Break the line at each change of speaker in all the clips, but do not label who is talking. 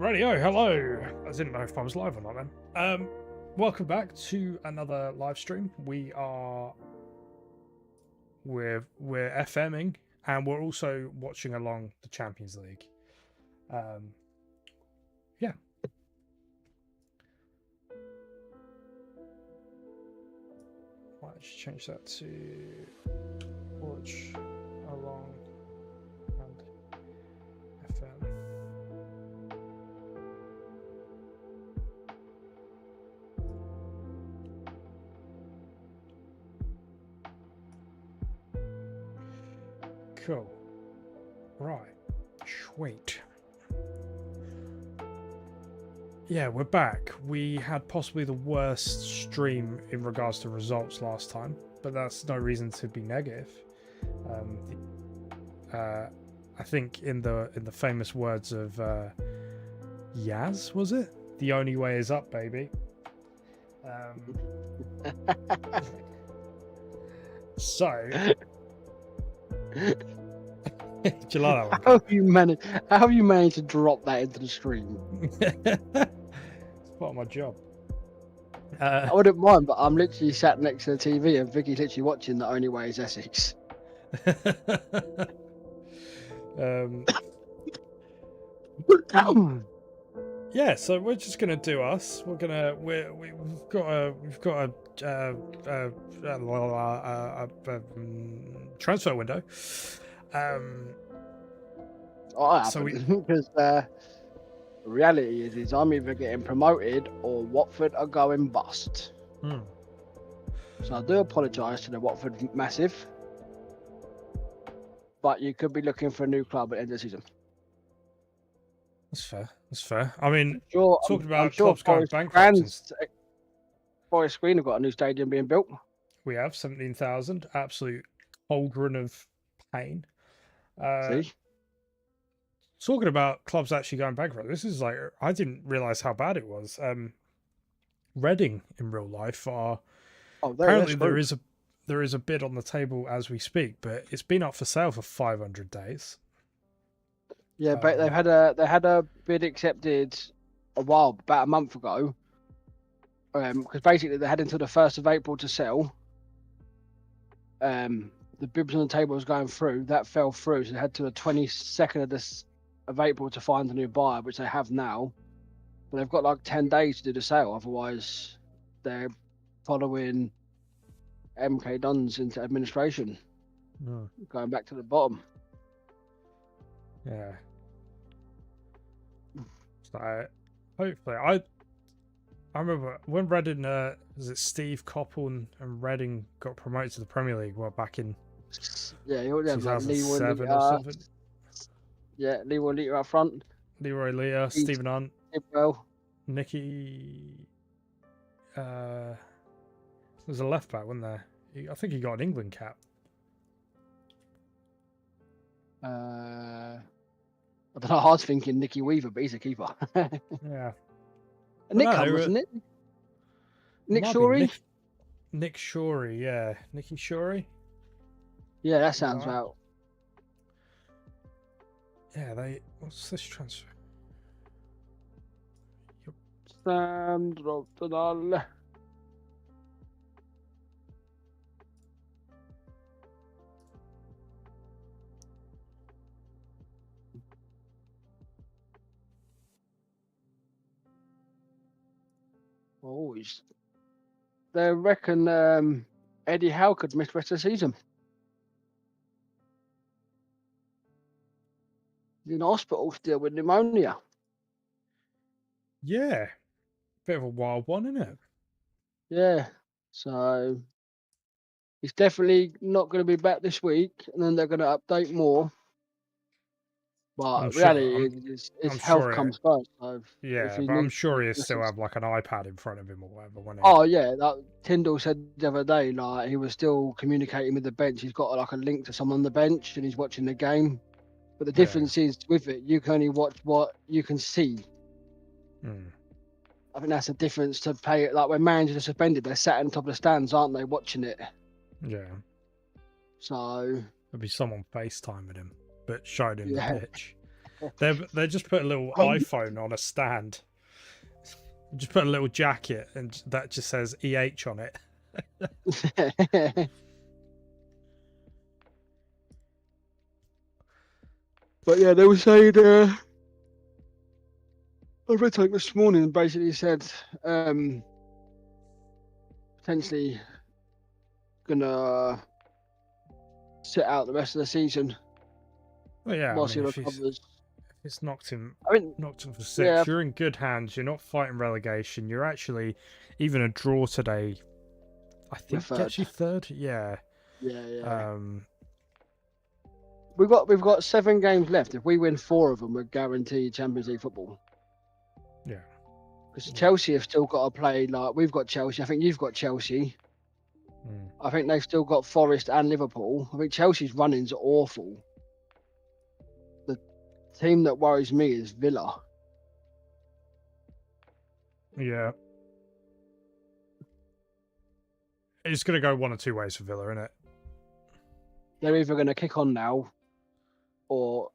Radio, hello. I didn't know if I was live or not then. Welcome back to another live stream. We're FMing and we're also watching along the Champions League. Yeah. Let's change that to watch along and FM. Cool. Right. Sweet. Yeah, we're back. We had possibly the worst stream in regards to results last time, but that's no reason to be negative. I think in the famous words of Yaz, was it? The only way is up, baby. So. Do you like that one?
How have you managed to drop that into the stream?
It's part of my job.
I wouldn't mind, but I'm literally sat next to the TV and Vicky's literally watching The Only Way is Essex.
Yeah, so we're just gonna do us. We've got a transfer window. Because
the reality is I'm either getting promoted or Watford are going bust. So I do apologise to the Watford massive, but you could be looking for a new club at the end of the season.
That's fair. That's fair. I mean, talking about clubs going bankrupt.
Forest Green have got a new stadium being built.
We have 17,000. Absolute cauldron of pain.
See?
Talking about clubs actually going bankrupt, this is like, I didn't realise how bad it was. Reading in real life are apparently there is a bid on the table as we speak, but it's been up for sale for 500 days.
Yeah, but they had a bid accepted about a month ago. Because basically they had until the 1st of April to sell. The bids on the table was going through. That fell through, so they had to the 22nd of April to find a new buyer, which they have now. But they've got like 10 days to do the sale. Otherwise, they're following MK Dons into administration, going back to the bottom.
Yeah. So hopefully, I remember when Reading, was it Steve Coppell and Reading got promoted to the Premier League? Well, back in 2007 or something.
Yeah, Leroy Lita up front.
Leroy Lita, Stephen Hunt,
well,
Nicky. There was a left back, wasn't there? I think he got an England cap.
I don't know. I was thinking Nicky Weaver, but he's a keeper.
Yeah.
Nick wasn't it? Nick Shorey?
Nick Shorey, yeah. Nicky Shorey?
Yeah, that sounds about.
Yeah, what's this transfer?
Sandro Tonal. Oh, they reckon Eddie Howe could miss the rest of the season. He's in hospital still with pneumonia.
Yeah. Bit of a wild one, isn't it?
Yeah. So he's definitely not going to be back this week, and then they're going to update more. But reality is his health comes first. So
yeah, but I'm sure he'll still have like an iPad in front of him or whatever.
Oh yeah, Tyndall said the other day, like he was still communicating with the bench. He's got like a link to someone on the bench, and he's watching the game. But the difference is with it, you can only watch what you can see. I think that's the difference to play it. Like when managers are suspended, they're sat on top of the stands, aren't they, watching it?
Yeah.
So
there'll be someone FaceTiming him, but showed him the pitch. They just put a little iPhone on a stand. Just put a little jacket and that just says EH on it.
But yeah, they were saying I read something this morning and basically said potentially gonna sit out the rest of the season.
Well, yeah,
whilst
I mean,
he
if
recovers.
it's knocked him for 6,
yeah,
you're in good hands. You're not fighting relegation. You're actually, even a draw today, I think gets you third. Yeah.
Yeah. We've got 7 games left. If we win 4 of them, we're guaranteed Champions League football.
Yeah.
Because Chelsea have still got to play. Like we've got Chelsea. I think you've got Chelsea. I think they've still got Forest and Liverpool. I think Chelsea's runnings are awful. The team that worries me is Villa.
Yeah. It's going to go one or two ways for Villa, isn't it?
They're either going to kick on now, or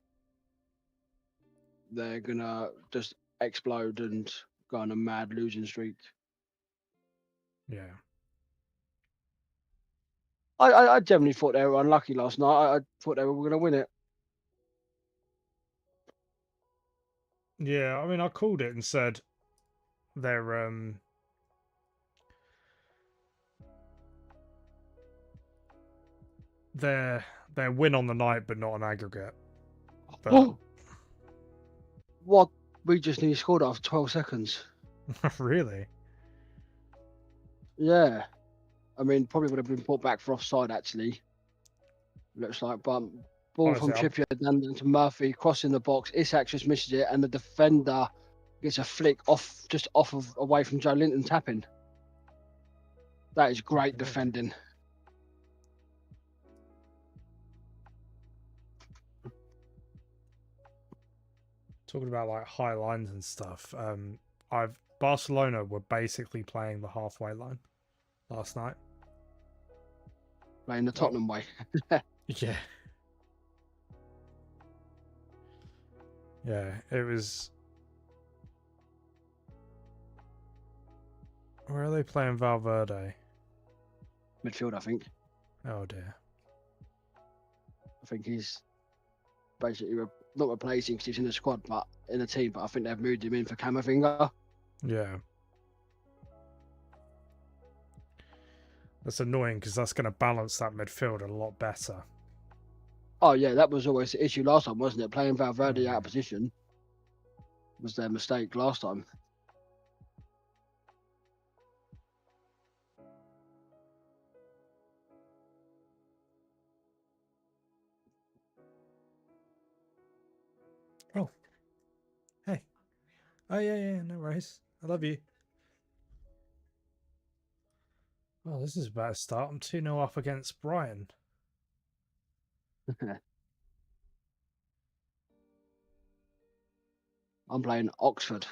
they're going to just explode and go on a mad losing streak.
Yeah.
I generally thought they were unlucky last night. I thought they were going to win it.
Yeah, I mean, I called it and said their win on the night, but not on aggregate. But
what? We just nearly scored after 12 seconds.
Really?
Yeah. I mean, probably would have been put back for offside, actually. Looks like, but ball from Trippier down to Murphy, crossing the box. Isak just misses it, and the defender gets a flick away from Joe Linton tapping. That is great defending.
Talking about like high lines and stuff. Barcelona were basically playing the halfway line last night.
Playing the Tottenham way.
Yeah. Yeah, it was. Where are they playing Valverde?
Midfield, I think.
Oh dear.
I think he's basically not replacing because he's in the squad, but in the team. But I think they've moved him in for Camavinga.
Yeah. That's annoying because that's going to balance that midfield a lot better.
Oh yeah, that was always the issue last time, wasn't it? Playing Valverde out of position was their mistake last time.
Oh. Hey. Oh yeah, no worries. I love you. Oh, this is about to start. I'm 2-0 up against Brian.
I'm playing Oxford.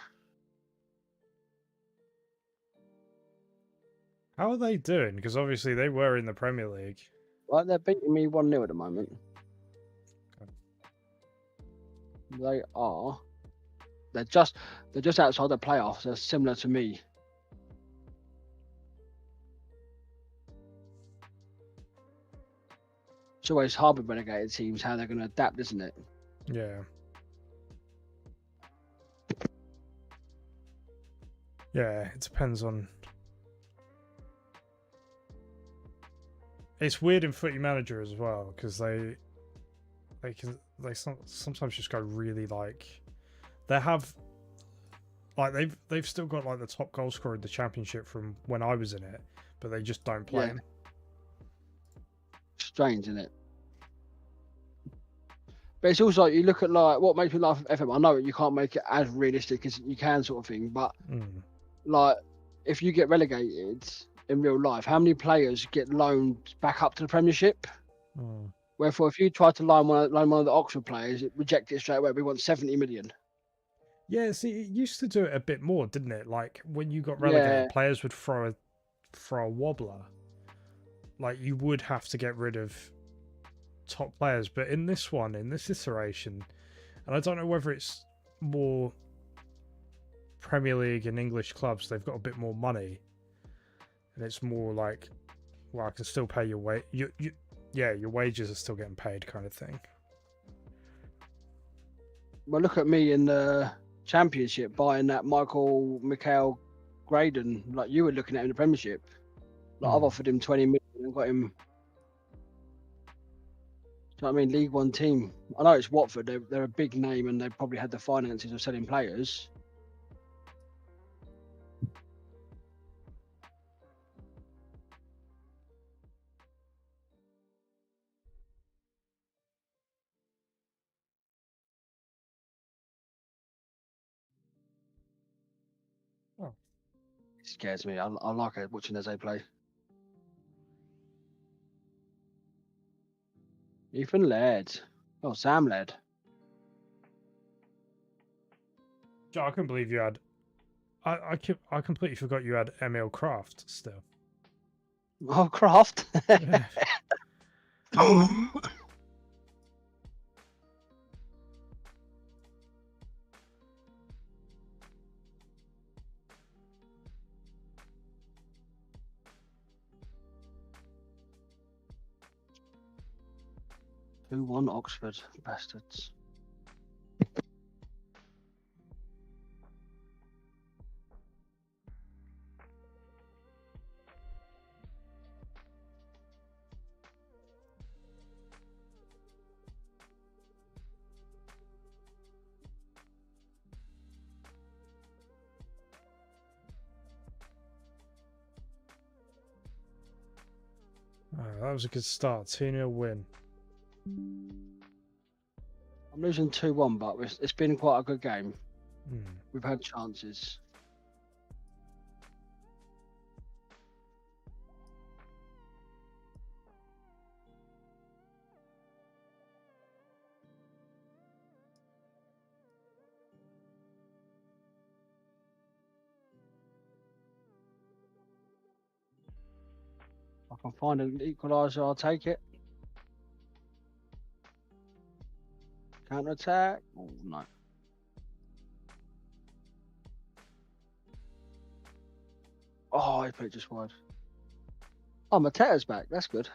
How are they doing? Because obviously they were in the Premier League.
Well, they're beating me 1-0 at the moment. Okay. They are. They're just outside the playoffs. They're similar to me. It's always hard with relegated teams how they're going to adapt, isn't it?
Yeah. Yeah, it depends on. It's weird in Footy Manager as well because they sometimes just go really like they have like they've still got like the top goal scorer in the championship from when I was in it, but they just don't play him.
Strange, isn't it? But it's also like you look at like what makes me laugh at FM. I know you can't make it as realistic as you can, sort of thing, but like if you get relegated in real life, how many players get loaned back up to the Premiership? Wherefore, if you try to loan one of the Oxford players, it reject it straight away. We want 70 million.
Yeah, see, it used to do it a bit more, didn't it? Like when you got relegated, players would throw a wobbler. Like you would have to get rid of top players, but in this iteration, And I don't know whether it's more Premier League and English clubs, they've got a bit more money. And it's more like, well, I can still pay your your wages are still getting paid kind of thing.
Well, look at me in the Championship buying that Michael Graydon. Like you were looking at him in the Premiership. Like I've offered him 20 million and got him. Do you know what I mean? League One team. I know it's Watford. They're a big name and they probably had the finances of selling players.
Oh.
It scares me. I like it watching as they play. Ethan Laird. Oh, Sam Laird.
I couldn't believe you had. I completely forgot you had Emil Kraft still.
Oh, Kraft.
Yeah.
2-1 Oxford bastards.
Oh, that was a good start. 2-0 win.
I'm losing 2-1, but it's been quite a good game.
Hmm.
We've had chances. If I can find an equaliser, I'll take it. Counter attack. Oh, no. Oh, he played just wide. Oh, Mateta's back. That's good.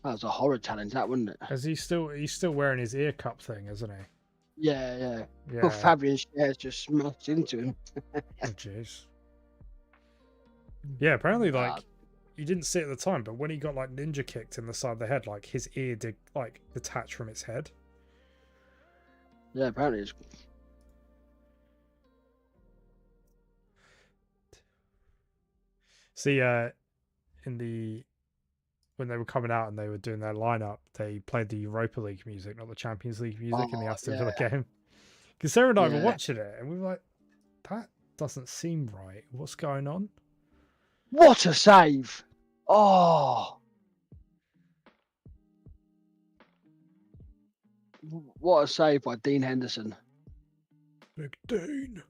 That was a horror challenge, that, wasn't it?
He's still wearing his ear cup thing, isn't he?
Yeah, yeah.
Yeah.
Well, Fabian Schär's just smashed into him.
Oh, jeez. Yeah, apparently, like, he didn't see it at the time, but when he got, like, ninja kicked in the side of the head, like, his ear did, like, detach from its head.
Yeah, apparently it's...
See, when they were coming out and they were doing their lineup, they played the Europa League music, not the Champions League music, in the Aston Villa game. Because Sarah and I were watching it, and we were like, that doesn't seem right. What's going on?
What a save! Oh! What a save by Dean Henderson.
Big Dean.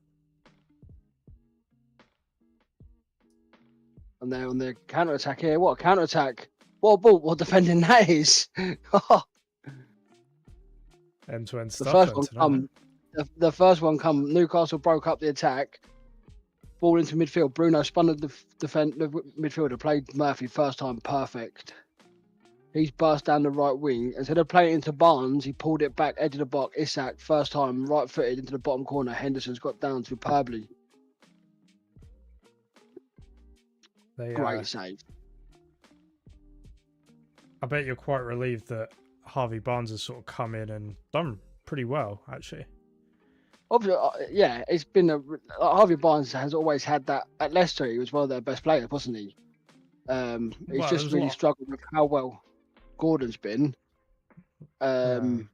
And they're on the counter attack here. What a counter attack! What a ball! What defending that is!
End-to-end stuff.
The first one come. Newcastle broke up the attack. Ball into midfield. Bruno spun the midfielder. Played Murphy first time perfect. He's burst down the right wing. Instead of playing it into Barnes, he pulled it back edge of the box. Isak first time right footed into the bottom corner. Henderson's got down superbly. Great save.
I bet you're quite relieved that Harvey Barnes has sort of come in and done pretty well, actually.
Obviously, yeah, it's been Harvey Barnes has always had that. At Leicester, he was one of their best players, wasn't he? He's just really struggled with how well Gordon's been. And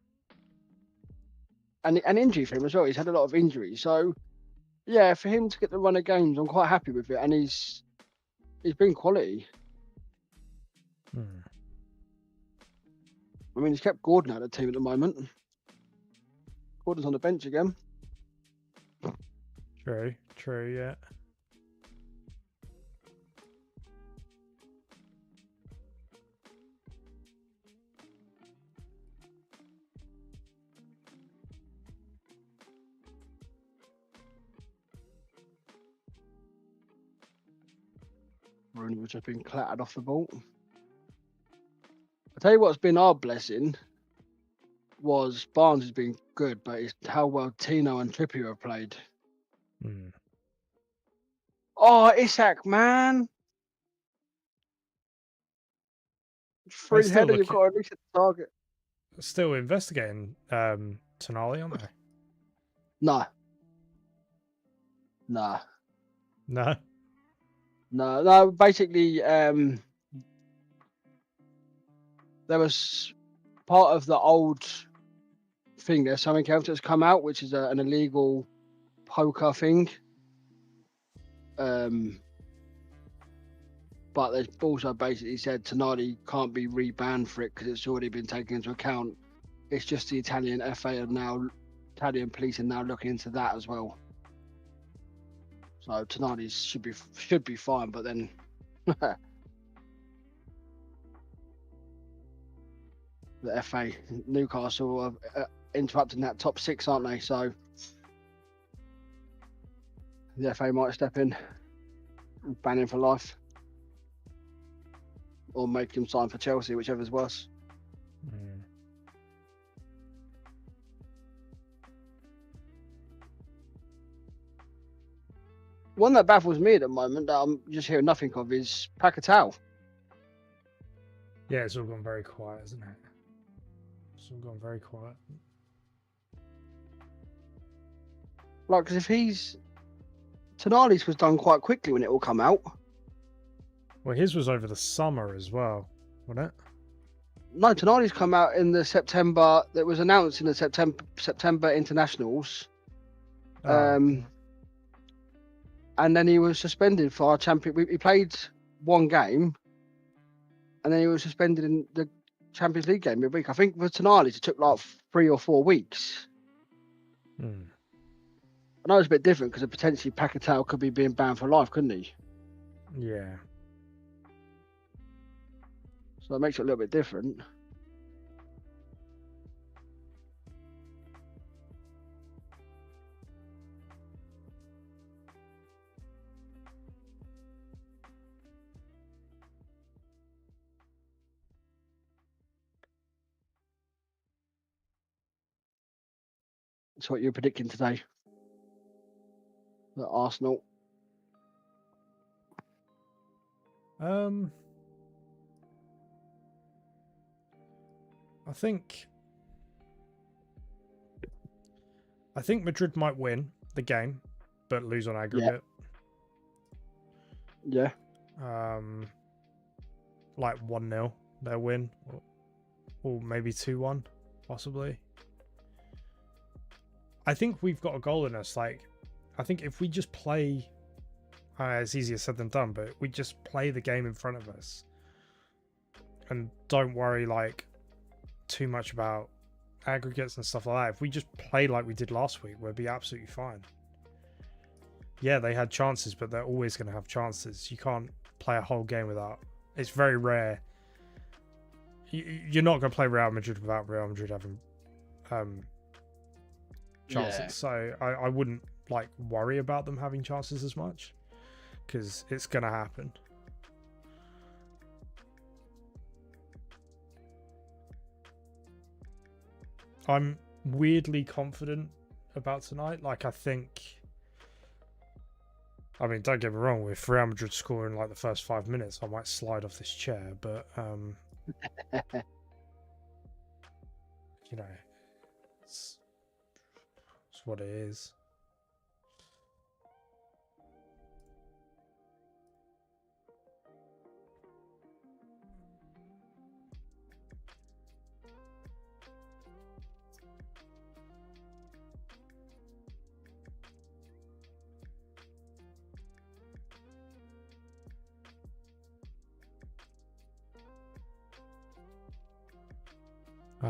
injury for him as well. He's had a lot of injuries. So, yeah, for him to get the run of games, I'm quite happy with it. And he's been quality. I mean, he's kept Gordon out of the team at the moment. Gordon's on the bench again.
True, yeah.
Rooney was just being clattered off the ball. I tell you what's been our blessing was Barnes has been good, but it's how well Tino and Trippier have played. Oh, Isak, man. Free header, you've got at least a target.
Still investigating Tonali, aren't they?
No. Basically, there was part of the old thing. There's something else that's come out, which is an illegal poker thing. But they've also basically said Tonali can't be rebanned for it because it's already been taken into account. It's just the Italian FA and now Italian police are now looking into that as well. So Tonali should be fine, but then the FA, Newcastle are interrupting that top 6, aren't they? So the FA might step in and ban him for life. Or make him sign for Chelsea, whichever's worse. One that baffles me at the moment that I'm just hearing nothing of is Paquetá.
Yeah, it's all gone very quiet, isn't it? It's all gone very quiet.
Like, because if Tonali's was done quite quickly when it all come out.
Well, his was over the summer as well, wasn't it?
No, Tonali's come out in the September. That was announced in the September internationals. And then he was suspended for our champion. He played one game, and then he was suspended in the Champions League game midweek. I think for Tonali's it took like 3 or 4 weeks. I know it's a bit different because potentially Paquetá could be being banned for life, couldn't he?
Yeah.
So it makes it a little bit different. That's what you're predicting today. The Arsenal.
I think Madrid might win the game, but lose on aggregate.
Yeah.
Like 1-0, they'll win, or maybe 2-1, possibly. I think we've got a goal in us. Like, I think if we just play, it's easier said than done, but we just play the game in front of us and don't worry like too much about aggregates and stuff like that. If we just play like we did last week, we'll be absolutely fine. Yeah, they had chances, but they're always going to have chances. You can't play a whole game without. It's very rare. You're not going to play Real Madrid without Real Madrid having chances. Yeah. So I wouldn't like worry about them having chances as much because it's going to happen. I'm weirdly confident about tonight. Like, I mean, don't get me wrong, if Real Madrid score in like the first 5 minutes, I might slide off this chair, but you know, it's what it is.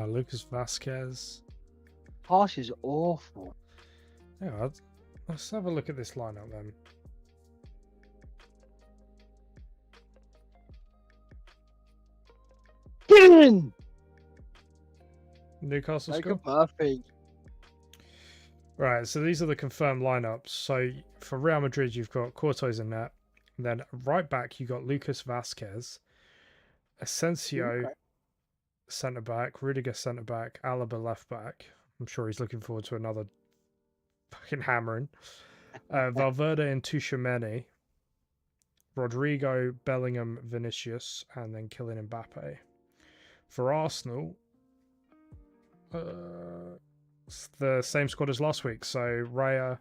Lucas Vasquez.
Pass is awful.
Yeah, let's have a look at this lineup then.
Get in!
Newcastle
Make
score?
it perfect.
Right, so these are the confirmed lineups. So for Real Madrid, you've got Courtois in net, And then right back, you got Lucas Vasquez, Asensio centre back, Rudiger centre back, Alaba left back. I'm sure he's looking forward to another fucking hammering. Valverde and Tchouaméni, Rodrigo, Bellingham, Vinicius, and then Kylian Mbappe. For Arsenal, it's the same squad as last week. So Raya,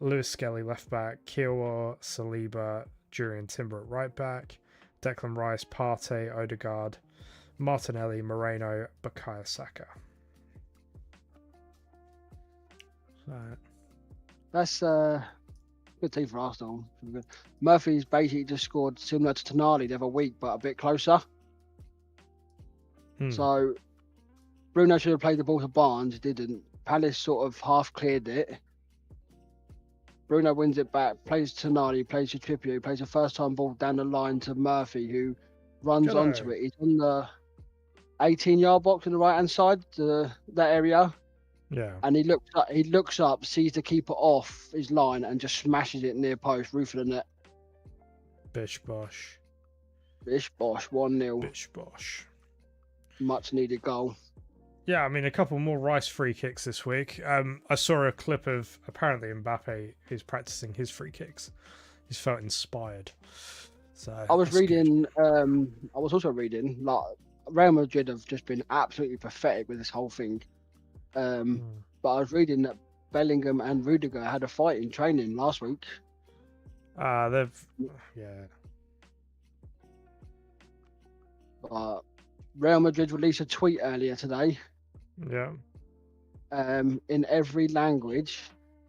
Lewis Skelly left back, Kiowa, Saliba, Jurriën Timber at right back, Declan Rice, Partey, Odegaard, Martinelli, Moreno, Bukayo Saka.
That's good team for Arsenal. Murphy's basically just scored similar to Tonali the other week, but a bit closer. So Bruno should have played the ball to Barnes, didn't. Palace sort of half cleared it. Bruno wins it back, plays to Tonali, plays to Trippier, plays a first time ball down the line to Murphy, who runs onto it. He's on the 18-yard box on the right hand side, that area.
Yeah.
And he looks up, sees the keeper off his line, and just smashes it near post, roof of the net.
Bish bosh.
1-0.
Bish bosh.
Much needed goal.
Yeah, I mean, a couple more Rice free kicks this week. I saw a clip of apparently Mbappe is practicing his free kicks. He's felt inspired. So
I was reading. I was also reading like Real Madrid have just been absolutely pathetic with this whole thing. But I was reading that Bellingham and Rudiger had a fight in training last week.
Yeah.
Real Madrid released a tweet earlier today.
Yeah.
In every language.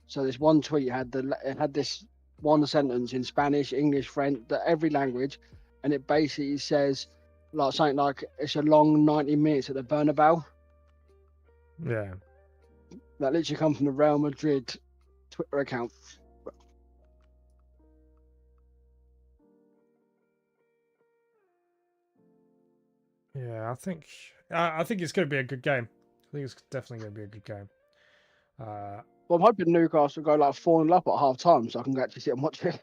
So this one tweet had this one sentence in Spanish, English, French, every language, and it basically says like something like it's a long 90 minutes at the Bernabeu.
Yeah.
That literally comes from the Real Madrid Twitter account.
Yeah, I think it's going to be a good game. I think it's definitely going to be a good game.
Well, I'm hoping Newcastle go like 4-0 up at half time, so I can actually sit and watch it.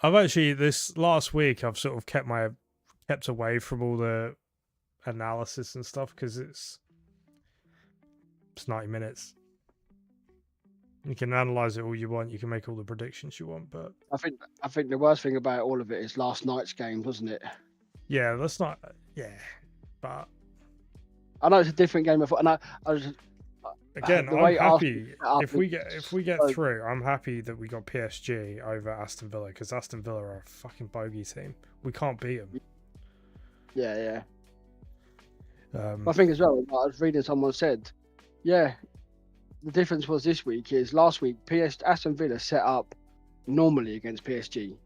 I've actually this last week I've sort of kept away from all the analysis and stuff because it's 90 minutes. You can analyze it all you want. You can make all the predictions you want, but
I think the worst thing about all of it is last night's game, wasn't it?
Yeah, that's not. Yeah, but
I know it's a different game. And I was
again, I'm happy if we get through. I'm happy that we got PSG over Aston Villa because Aston Villa are a fucking bogey team. We can't beat them.
Yeah. I think as well. I was reading someone said, yeah. The difference was this week is last week Aston Villa set up normally against PSG.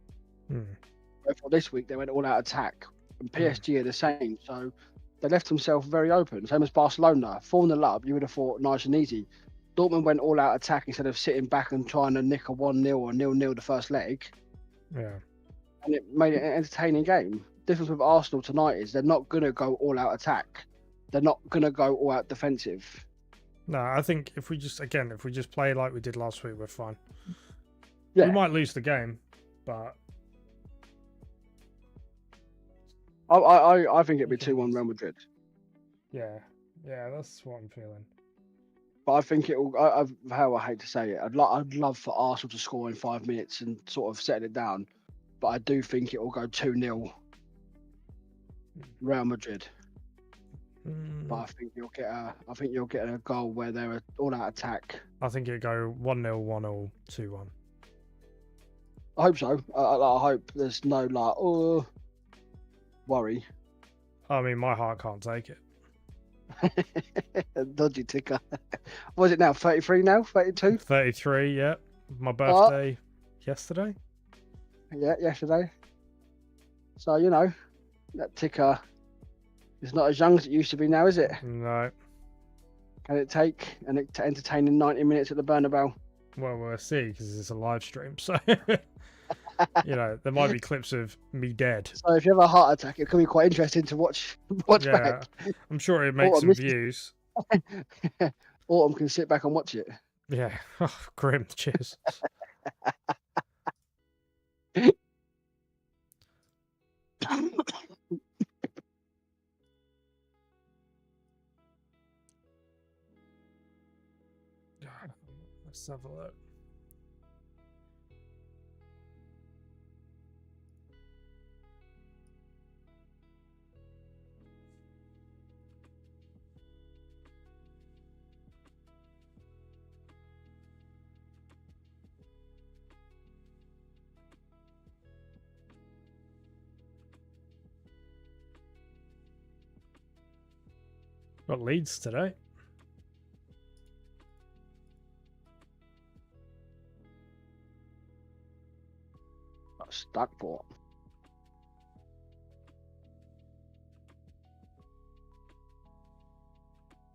Therefore, this week they went all out attack, and PSG are the same. So they left themselves very open. Same as Barcelona, 4-0 up. You would have thought nice and easy. Dortmund went all out attack instead of sitting back and trying to nick a 1-0 or 0-0 the first leg.
Yeah,
and it made it an entertaining game. Difference with Arsenal tonight is they're not gonna go all out attack. They're not gonna go all out defensive.
No, I think if we just play like we did last week, we're fine.
Yeah.
We might lose the game, but
I think it'd be 2-1 Real Madrid.
Yeah, that's what I'm feeling.
But I think it'll. How I hate to say it, I'd love for Arsenal to score in 5 minutes and sort of settle it down. But I do think it will go 2-0 Real Madrid. But I think you'll get a goal where they're all out attack.
I think it'll go 1-0, 1-0, 2-1.
I hope so. I hope there's no worry.
I mean, my heart can't take
it. Dodgy ticker. What is it now? 33 now? 32?
33, yeah. My birthday yesterday.
Yeah, yesterday. So, that ticker is not as young as it used to be now, is it?
No.
Can it take an entertaining 90 minutes at the Bernabeu?
Well, we'll see, because it's a live stream, so... there might be clips of me dead.
So if you have a heart attack, it can be quite interesting to watch back.
I'm sure it makes some views.
Autumn can sit back and watch it.
Yeah. Oh, grim. Cheers. Let's have a look. Got Leeds today.
Stockport.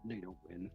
Need a win.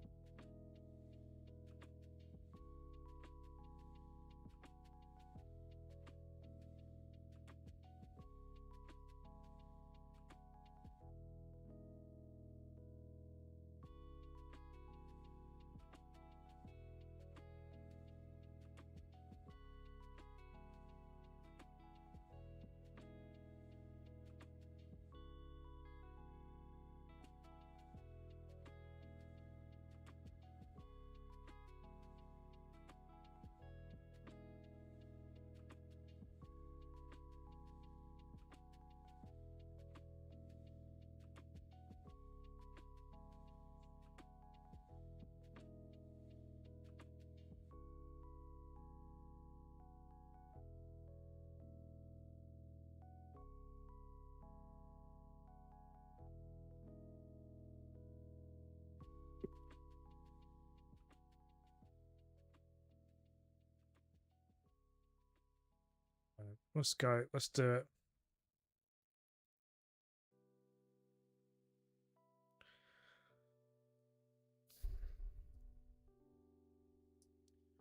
Let's go. Let's do it.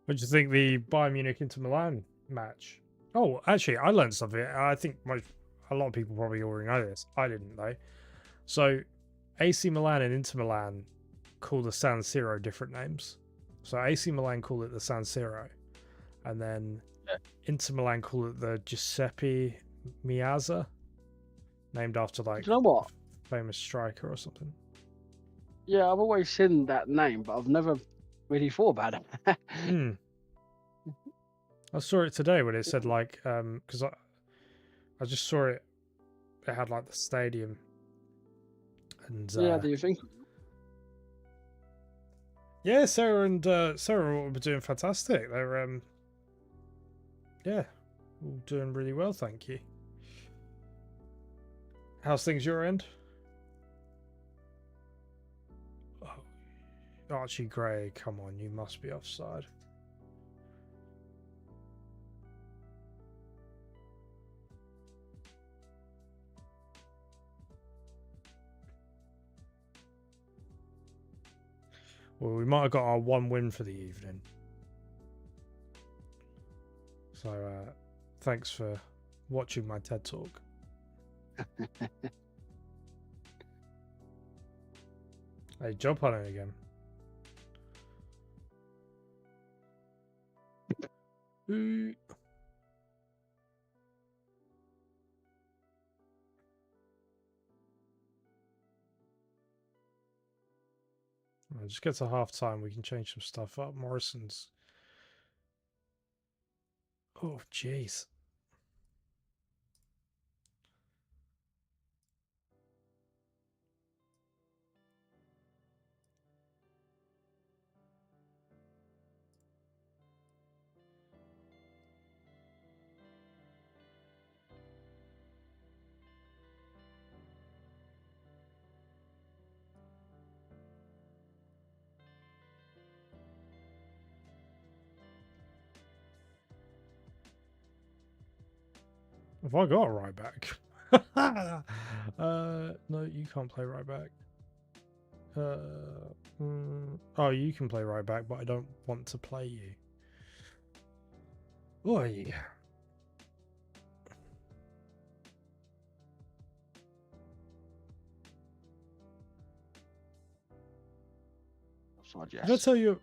What do you think the Bayern Munich Inter Milan match? Oh, actually, I learned something. I think a lot of people probably already know this. I didn't though. So, AC Milan and Inter Milan call the San Siro different names. So AC Milan call it the San Siro, and then Inter Milan call it the Giuseppe Meazza, named after like
Do you know what?
a famous striker or something.
Yeah, I've always seen that name, but I've never really thought about it.
I saw it today when it said like because I just saw it. It had like the stadium, and
Yeah, do you think?
yeah, Sarah and Sarah were doing fantastic. They're yeah, all doing really well, thank you. How's things your end? Oh, Archie Gray, come on, you must be offside. Well, we might have got our one win for the evening. So, thanks for watching my TED Talk. Hey, jump on it again. Just get to half time. We can change some stuff up. Morrison's. Oh, jeez. Have I got a right back? No, you can't play right back. Oh, you can play right back, but I don't want to play you. Oi.
Offside, yes.
Did I tell you?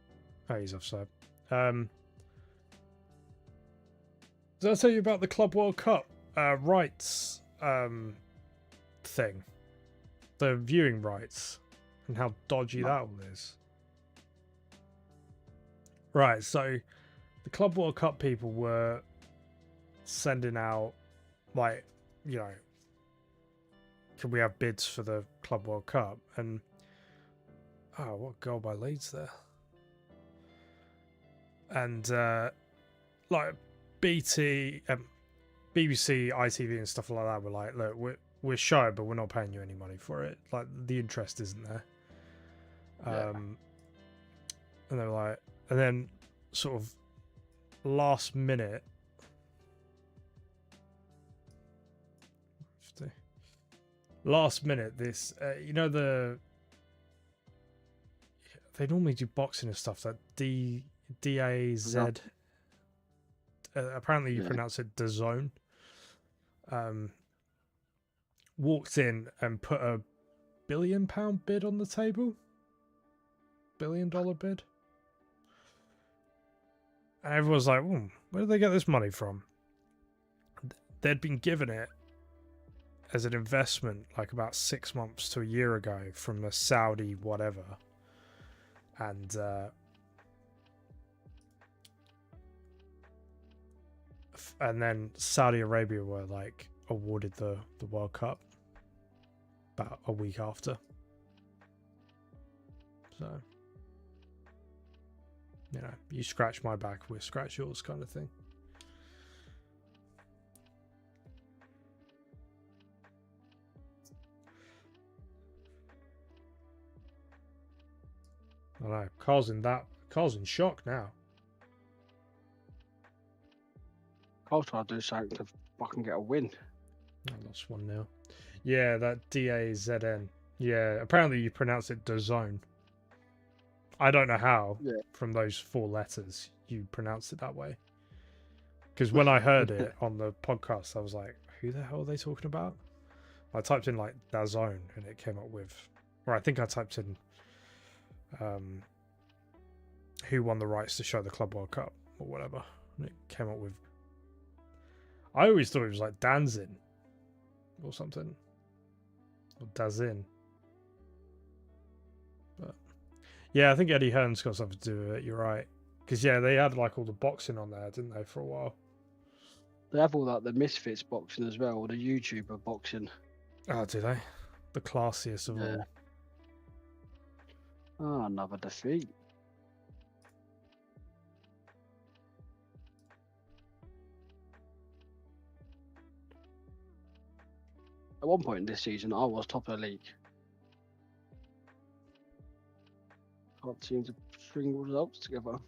Oh, he's offside. Did I tell you about the Club World Cup rights thing? The viewing rights and how dodgy that all is. Right, so the Club World Cup people were sending out, like, you know, can we have bids for the Club World Cup? And oh, what goal by Leeds there? And like BBC, ITV, and stuff like that were like, look, we're shy, but we're not paying you any money for it. Like, the interest isn't there. And they were like, and then sort of last minute, this you know, they normally do boxing and stuff, that DAZ, apparently you pronounce it DAZN, walked in and put a £1 billion bid on the table. $1 billion bid. And everyone's like, where did they get this money from? They'd been given it as an investment like about 6 months to a year ago from a Saudi whatever. And then Saudi Arabia were like awarded the World Cup about a week after. So, you know, you scratch my back, we'll scratch yours, kind of thing. I know, Carl's in shock now.
Carl's trying to do something to fucking get a win.
I lost 1-0. Yeah, that DAZN. Yeah, apparently you pronounce it DAZN. I don't know how, from those 4 letters, you pronounce it that way. Because when I heard it on the podcast, I was like, who the hell are they talking about? I typed in like DAZN and it came up with, or I think I typed in who won the rights to show the Club World Cup or whatever. And it came up with, I always thought it was like Danzin or something. Or Dazin. But yeah, I think Eddie Hearn's got something to do with it, you're right. Because yeah, they had like all the boxing on there, didn't they, for a while?
They have all like the Misfits boxing as well, or the YouTuber boxing.
Oh, do they? The classiest of all.
Oh, another defeat. At one point in this season, I was top of the league. Can't seem to string results together.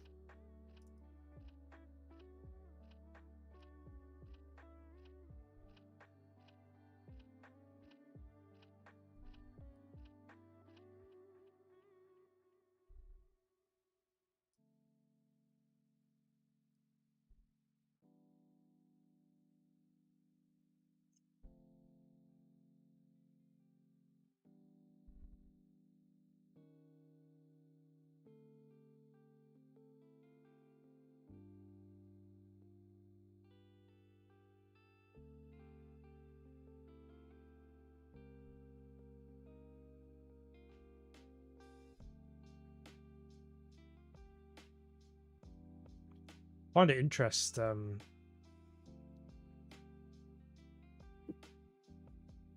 Find it interesting.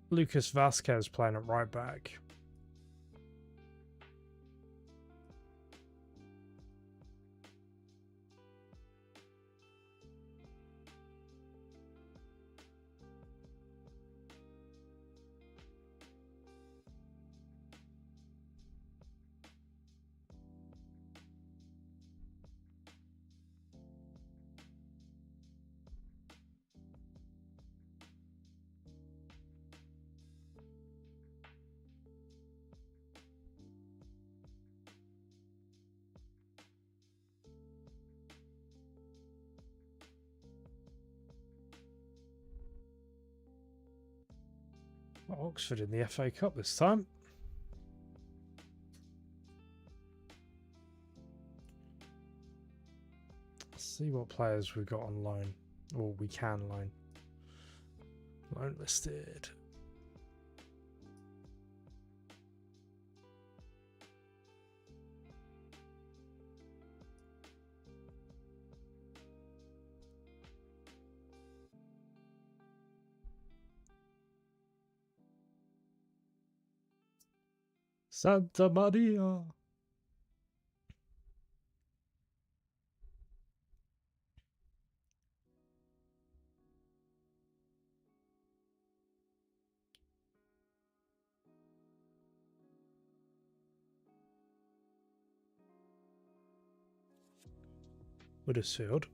Lucas Vasquez playing at right back. Oxford in the FA Cup this time. see what players we've got on loan, or we can loan. Loan listed. Santa Maria. Would have sealed.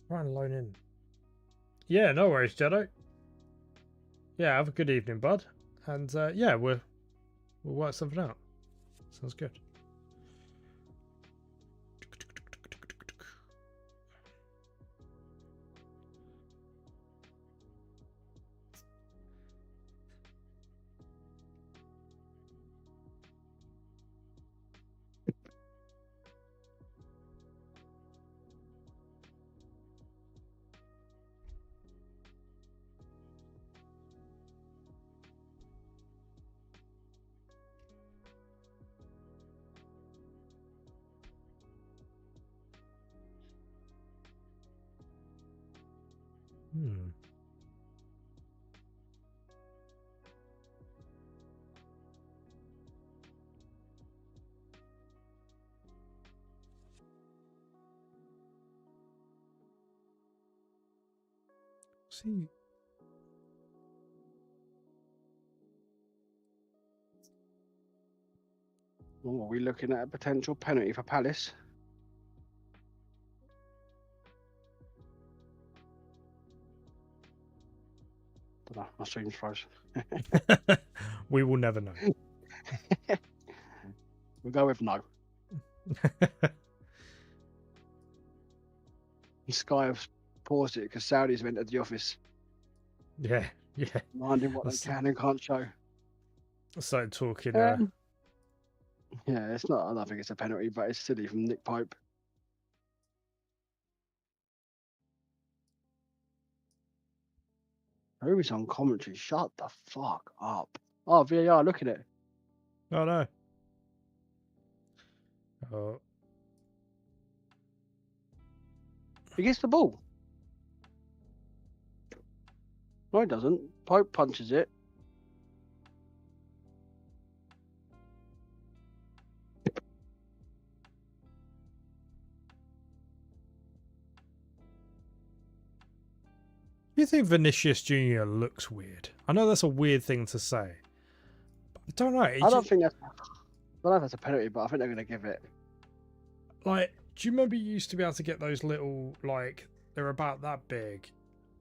Try and loan in. Yeah, no worries, Jedi. Yeah, have a good evening, bud. And yeah, we'll work something out. Sounds good. See.
Are we looking at a potential penalty for Palace? Don't know, my screen's froze.
We will never know.
We'll go with no. Sky have paused it because Saudis went to the office.
Yeah.
Minding what they can and can't show.
I started talking.
Yeah, it's not. I don't think it's a penalty, but it's silly from Nick Pope. Who is on commentary? Shut the fuck up. Oh, VAR, look at it.
Oh, no. Oh.
He gets the ball. No, he doesn't. Pope punches it.
Do you think Vinicius Jr. looks weird? I know that's a weird thing to say. But I don't know.
I don't think that's... I don't know if that's a penalty, but I think they're going to give it.
Like, do you remember you used to be able to get those little, like, they're about that big,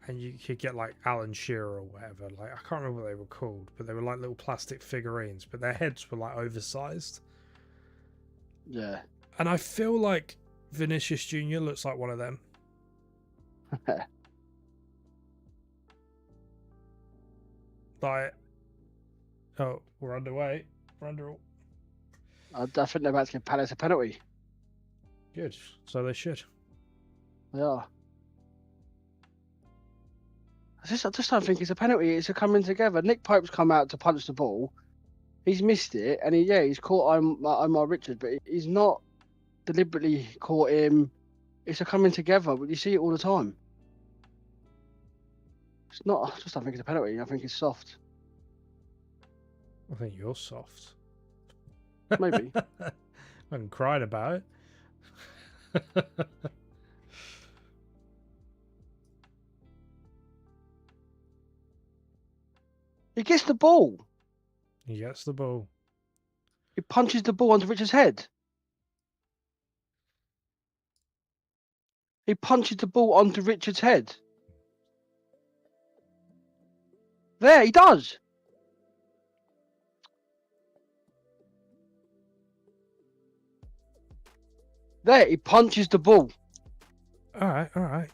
and you could get, like, Alan Shearer or whatever. Like, I can't remember what they were called, but they were, like, little plastic figurines, but their heads were, like, oversized.
Yeah.
And I feel like Vinicius Jr. looks like one of them. Like, oh, we're underway. We're under.
I think they're about to give Palace a penalty.
Good. So they should.
They are. I just don't think it's a penalty. It's a coming together. Nick Pope's come out to punch the ball. He's missed it, and he's caught Omar Richards, but he's not deliberately caught him. It's a coming together. You see it all the time. It's not. I just don't think it's a penalty. I think it's soft.
I think you're soft.
Maybe.
I haven't cried about it.
He gets the ball.
He gets the ball.
He punches the ball onto Richard's head. He punches the ball onto Richard's head. There, he does. There, he punches the ball.
All right.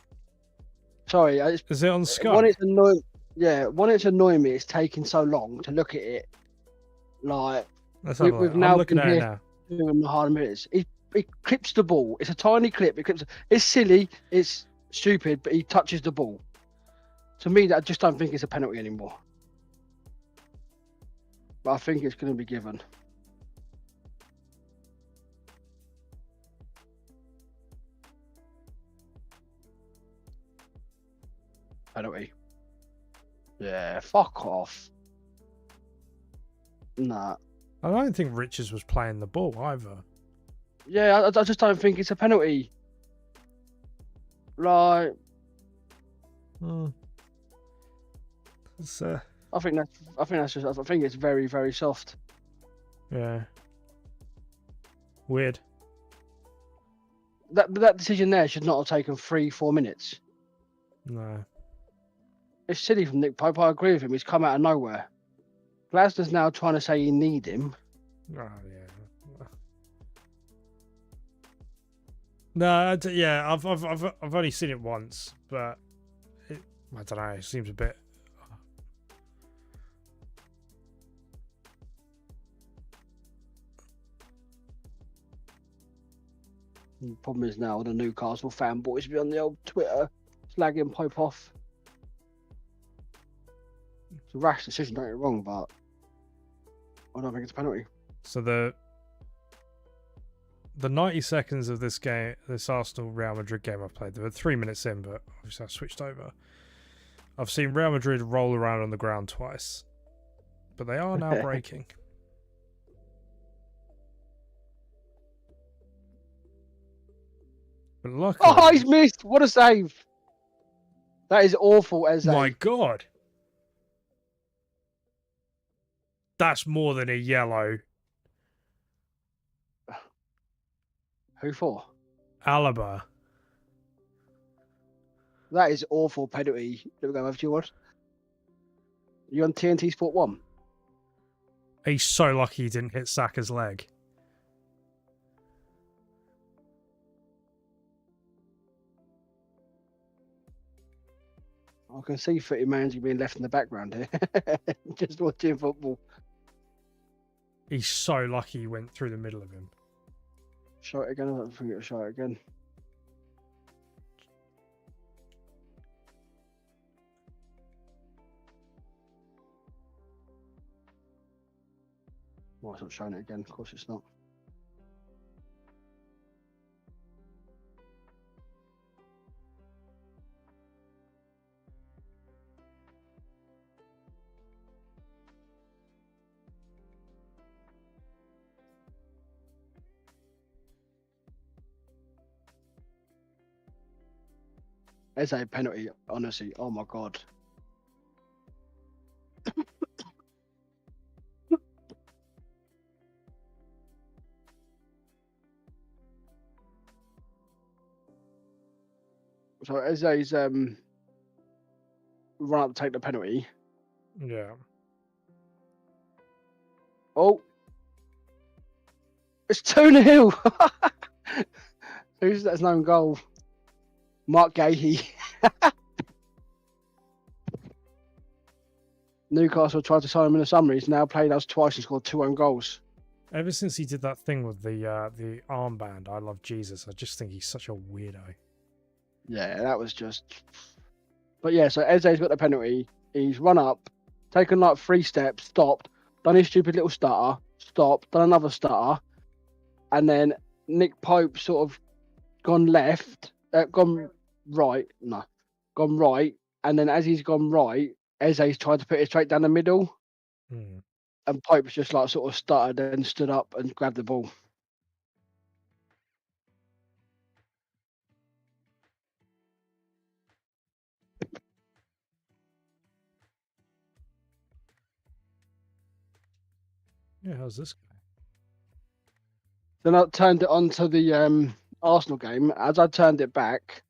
So Sorry,
is it on Sky?
When it's annoying, yeah, when it's annoying me, it's taking so long to look at it. Like we've now
I'm looking at it now.
2.5 minutes. He clips the ball. It's a tiny clip. It's silly. It's stupid, but he touches the ball. To me, I just don't think it's a penalty anymore. But I think it's going to be given. Penalty. Yeah, fuck off. Nah.
I don't think Richards was playing the ball either.
Yeah, I just don't think it's a penalty. Like,
It's,
I think it's very, very soft.
Yeah. Weird.
That decision there should not have taken 3-4 minutes.
No.
It's silly from Nick Pope. I agree with him. He's come out of nowhere. Glasner's now trying to say you need him.
Oh yeah. No, yeah, I've only seen it once, but I don't know. It seems a bit.
The problem is now the Newcastle fanboys be on the old Twitter slagging Pope off. It's a rash decision, don't get me wrong, but I don't think it's a penalty.
So the 90 seconds of this game, this Arsenal Real Madrid game I've played, they were 3 minutes in, but obviously I switched over. I've seen Real Madrid roll around on the ground twice, but they are now breaking. But luckily,
oh, he's missed! What a save! That is awful, Eze.
My God, that's more than a yellow.
Who for?
Alaba.
That is awful penalty. Let me go over to you, what? You on TNT Sport 1?
He's so lucky he didn't hit Saka's leg.
I can see Footy Manzi being left in the background here. Just watching football.
He's so lucky he went through the middle of him.
Show it again. I don't think it'll show it again. Well, it's not showing it again. Of course it's not. It's a penalty, honestly. Oh my God. So Eze's run up to take the penalty.
Yeah.
Oh. It's 2-0. Who's that's known goal? Mark Gahey. Newcastle tried to sign him in the summer. He's now played us twice and scored 2 own goals.
Ever since he did that thing with the armband, I love Jesus. I just think he's such a weirdo.
Yeah, that was just. But yeah, so Eze's got the penalty. He's run up, taken like 3 steps, stopped, done his stupid little stutter, stopped, done another stutter, and then Nick Pope sort of gone right, and then as he's gone right, Eze's tried to put it straight down the middle, and Pope's just like sort of stuttered and stood up and grabbed the ball.
Yeah, how's this guy?
Then I turned it on to the Arsenal game. As I turned it back,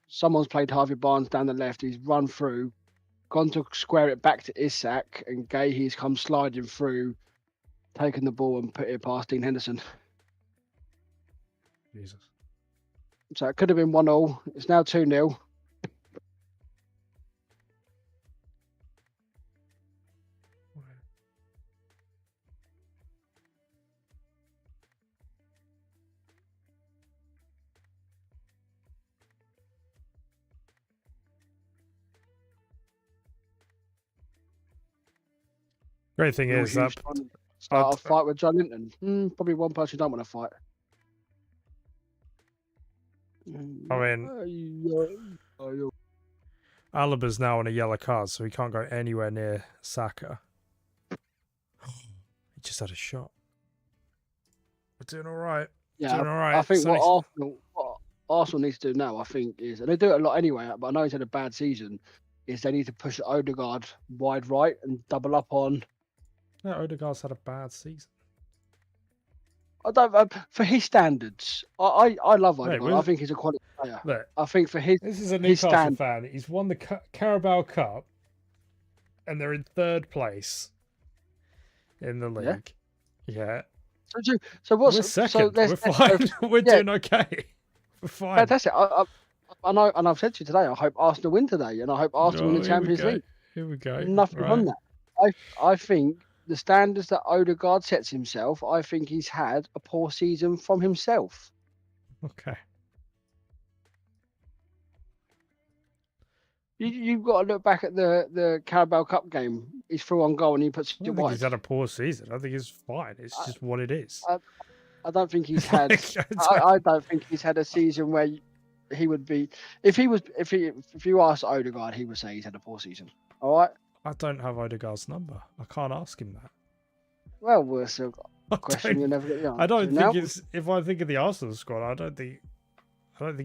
someone's played Harvey Barnes down the left. He's run through, gone to square it back to Isak, and Gahey's come sliding through, taken the ball and put it past Dean Henderson.
Jesus.
So it could have been 1-0. It's now 2-0.
Great thing is that
start a fight with John Linton. Probably one person who don't want to fight.
I mean, Alaba's now on a yellow card, so he can't go anywhere near Saka. He just had a shot. We're doing all right.
Yeah,
doing all right.
I think what Arsenal needs to do now, I think, is, and they do it a lot anyway, but I know he's had a bad season, is they need to push Odegaard wide right and double up on.
No, Odegaard's had a bad season.
I don't for his standards. I love Odegaard. I think he's a quality player.
Look,
I think for his
this is a Newcastle fan. He's won the Carabao Cup, and they're in 3rd place in the league. Yeah.
So what's
we're second? We're fine. We're doing okay. We're fine.
Fantastic. I know, and I've said to you today. I hope Arsenal win today, and I hope Arsenal win the Champions League.
Here we go.
Nothing on that. I think the standards that Odegaard sets himself, I think he's had a poor season from himself.
Okay.
You've got to look back at the Carabao Cup game. He's through on goal and he puts it wide.
He's had a poor season. I think he's fine. It's just what it is.
I don't think he's had. I don't think he's had a season where he would be. If you asked Odegaard, he would say he's had a poor season. All right.
I don't have Odegaard's number. I can't ask him that.
Well, we're still got a question you never get the answer.
I don't think it's. If I think of the Arsenal squad, I don't think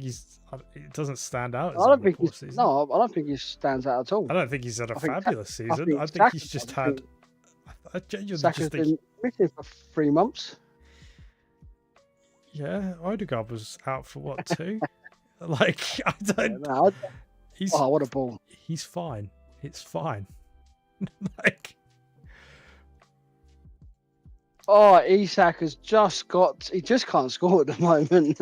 he's. It doesn't stand out. As
I don't think
he's. Season.
No, I don't think he stands out at all.
I don't think he's had a fabulous season. I think he's just had. I genuinely
Saka's been missing for 3 months.
Yeah, Odegaard was out for what, 2? Like, I don't.
Yeah, no,
he's.
Oh, what a ball!
He's fine. It's fine. Like.
Oh, Isak has just got. He just can't score at the moment.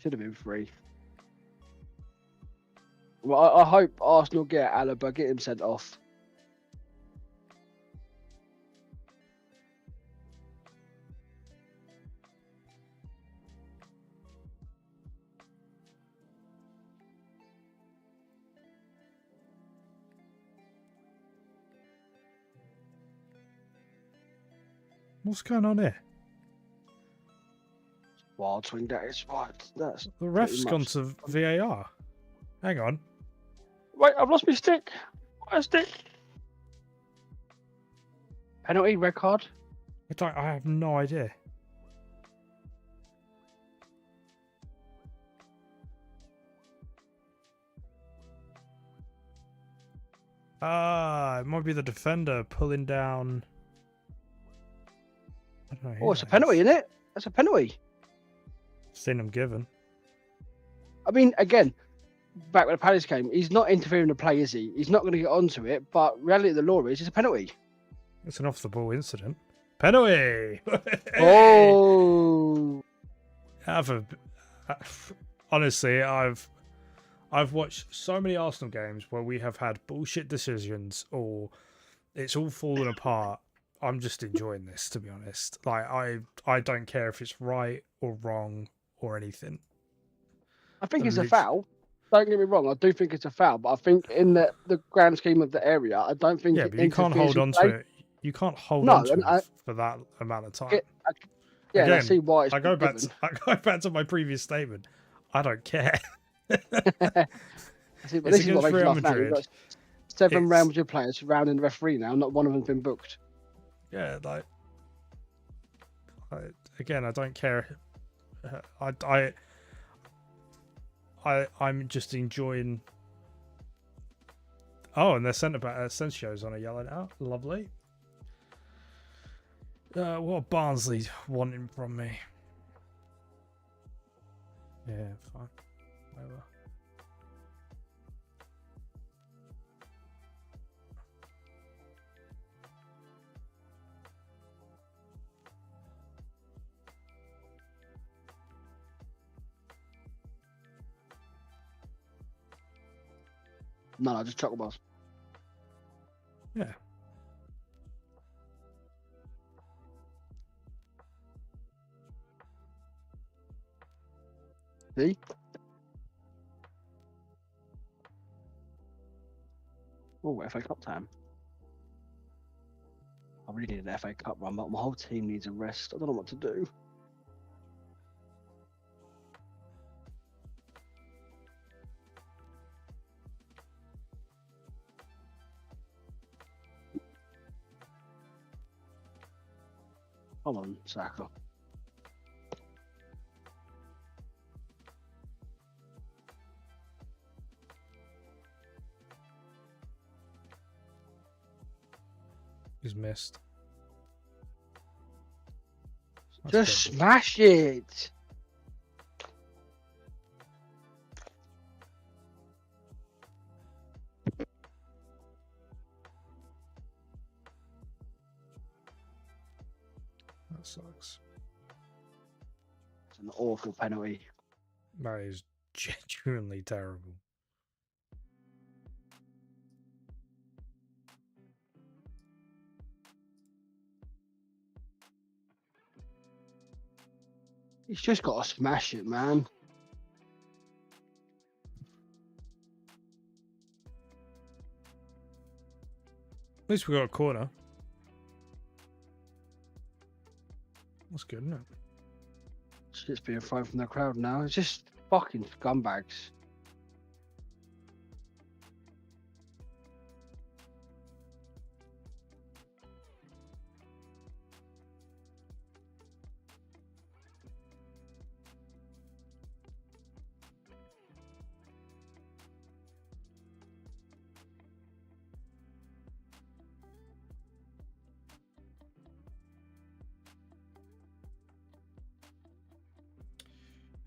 Should have been 3. Well, I hope Arsenal get Alaba, get him sent off.
What's going on here?
Wild swing, that is right. That's
the ref's gone to VAR. Hang on.
Wait, I've lost my stick. Where's stick? Penalty, red card.
I have no idea. It might be the defender pulling down. I don't know.
Oh, it's a penalty, isn't it? That's a penalty.
Seen him given.
I mean, again, back when the Palace came, he's not interfering in the play, is he? He's not going to get onto it, but reality of the law is it's a penalty.
It's an off-the-ball incident. Penalty!
Oh!
Honestly, I've watched so many Arsenal games where we have had bullshit decisions or it's all fallen apart. I'm just enjoying this, to be honest. Like, I don't care if it's right or wrong or anything.
I think it's a foul. Don't get me wrong. I do think it's a foul, but I think in the grand scheme of the area, I don't think.
Yeah, but you can't hold on to it. You can't hold on to it for that amount of time.
Again, I see why.
I go back to my previous statement. I don't care.
See, but this is what makes me laugh now. You've got 7 Real Madrid players surrounding the referee now. Not one of them's been booked.
Yeah, like. Again, I don't care. I'm just enjoying. Oh, and their centre back Sensio's on a yellow now. Lovely. What Barnsley wanting from me? Yeah, fine. Whatever.
No, just chocolate bars.
Yeah.
See? Oh, FA Cup time. I really need an FA Cup run, but my whole team needs a rest. I don't know what to do. Come on, Saka.
He's missed.
Just smash it.
That sucks.
It's an awful penalty.
That is genuinely terrible.
He's just got to smash it, man.
At least we got a corner. That's good, isn't it?
Shit's being thrown from the crowd now. It's just fucking scumbags.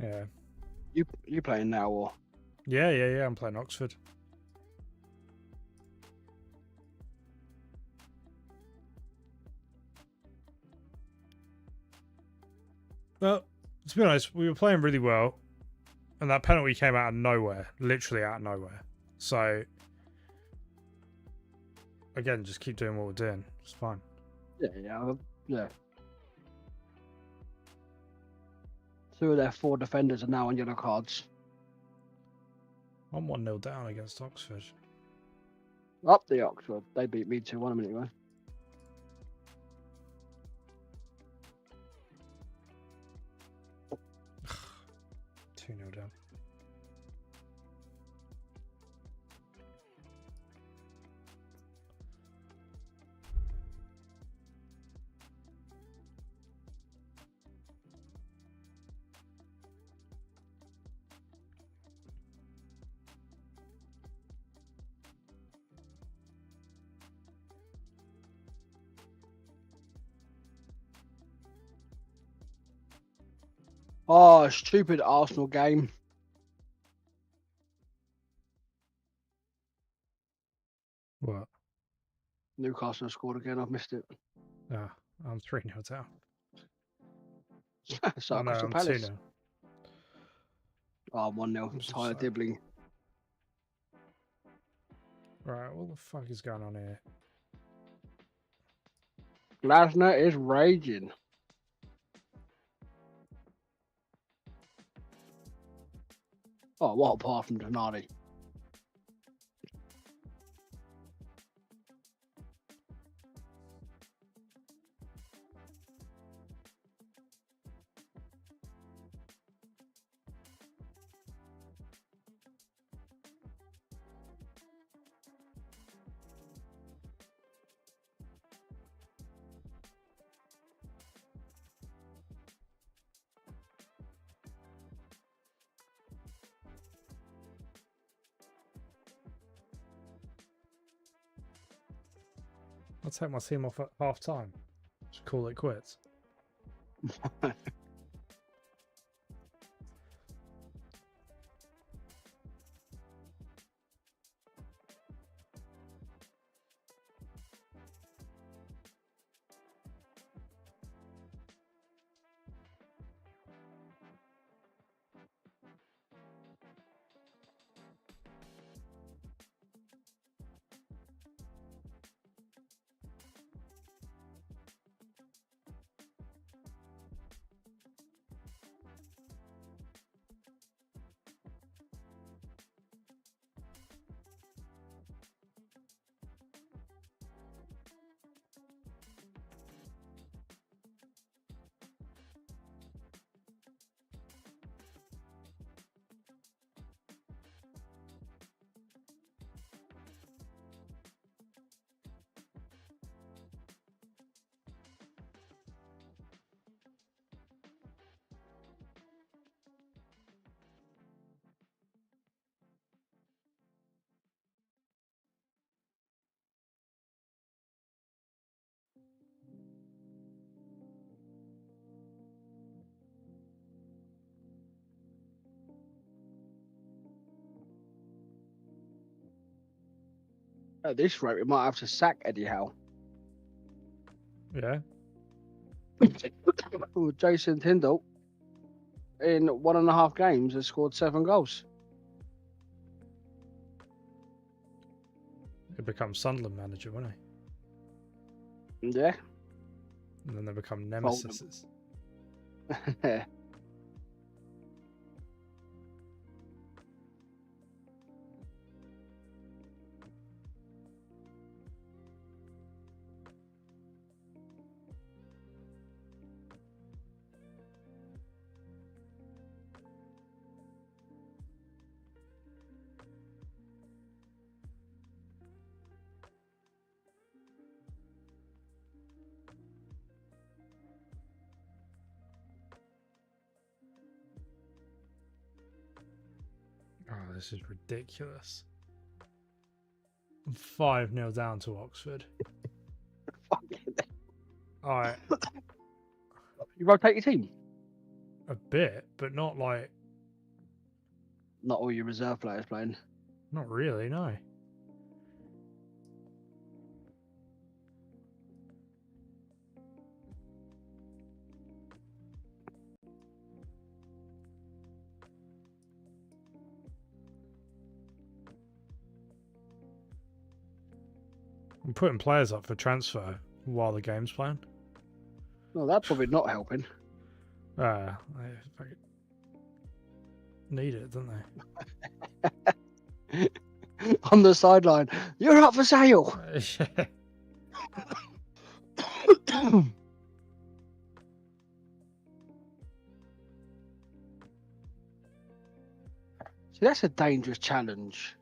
Yeah.
You playing now or?
Yeah. I'm playing Oxford. Well, to be honest, we were playing really well, and that penalty came out of nowhere, literally out of nowhere. So, again, just keep doing what we're doing. It's fine.
Yeah. 2 of their 4 defenders are now on yellow cards.
I'm 1-0 down against Oxford.
Up the Oxford. They beat me 2-1 a minute ago.
Two 2-0 down.
Oh, stupid Arsenal game.
What?
Newcastle scored again. I've missed it.
Ah, I'm 3-0 down.
So
Oh, no,
Crystal
I'm
Palace.
2-0.
Oh, I'm 1-0.
so
Tyler
sorry.
Dibbling.
Right, what the fuck is going on here?
Glasner is raging. Oh, what a pass from Tonali.
I'll take my team off at half time. Just call it quits.
At this rate, we might have to sack Eddie Howe.
Yeah.
Jason Tyndall, in 1.5 games, has scored 7 goals.
He'll become Sunderland manager, won't he?
Yeah.
And then they become nemesis. Oh, this is ridiculous. 5-0 down to Oxford. Alright.
You rotate your team?
A bit, but not like...
Not all your reserve players playing.
Not really, no. I'm putting players up for transfer while the game's playing.
Well, that's probably not helping.
They need it, don't
they? On the sideline, you're up for sale.
Yeah.
See, that's a dangerous challenge.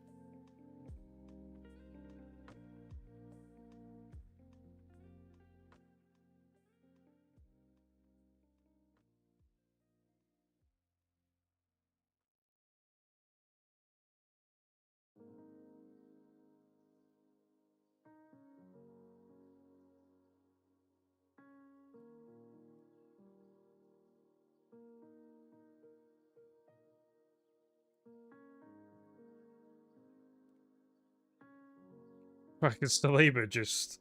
Fucking Saliba just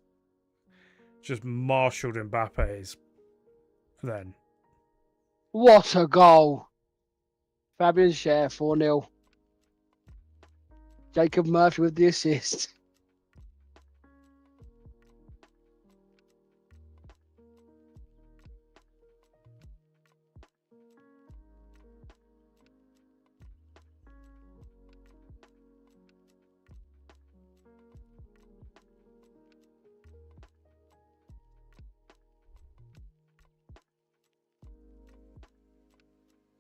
marshalled Mbappe's then.
What a goal. Fabian Schär, 4-0. Jacob Murphy with the assist.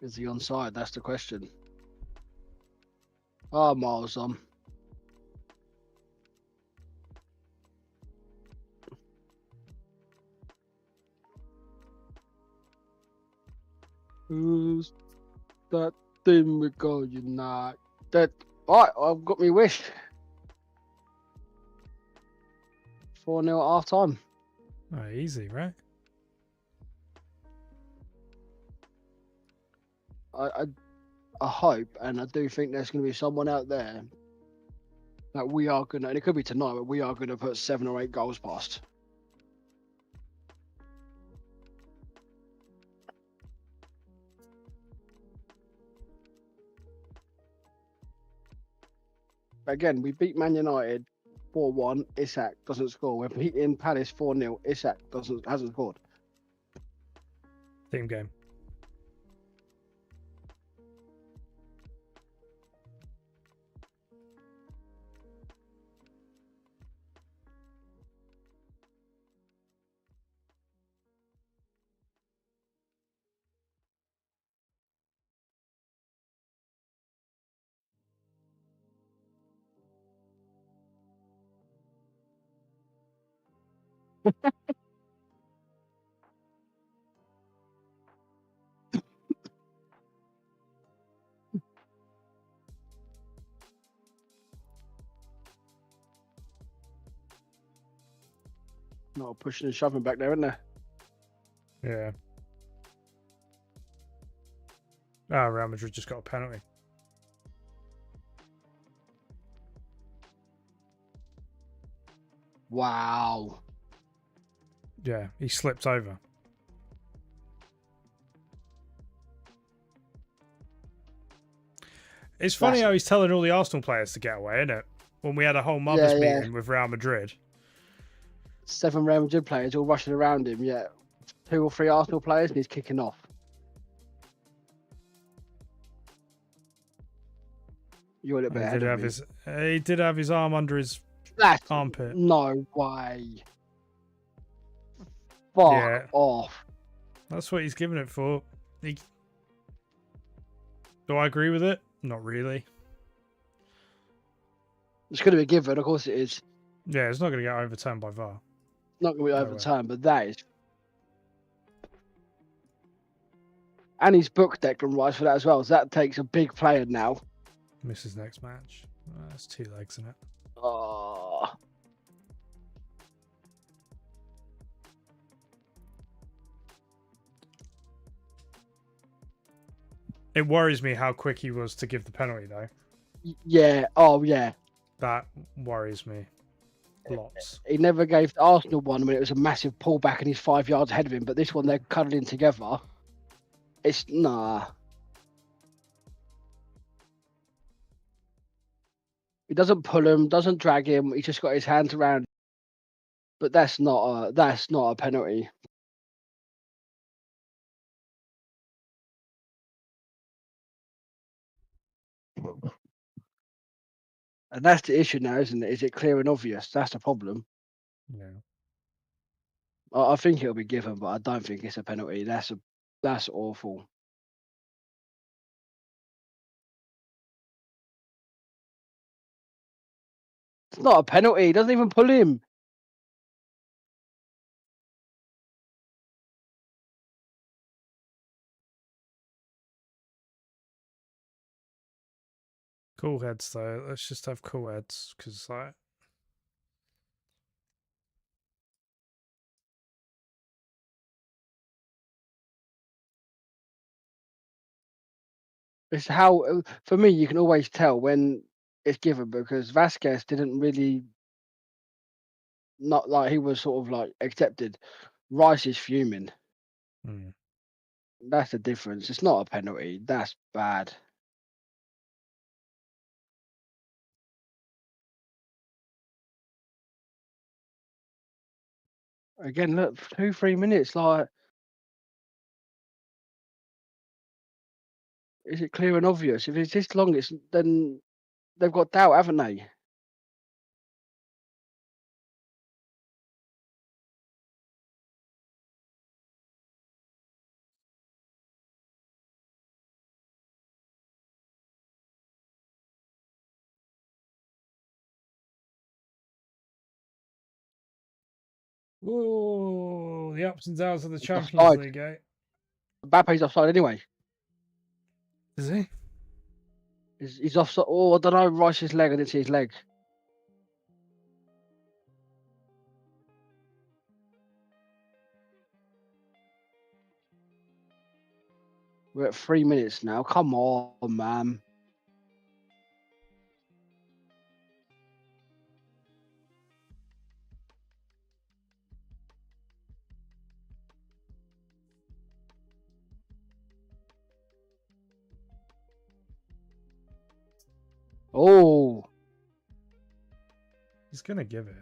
Is he onside? That's the question. Oh, miles on. Who's that thing we go United? Alright, I've got me wish. 4-0 at half time.
Oh, easy, right?
I hope, and I do think there's going to be someone out there that we are going to, and it could be tonight, but we are going to put 7 or 8 goals past. Again, we beat Man United 4-1. Isak doesn't score. We're beating Palace 4-0. Isak hasn't scored.
Team game.
Not pushing and shoving back there, isn't there?
Yeah. Ah, Real Madrid just got a penalty.
Wow.
Yeah, he slipped over. It's funny how he's telling all the Arsenal players to get away, isn't it? When we had a whole mothers meeting with Real Madrid.
7 Real Madrid players all rushing around him, 2 or 3 Arsenal players, and he's kicking off. You're a little bit ahead of me.
He did have his arm under his armpit.
No way. Fuck off.
That's what he's giving it for. Do I agree with it? Not really.
It's going to be given, of course it is.
Yeah, it's not going to get overturned by VAR.
Not going to be overturned, but that is. And he's booked Declan Rice for that as well, so that takes a big player now.
Misses next match. That's 2 legs in it.
Oh.
It worries me how quick he was to give the penalty, though.
Yeah. Oh, yeah.
That worries me. Lots.
He never gave the Arsenal one when it was a massive pullback and he's 5 yards ahead of him, but this one they're cuddling together. It's nah. He doesn't pull him, doesn't drag him. He's just got his hands around. But that's not a penalty. And that's the issue now, isn't it? Is it clear and obvious? That's the problem.
Yeah.
I think it'll be given, but I don't think it's a penalty. That's awful. It's not a penalty. He doesn't even pull him.
Cool heads, though. Let's just have cool heads, because, like...
It's how, for me, you can always tell when it's given because Vasquez didn't really, not like he was sort of like accepted. Rice is fuming. That's the difference. It's not a penalty. That's bad. Again, look, 2-3 minutes. Like, is it clear and obvious? If it's this long, then they've got doubt, haven't they?
Whoa, the ups and downs of the Champions League, eh?
Mbappe's offside anyway.
Is he?
He's offside. Oh, I don't know. Rice's leg. I didn't see his leg. We're at 3 minutes now. Come on, man. Oh.
He's going to give it.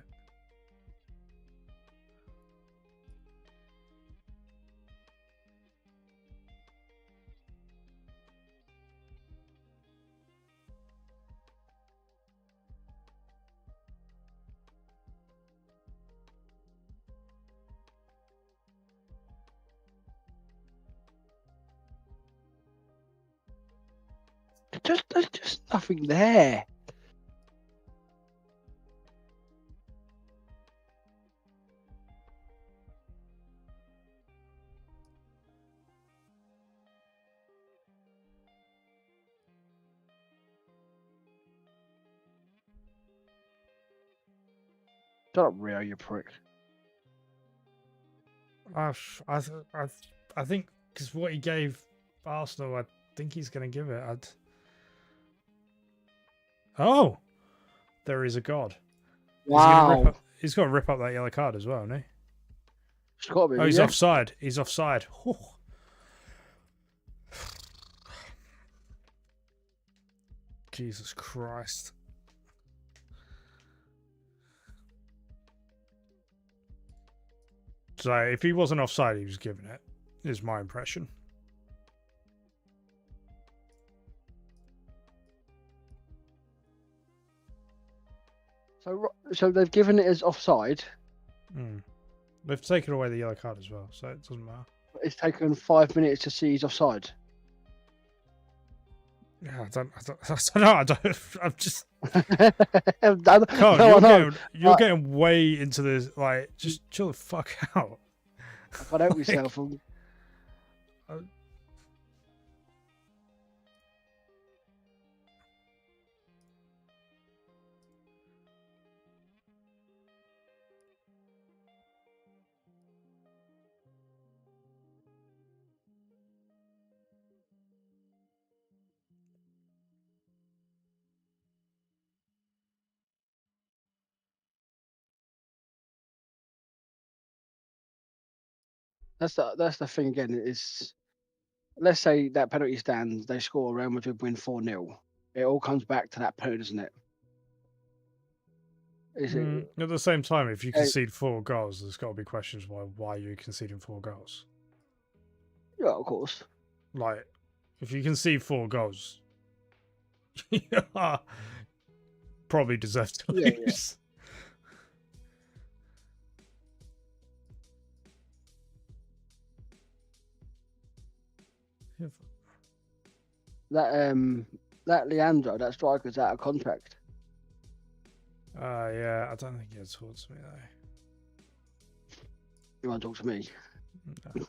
There's just nothing there. Shut up, Rio, you prick.
I think because what he gave Arsenal, I think he's going to give it. Oh, there is a God.
Wow.
he's got to rip up that yellow card as well, hasn't he?
It's got to be.
Oh, he's offside. He's offside. Jesus Christ. So if he wasn't offside, he was giving it, is my impression.
So they've given it as offside.
They've taken away the yellow card as well, so it doesn't matter.
It's taken 5 minutes to see he's offside.
Yeah, I don't know. I'm just. You're getting way into this. Like, just chill the fuck out.
I can't help myself. That's the thing again. Is let's say that penalty stands, they score, Real Madrid win 4-0. It all comes back to that penalty, doesn't it?
At the same time, if you concede 4 goals, there's got to be questions why you're conceding 4 goals.
Yeah, of course.
Like, if you concede 4 goals, probably deserve to lose. Yeah.
That Leandro, that striker's out of contract.
Yeah, I don't think he talks to me though.
You want to talk to me?
No.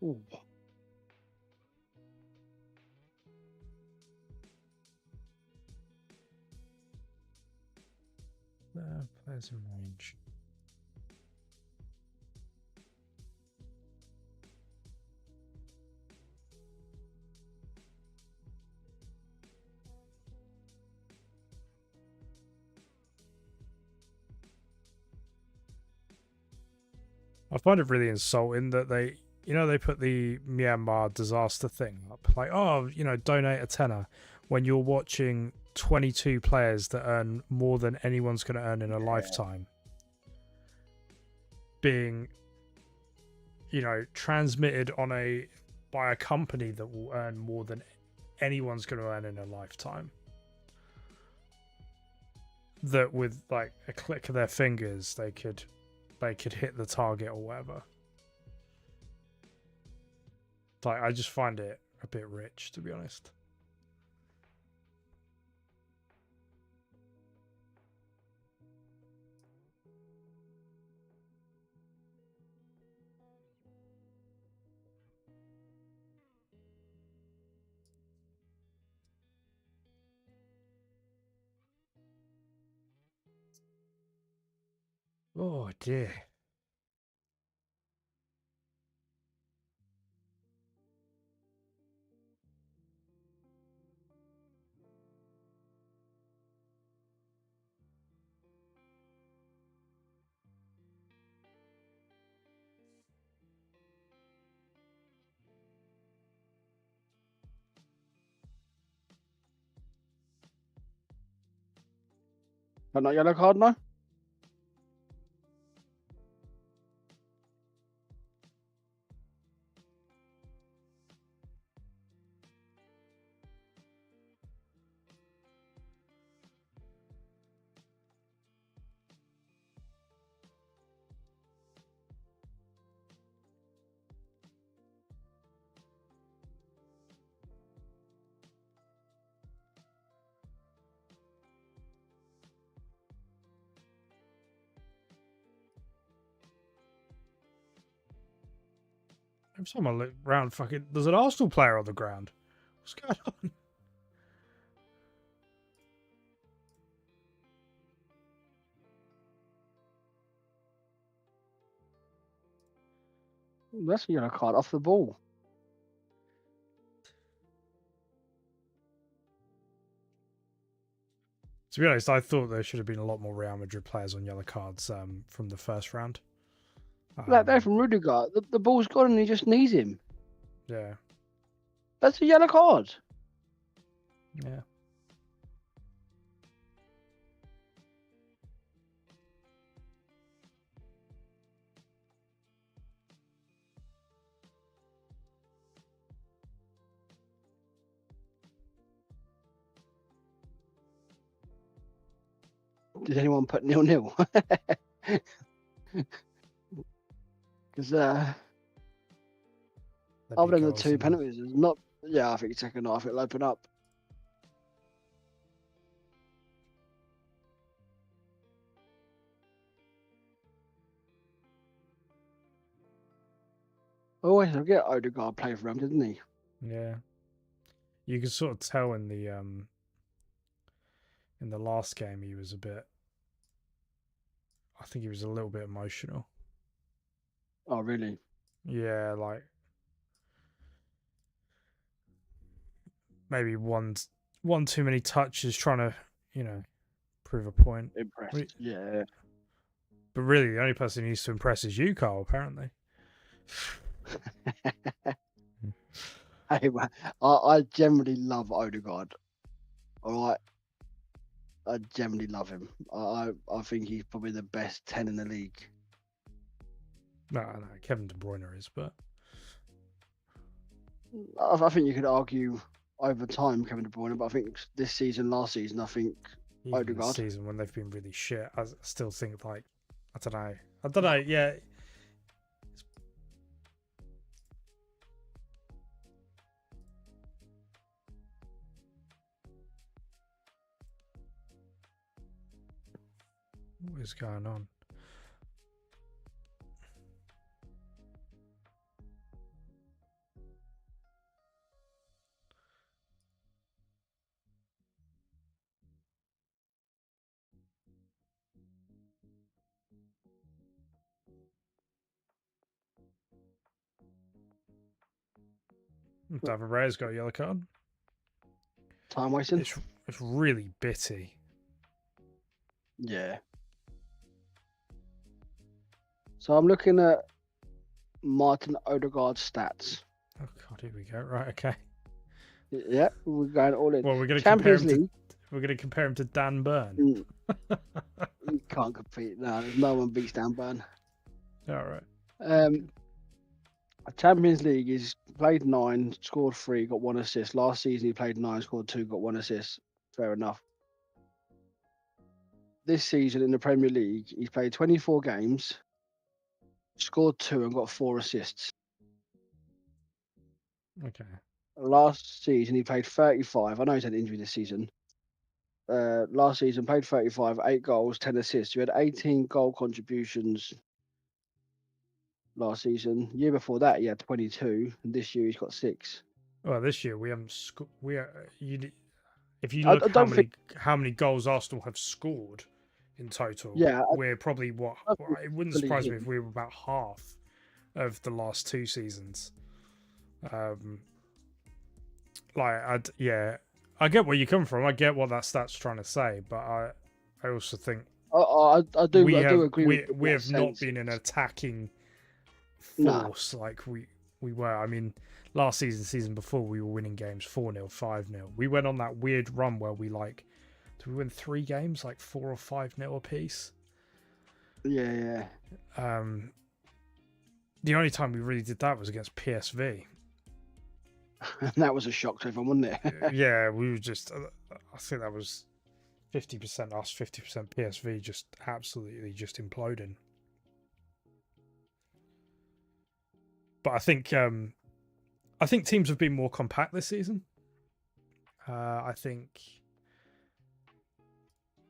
Ooh.
Players in range. I find it really insulting that they put the Myanmar disaster thing up. Like, donate a tenner when you're watching 22 players that earn more than anyone's going to earn in a lifetime being, transmitted by a company that will earn more than anyone's going to earn in a lifetime. That with like a click of their fingers, they could hit the target or whatever. Like, I just find it a bit rich, to be honest. Oh dear.
But not yellow card, no?
Every time I look around, there's an Arsenal player on the ground. What's going on?
That's a yellow card off the ball.
To be honest, I thought there should have been a lot more Real Madrid players on yellow cards from the first round.
Like that from Rudiger. The ball's gone and he just knees him.
Yeah.
That's a yellow card.
Yeah.
Did anyone put 0-0? Because other than the two penalties, it's not. Yeah, I think second half it'll open up. I always forget Odegaard played for him, didn't he?
Yeah. You could sort of tell in the last game he was a bit. I think he was a little bit emotional.
Oh, really?
Yeah, like maybe one too many touches trying to, prove a point.
Impressed. Yeah.
But really, the only person who needs to impress is you, Carl, apparently.
Hey, man, I generally love Odegaard. All right. I generally love him. I think he's probably the best 10 in the league.
No, Kevin De Bruyne is, but
I think you could argue over time Kevin De Bruyne, but I think this season, last season, I think
even
Odegaard.
this season when they've been really shit, I still think I don't know. Yeah. What is going on? David Raya's got a yellow card.
Time wasting.
It's really bitty.
Yeah. So I'm looking at Martin Odegaard's stats.
Oh God, here we go. Right, okay.
Yeah, we're going all in.
Well, we're going to compare him. We're going to compare him to Dan Burn.
You can't compete. No one beats Dan Burn.
All right.
Champions League, he's played 9, scored 3, got 1 assist. Last season he played 9, scored 2, got 1 assist. Fair enough. This season in the Premier League, he's played 24 games, scored 2 and got 4 assists.
Okay.
Last season he played 35. I know he's had injury this season. Last season played 35, 8 goals, 10 assists. You had 18 goal contributions last season. Year before that he had 22, and this year he's got 6.
Well, this year we haven't. If you look how many goals Arsenal have scored in total, we're probably it wouldn't surprise me if we were about half of the last 2 seasons. I get where you come from. I get what that stat's trying to say, but I also think
I do agree.
We have not been an attacking force like we were. I mean, last season before we were winning games 4-0, 5-0. We went on that weird run where did we win 3 games like 4 or 5-0 apiece?
Yeah.
The only time we really did that was against PSV.
And that was a shock to everyone, wasn't it?
Yeah, we were just. I think that was 50% us, 50% PSV, just absolutely just imploding. But I think teams have been more compact this season. I think.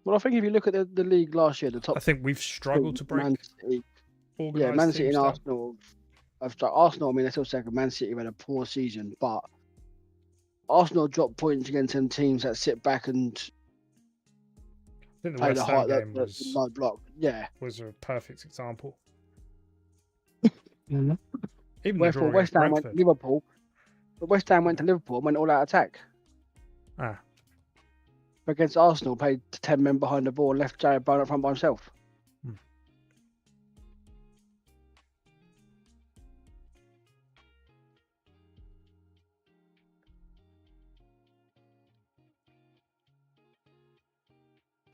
Well, I think if you look at the league last year, the top.
I think we've struggled to break.
Man City and Arsenal Arsenal, I mean, they're still second. Man City had a poor season, but Arsenal dropped points against them teams that sit back and
think the
play
West Ham game
the low block. Yeah.
was a perfect example.
Mm-hmm.
Even
Wherefore, West Ham went to Liverpool. But West Ham went to Liverpool and went all out attack.
Ah.
Against Arsenal, played 10 men behind the ball, left Jared Bowen up front by himself.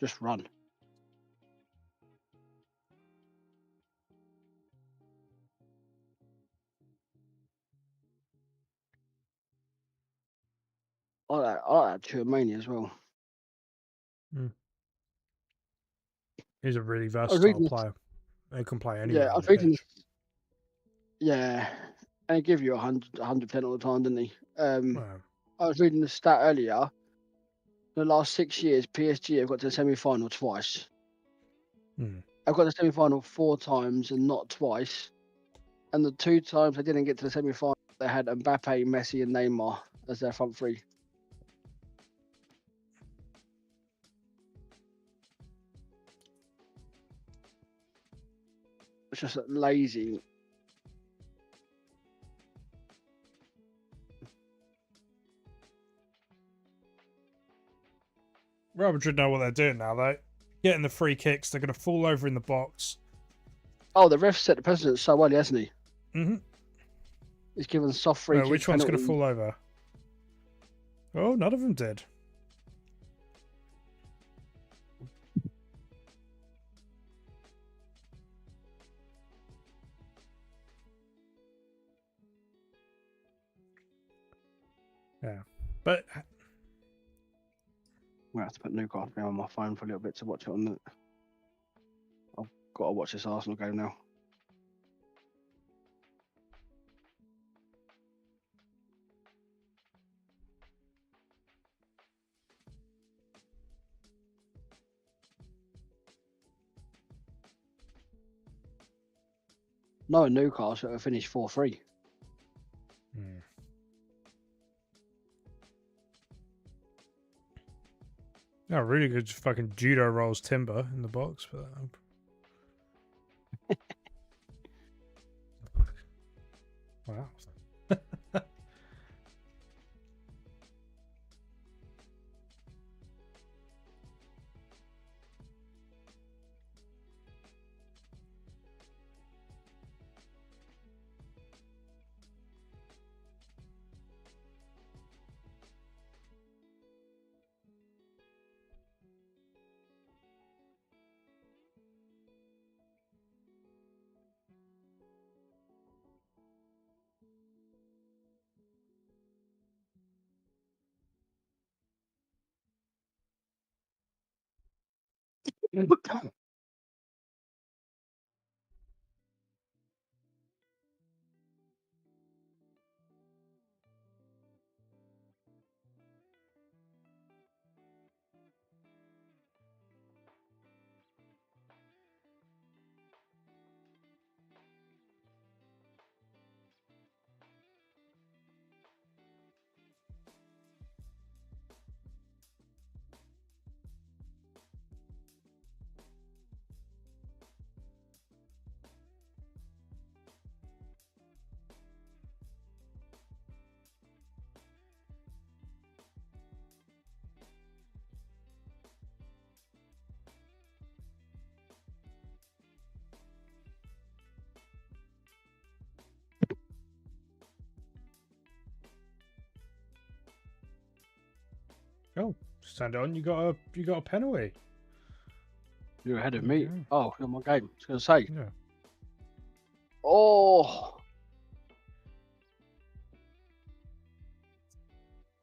Just run. I like that Tchouaméni as well.
He's a really versatile player. He can play anywhere.
Yeah, I was reading. Yeah, and he give you 100% all the time, didn't he?
Wow.
I was reading the stat earlier. The last 6 years, PSG have got to the semi-final twice. I've got to the semi-final 4 times and not twice. And the 2 times they didn't get to the semi-final, they had Mbappe, Messi, and Neymar as their front three. It's just lazy.
Real Madrid know what they're doing now, though. Getting the free kicks, they're going to fall over in the box.
Oh, the ref set the precedent so well, hasn't he?
Mm-hmm.
He's given soft free kick.
Which one's going to fall over? Oh, none of them did. Yeah, but
I have to put Newcastle on my phone for a little bit to watch it on the. I've got to watch this Arsenal game now. No, Newcastle have finished 4-3.
Yeah, really good fucking judo rolls timber in the box for that. Wow. Oh, stand on! You got a penalty.
You're ahead of me. Yeah. Oh, you're my game. I was gonna say.
Yeah.
Oh.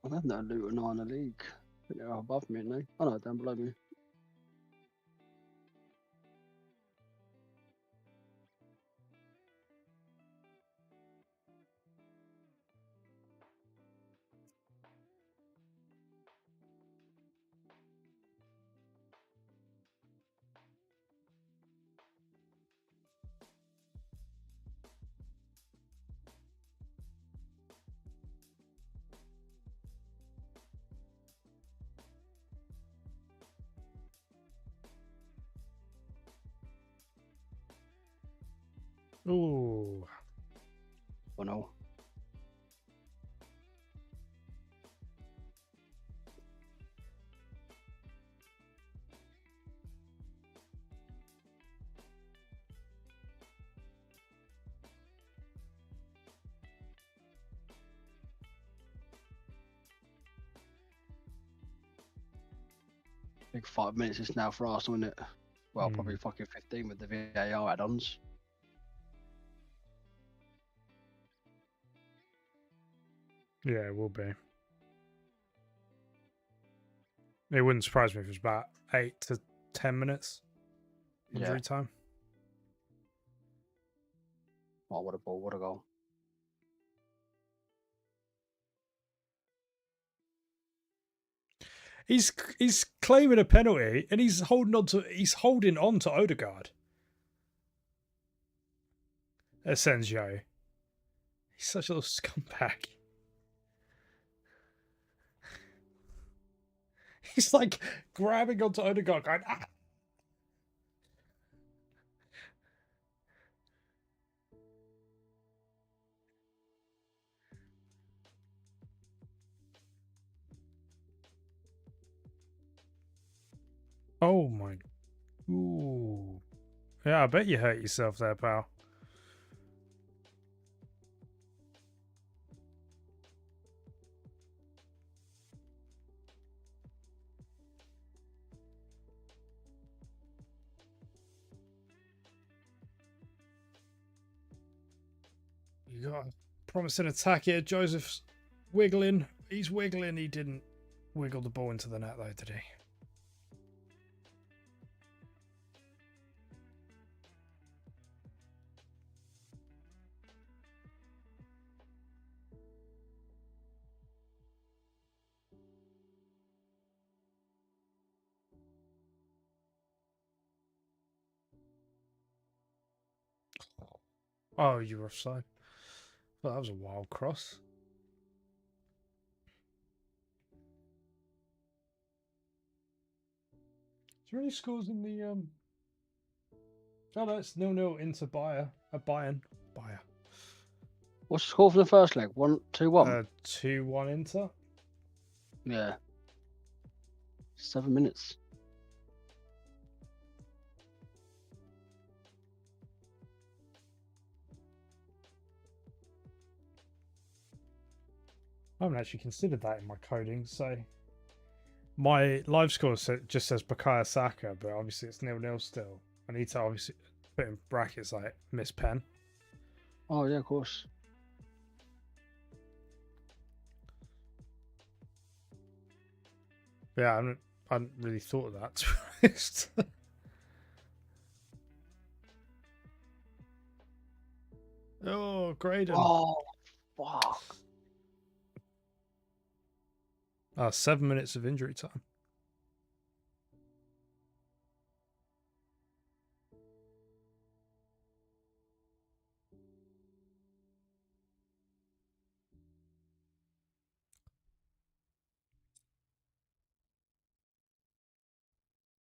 I don't know Luton are in the league. I think they're above me, no? Oh no, down below me.
Ooh.
1-0. Big 5 minutes is now for Arsenal, isn't it? Well, probably fucking 15 with the VAR add-ons.
Yeah, it will be. It wouldn't surprise me if it was about 8 to 10 minutes injury time.
Oh, what a ball, what a goal.
He's claiming a penalty and he's holding on to Odegaard. Asensio. He's such a little scumbag. He's like grabbing onto Odegaard going, ah! Oh my. Ooh. Yeah, I bet you hurt yourself there, pal. You got a promising attack here. Joseph's wiggling. He's wiggling. He didn't wiggle the ball into the net, though, did he? Oh, you were offside. Well, that was a wild cross. Is there any scores in the Oh, no, it's 0-0 into Bayern. Bayern.
What's the score for the first leg? 2-1?
2-1 Inter.
Yeah. 7 minutes.
I haven't actually considered that in my coding, so my live score just says Bukayo Saka, but obviously it's 0-0 still. I need to obviously put in brackets like Miss Pen.
Oh yeah, of course.
Yeah, I hadn't really thought of that, to be honest. Oh, Graydon.
Oh, fuck.
7 minutes of injury time.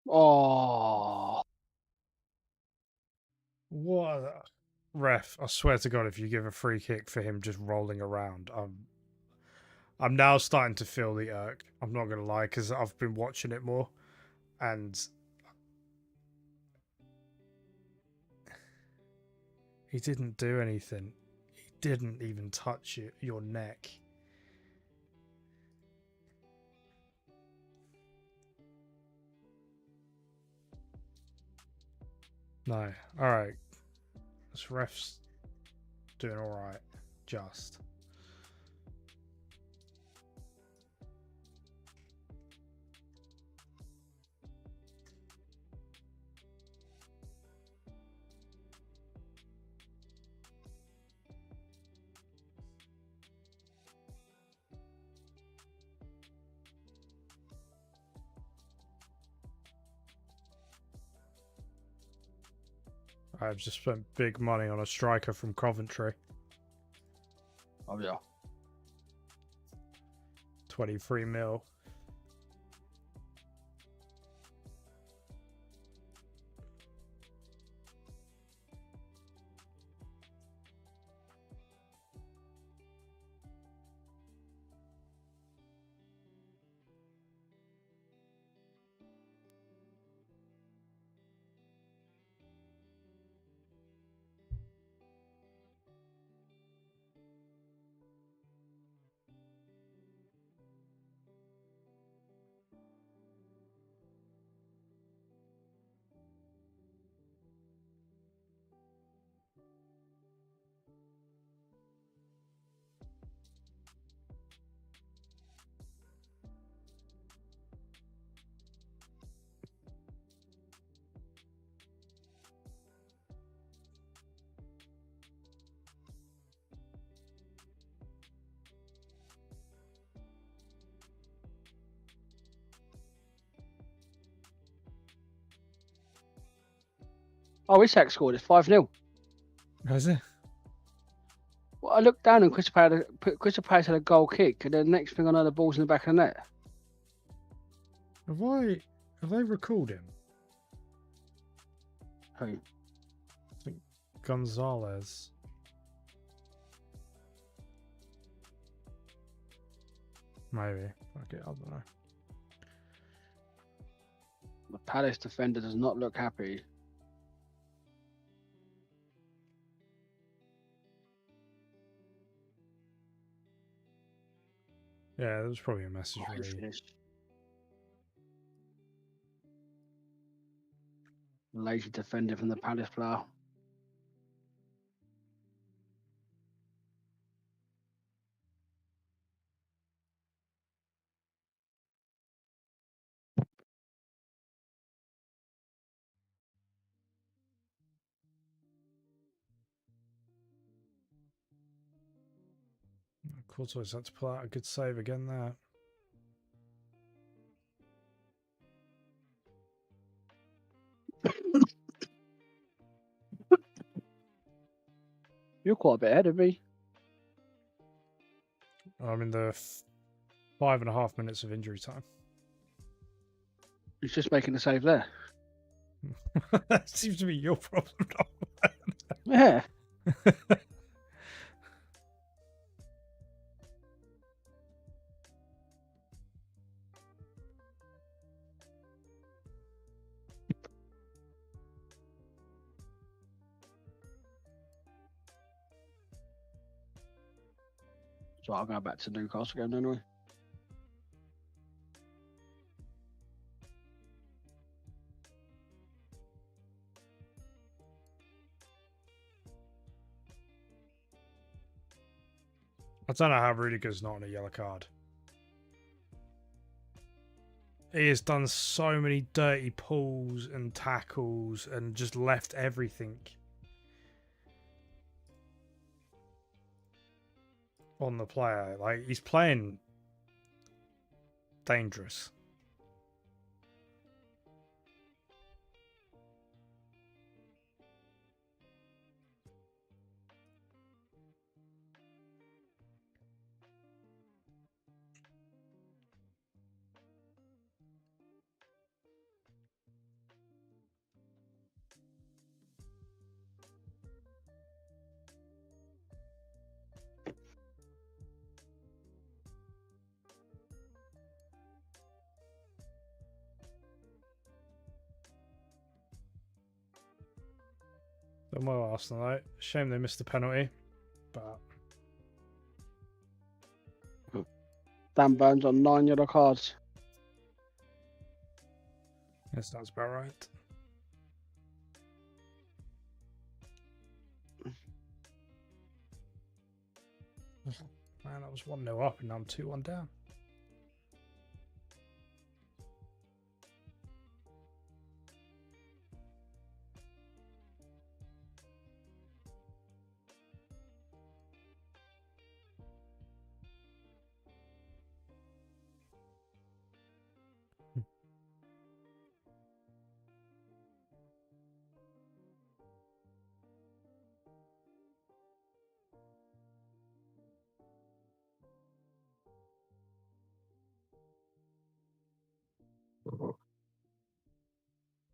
Oh.
What? Ref, I swear to God, if you give a free kick for him just rolling around, I'm now starting to feel the irk. I'm not going to lie, because I've been watching it more, and he didn't do anything. He didn't even touch your neck. No. All right. This ref's doing all right. Just. I've just spent big money on a striker from Coventry.
Oh yeah.
23 mil.
Oh, Isak scored. It's 5-0.
Is it?
Well, I looked down and Crystal Palace had a goal kick, and then next thing I know, the ball's in the back of the net.
Have they recalled him?
Who?
I think Gonzalez. Maybe. Okay, I don't know.
The Palace defender does not look happy.
Yeah, there was probably a message.
Lazy defender from the Palace player.
Courtois had to pull out a good save again there.
You're quite a bit ahead of me.
I'm in the 5.5 minutes of injury time.
He's just making a save there.
That seems to be your problem.
Yeah. So I'll go back to Newcastle again anyway.
I don't know how Rudiger's not on a yellow card. He has done so many dirty pulls and tackles and just left everything on the player. Like, he's playing dangerous. Done well, Arsenal, though. Shame they missed the penalty, but
Dan Burns on 9 yellow cards.
that sounds about right. Man, I was 1-0 up and now I'm 2-1 down.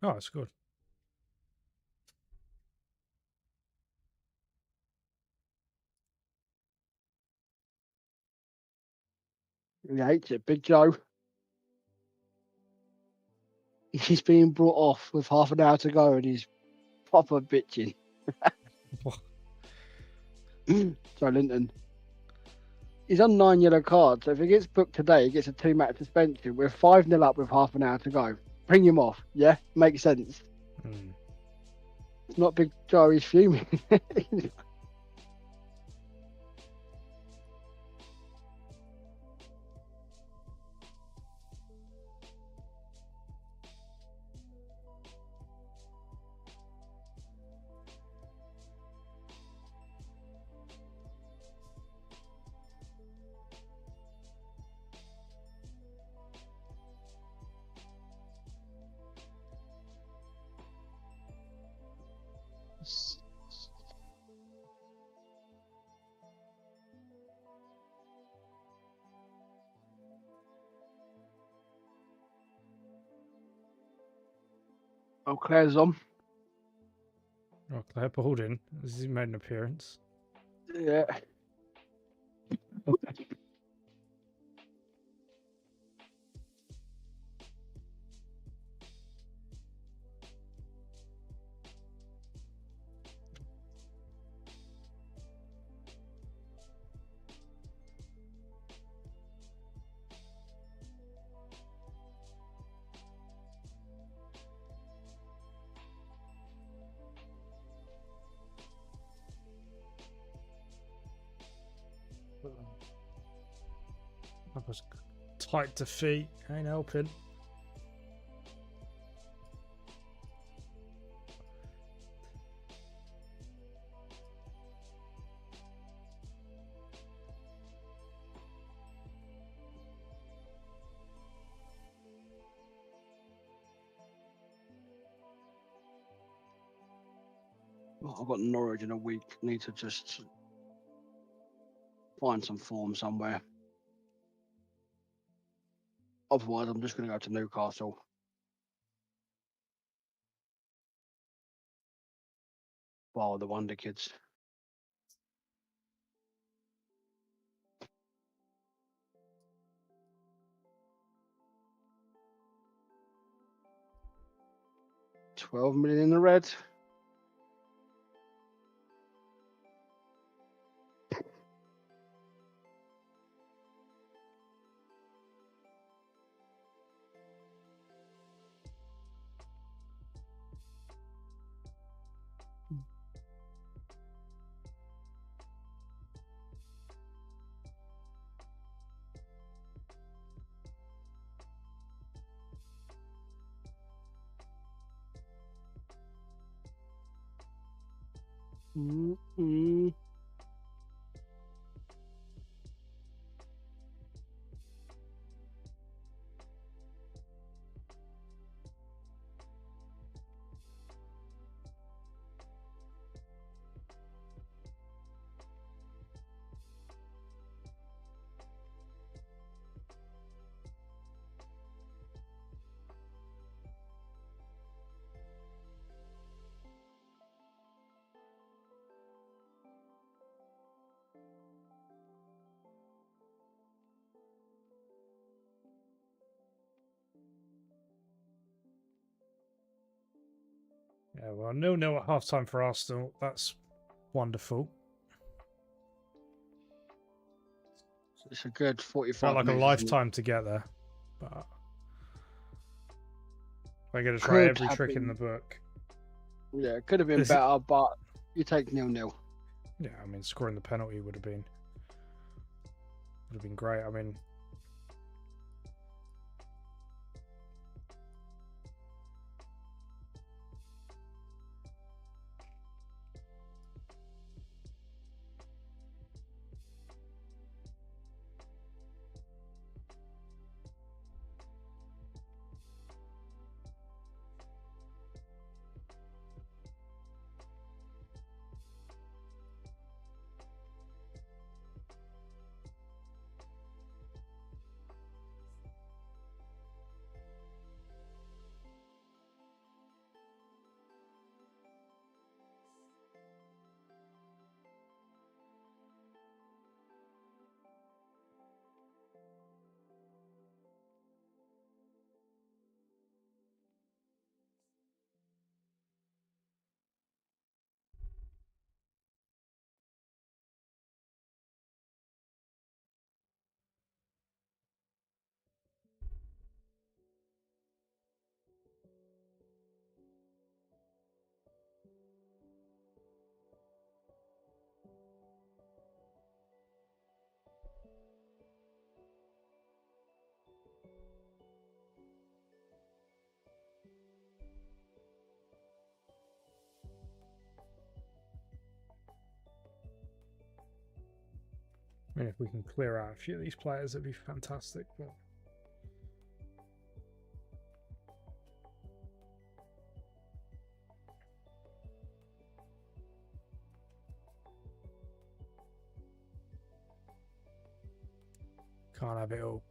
Oh, it's good.
He hates it. Big Joe. He's being brought off with half an hour to go and he's proper bitching. Sorry, Linton. He's on 9 yellow cards, so if he gets booked today, he gets a 2-match suspension. We're 5-0 up with half an hour to go. Bring him off, yeah? Makes sense. It's not Big Joe, he's fuming. Oh, Claire's on.
Oh, Claire Baldwin. Has he made an appearance?
Yeah.
That was a tight defeat. Ain't helping.
Oh, I've got Norwich in a week. Need to just find some form somewhere. Otherwise, I'm just going to go to Newcastle. Bar the Wonder Kids. $12 million in the red. Mm-hmm.
Yeah, well, 0-0 at half time for Arsenal. That's wonderful.
It's a good 45
Felt like a
minutes.
lifetime together, but I get to try
Could
every
have
trick in
been-
the book.
Yeah, it could have been better, but you take 0-0.
Yeah, I mean, scoring the penalty would have been great. I mean, if we can clear out a few of these players, it'd be fantastic. But can't have it all.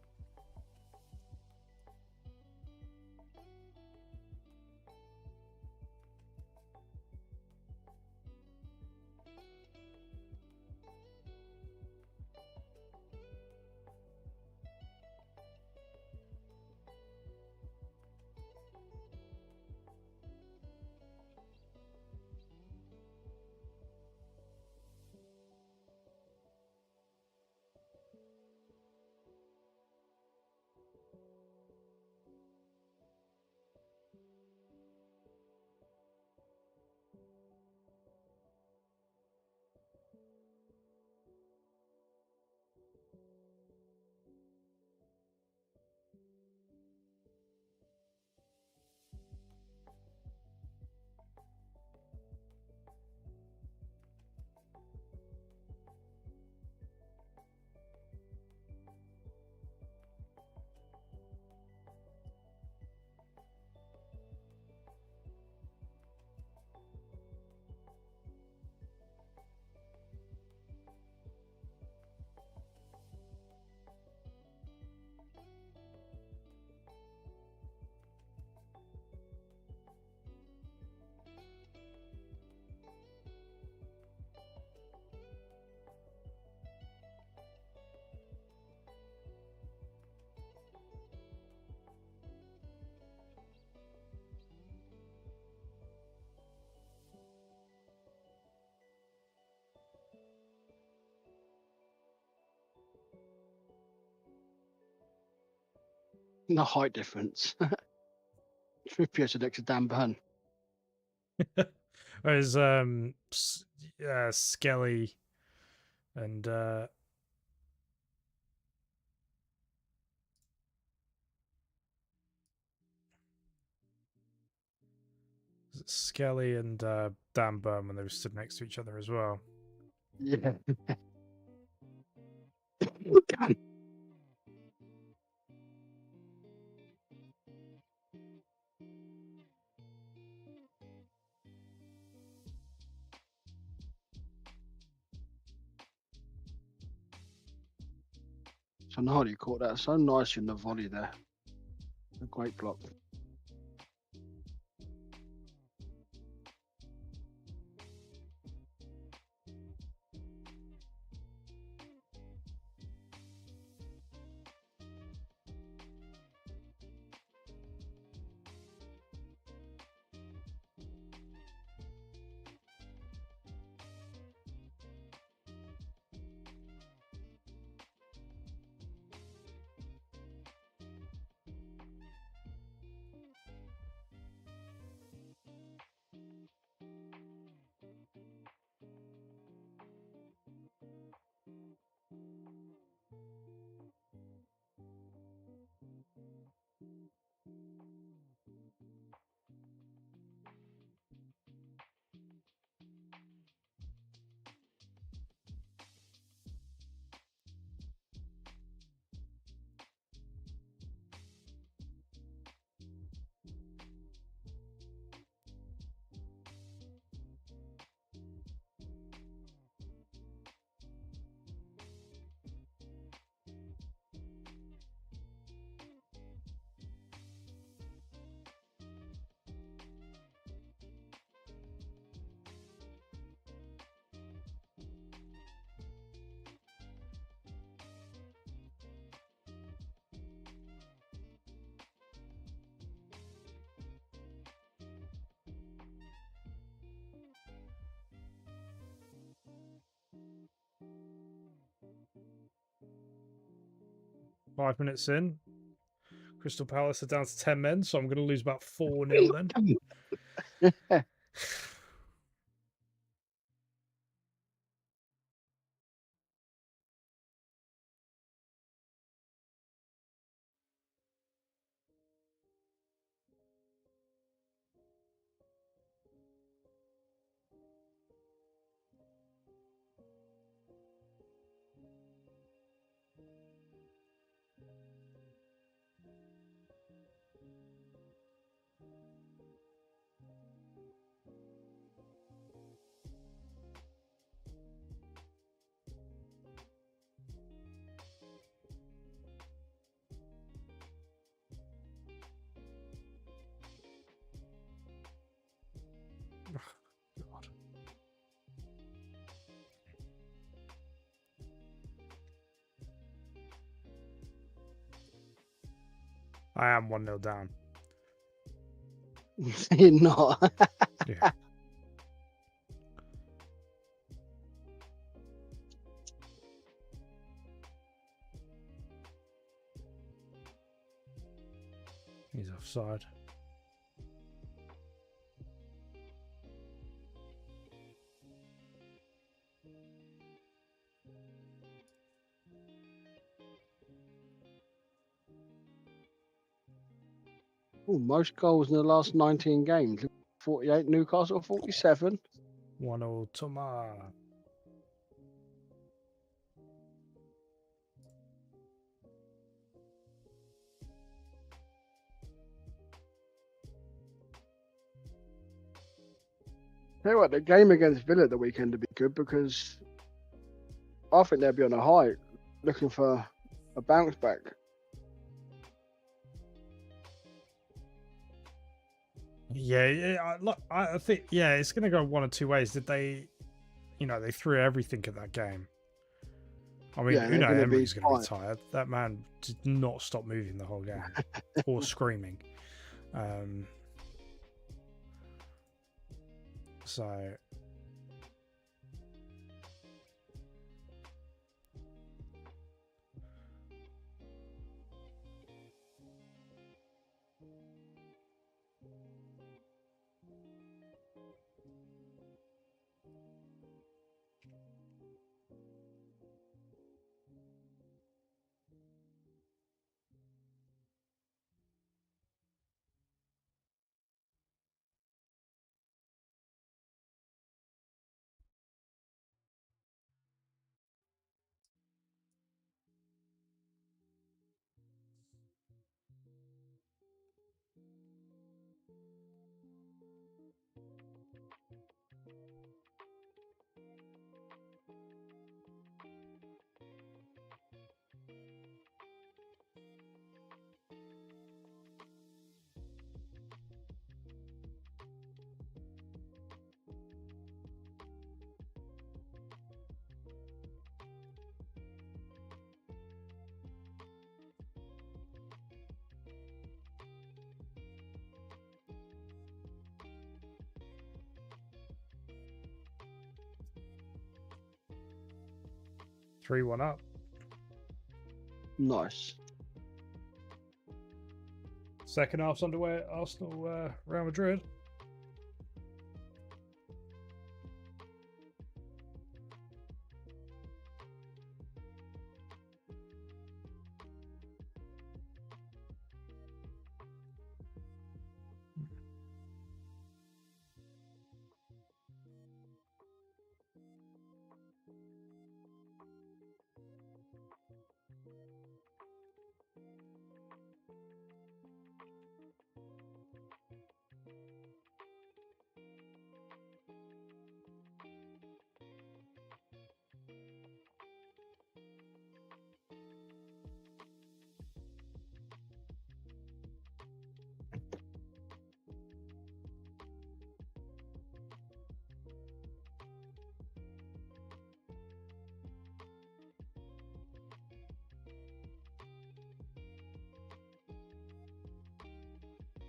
No height difference. Trippier's next to Dan Burn.
Whereas Skelly and Dan Burn when they were stood next to each other as well.
Yeah. 'Hardy caught that so nice in the volley there. A great block.
5 minutes in, Crystal Palace are down to 10 men, so I'm going to lose about 4-0 then. God. I am 1-0 down.
You're not.
Yeah. He's offside.
Ooh, most goals in the last 19 games. 48 Newcastle, 47.
1-0 Thomas.
Tell you what, the game against Villa the weekend would be good because I think they'll be on a high, looking for a bounce back.
Yeah, I think it's going to go one of two ways. Did they, they threw everything at that game. I mean, Unai Emery's going to be tired. That man did not stop moving the whole game or screaming. So 3-1 up.
Nice.
Second half's underway at Arsenal, Real Madrid.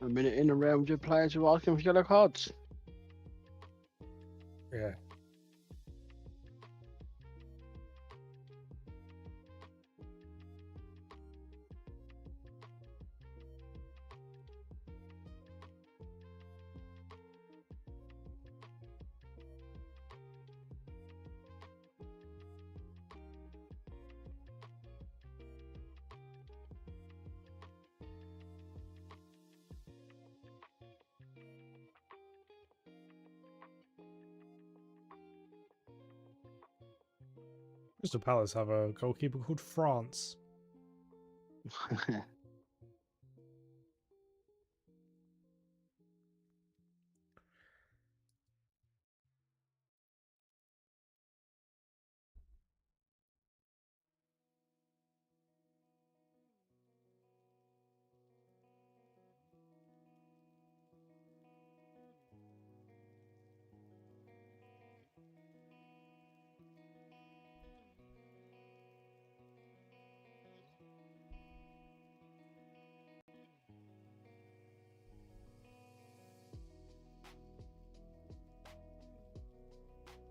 A minute in, Real Madrid players are asking for yellow cards.
Yeah. Crystal Palace have a goalkeeper called France.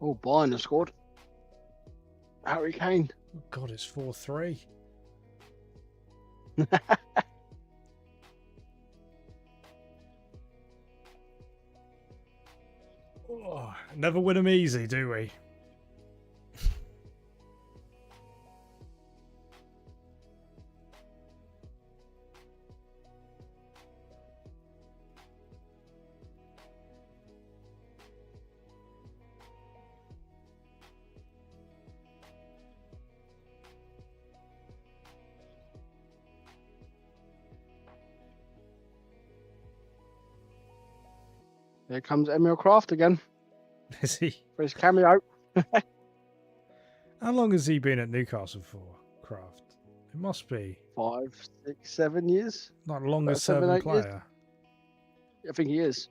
Oh, Bayern have scored. Harry Kane.
Oh God, it's 4-3. Oh, never win them easy, do we?
There comes Emil Kraft again.
Is he?
For his cameo.
How long has he been at Newcastle for, Kraft? It must be
5, 6, 7 years.
not the longest
7,
serving
8 years.
player.
I think he is.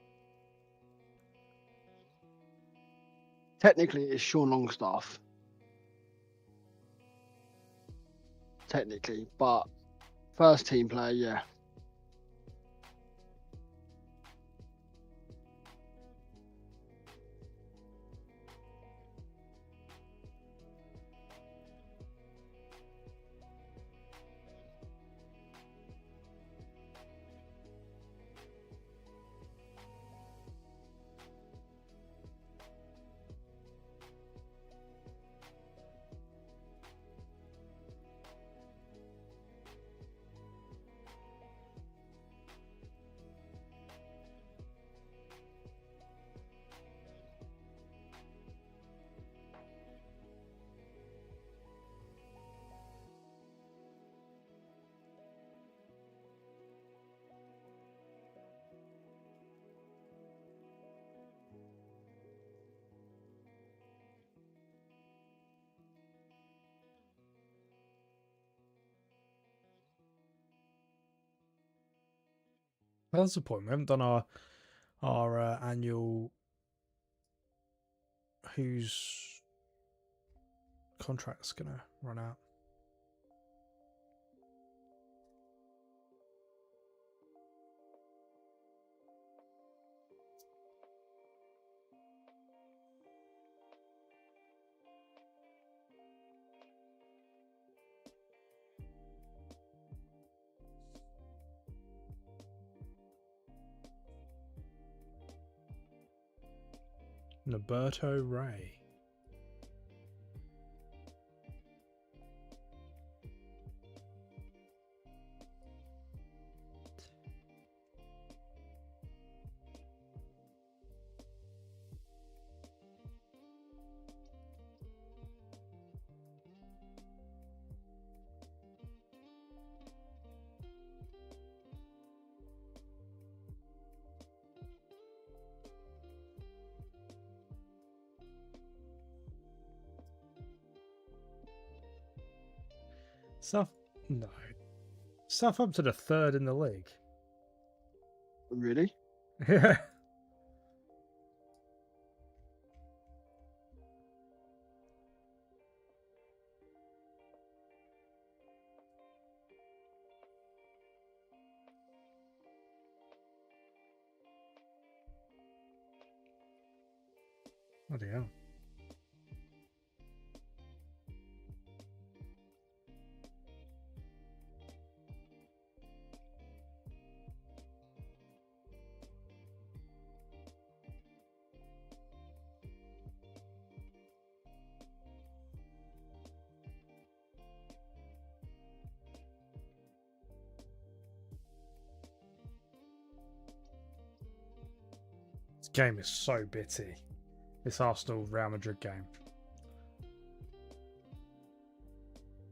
Technically, it's Sean Longstaff. Technically, but first team player, yeah.
That's the point. We haven't done our annual whose contract's gonna run out. Roberto Ray. No. Southampton are third in the league.
Really?
Yeah. Bloody hell. This game is so bitty. This Arsenal Real Madrid game.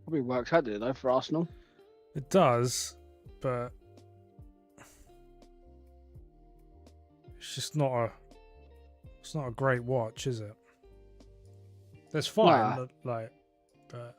Probably works out, though, for Arsenal.
It does, but it's just not a great watch, is it? It's fine, like, but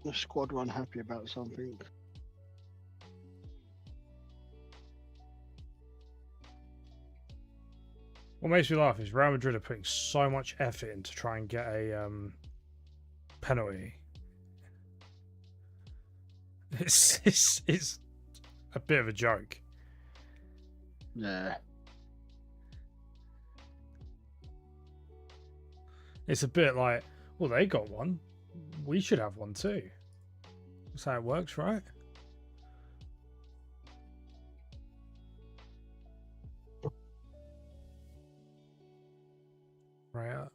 The squad were unhappy about something.
what makes me laugh is Real Madrid are putting so much effort in to try and get a penalty. It's a bit of a joke.
Yeah.
It's a bit like, well, they got one. We should have one too. That's how it works, right? Right.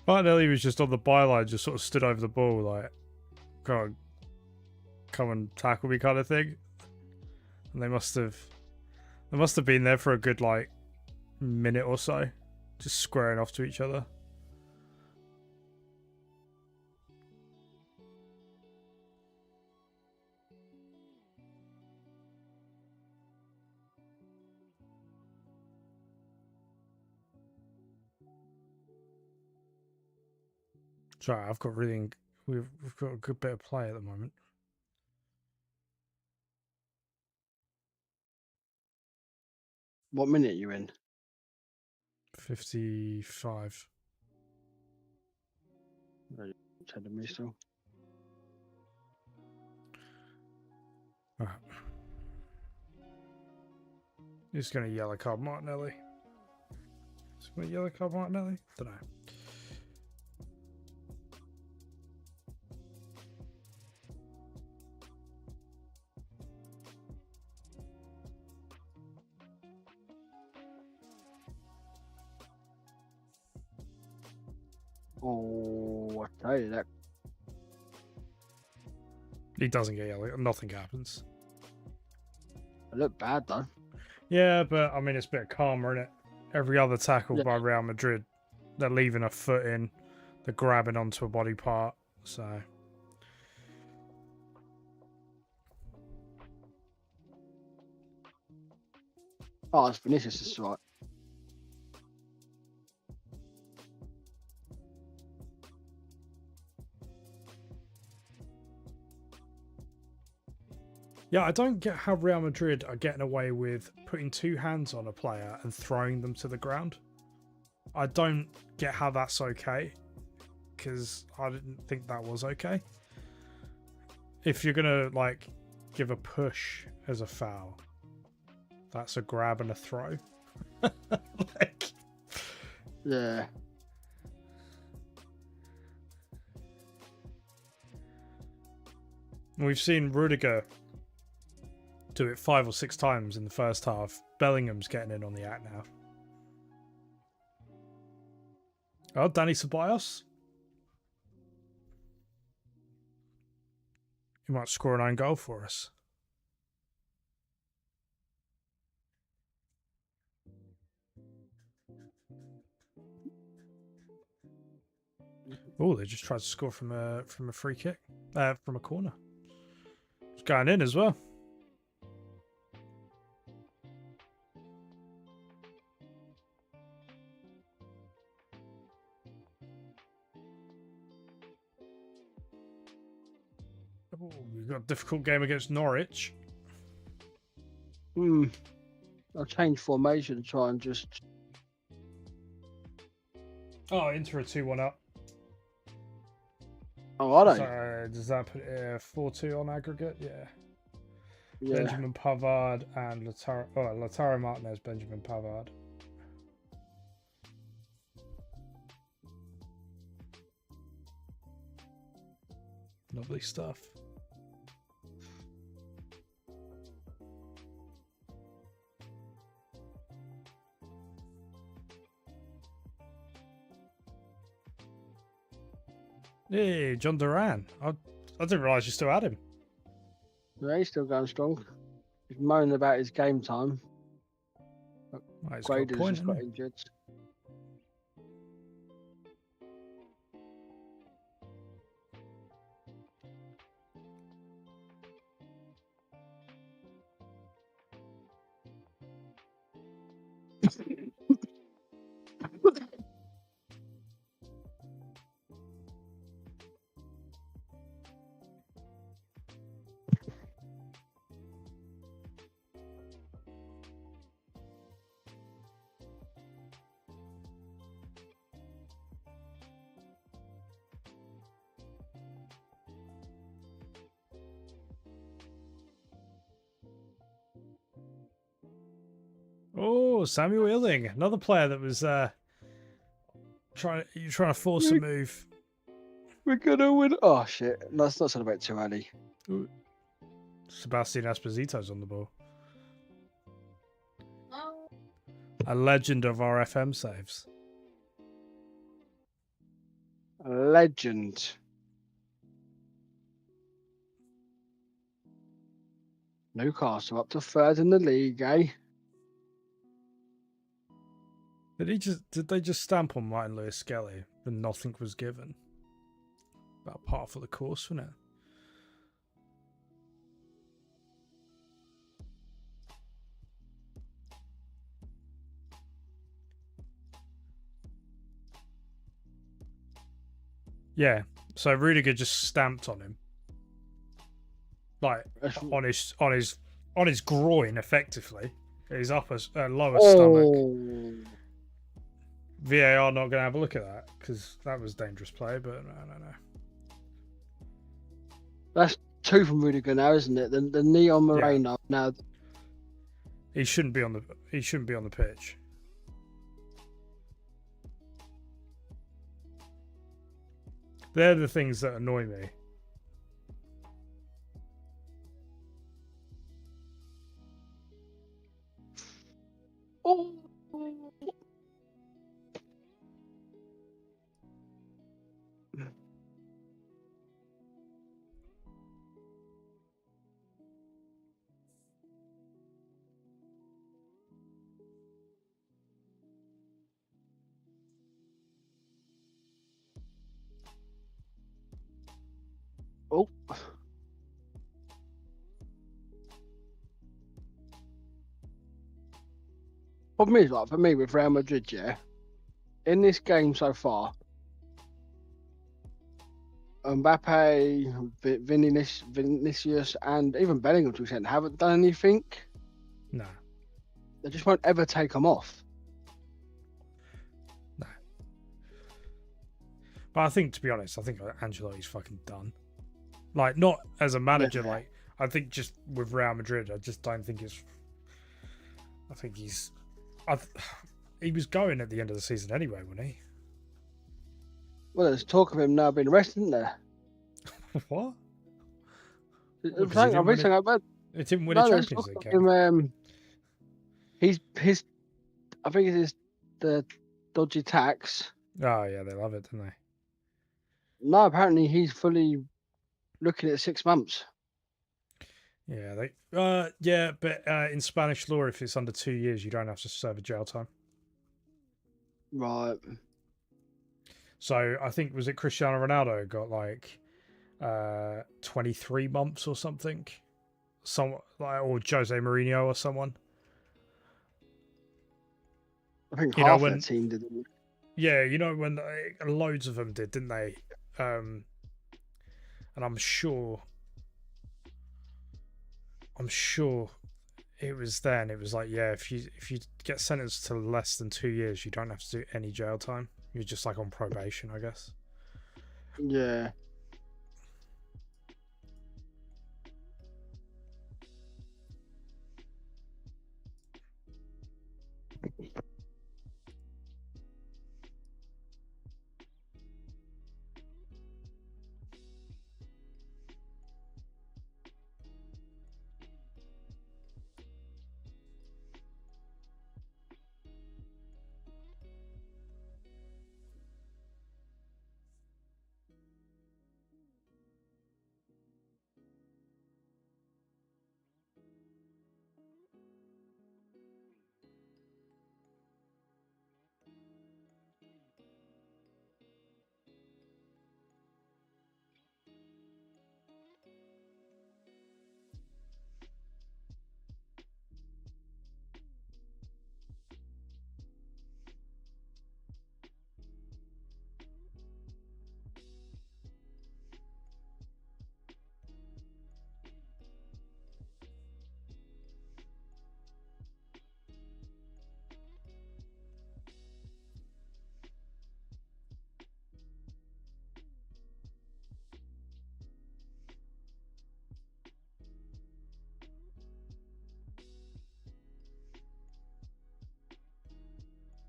Martinelli was just on the byline, just sort of stood over the ball, like, come and tackle me, kind of thing. And they must have been there for a good like minute or so, just squaring off to each other. Sorry, I've got really. We've got a good bit of play at the moment.
What minute are you in?
55.
Ahead of me still.
All right. He's going to yellow card Martinelli. He's going to yellow card Martinelli? Don't know.
Oh, I tell you that.
He doesn't get yellow. Nothing happens.
It looked bad though.
Yeah, but I mean, it's a bit calmer, isn't it? Every other tackle by Real Madrid, they're leaving a foot in, they're grabbing onto a body part. So.
Oh, it's Vinicius is right.
Yeah, I don't get how Real Madrid are getting away with putting two hands on a player and throwing them to the ground. I don't get how that's okay, because I didn't think that was okay. If you're gonna like give a push as a foul, that's a grab and a throw. Like,
yeah.
We've seen Rudiger do it 5 or 6 times in the first half. Bellingham's getting in on the act now. Oh, Danny Ceballos. He might score an own goal for us. Oh, they just tried to score from a free kick, from a corner. It's going in as well. Oh, we've got a difficult game against Norwich.
I'll change formation and try and just.
Oh, Inter a 2-1 up.
Oh, I don't.
So does that put it 4-2 on aggregate? Yeah.
Yeah.
Benjamin Pavard and Lautaro Martinez, Benjamin Pavard. Lovely stuff. Hey, John Duran. I didn't realise you still had him.
Yeah, he's still going strong. He's moaning about his game time.
Well,
Grader's just got injured.
Oh, Samuel Illing, another player that was trying to force a move.
We're gonna win. Oh shit! Let's not celebrate too early.
Ooh. Sebastian Esposito's on the ball. A legend of our FM saves.
A legend. Newcastle up to third in the league, eh?
Did they just stamp on Martin Lewis Skelly and nothing was given? About part for the course, wasn't it? Yeah, so Rudiger just stamped on him, like on his groin, effectively, his lower stomach. VAR not going to have a look at that because that was dangerous play, but no.
That's two from Rudiger now, isn't it? The knee on Moreno now.
He shouldn't be on the pitch. They're the things that annoy me.
Oh. Oh. Problem is, like, for me with Real Madrid, yeah, in this game so far, Mbappe, Vinicius, and even Bellingham to extent haven't done anything.
No.
They just won't ever take them off.
No. But I think, to be honest, I think Ancelotti's fucking done. Like, not as a manager, like, I think just with Real Madrid, I just don't think it's... I think he's... he was going at the end of the season anyway, wasn't he?
Well, there's talk of him now being arrested, isn't there?
What?
He didn't win
a Champions League game.
I think it is the dodgy tax.
Oh, yeah, they love it, don't they?
No, apparently he's fully looking at 6 months.
Yeah, but in Spanish law, if it's under 2 years, you don't have to serve a jail time.
Right.
So I think, was it Cristiano Ronaldo got like 23 months or something? Or Jose Mourinho or someone.
I think half of the team did.
Yeah, when loads of them did, didn't they? And I'm sure it was then. It was like, yeah, if you get sentenced to less than 2 years, you don't have to do any jail time. You're just like on probation, I guess.
Yeah.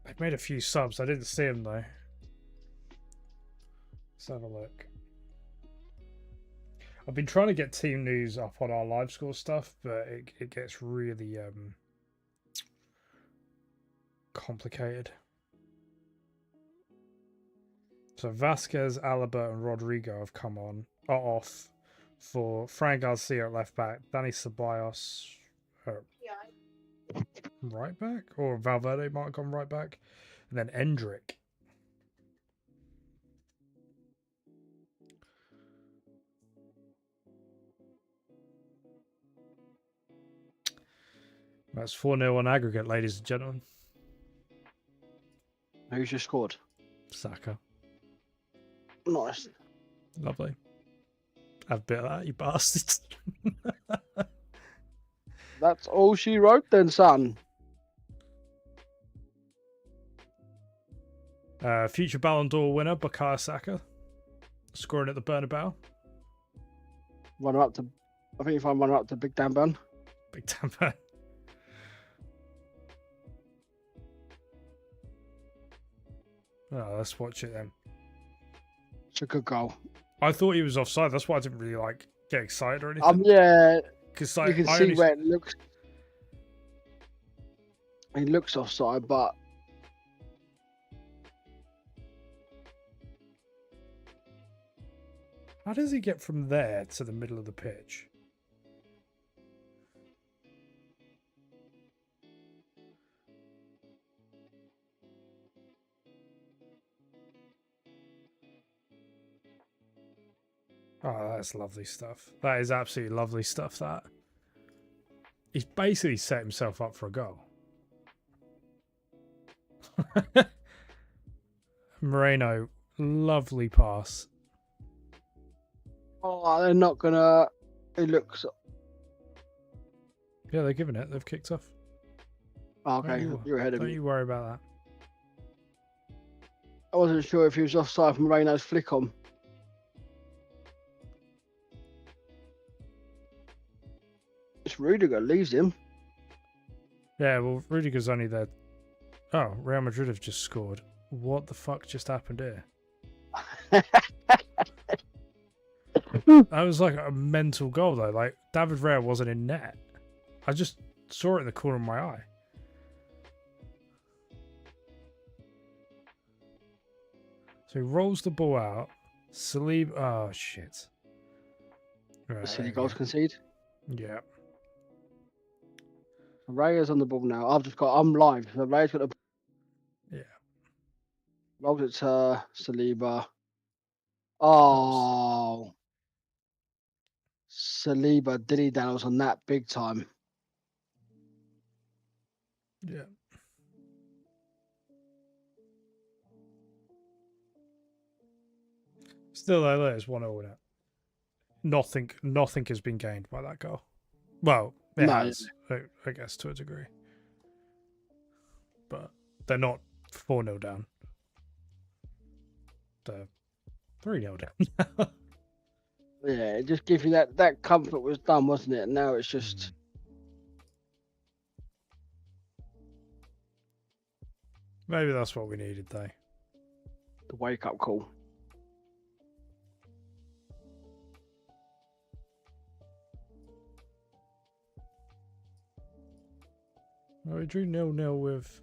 They've made a few subs. I didn't see them though. Let's have a look. I've been trying to get team news up on our live score stuff, but it gets really complicated. So Vasquez, Alaba, and Rodrigo have are off for Fran Garcia at left back, Dani Ceballos right back, or Valverde might have gone right back, And then Endrick. That's 4-0 on aggregate, ladies and gentlemen.
Who's just scored?
Saka.
Nice.
Lovely. Have a bit of that, you bastards.
That's all she wrote then, son.
Future Ballon d'Or winner, Bukayo Saka. Scoring at the Bernabeu.
Runner up to, I think if I'm runner up to Big Dan Bun.
Big Dan Bun. Oh, let's watch it then.
It's a good goal.
I thought he was offside. That's why I didn't really like get excited or anything.
Yeah,
because
you can see where it looks. He looks offside, but
how does he get from there to the middle of the pitch? Oh, that's lovely stuff. That is absolutely lovely stuff, that. He's basically set himself up for a goal. Moreno, lovely pass.
oh, they're not gonna. It looks.
Yeah, they're giving it. They've kicked off.
Oh, okay, you're ahead of me.
Don't you worry about that.
I wasn't sure if he was offside from Moreno's flick on. It's Rudiger leaves him.
Yeah, well, Rudiger's only there. Oh, Real Madrid have just scored. What the fuck just happened here? That was like a mental goal, though. Like, David Raya wasn't in net. I just saw it in the corner of my eye. So he rolls the ball out. Saliba. Oh, shit. Right,
Silly goals concede.
Yeah.
Raya's on the ball now. I'm live. So Raya's got the.
Yeah.
Rolls it to Saliba. Oh. Saliba, Dilly Daniels on that big time.
Yeah. Still, though, there's 1-0 now. Nothing has been gained by that goal. Well, it has, I guess, to a degree. But they're not 4-0 down. They're 3-0 down.
Yeah, it just gives you that comfort was done, wasn't it? And now it's just.
Maybe that's what we needed, though.
The wake up call.
Well, we drew 0-0 with.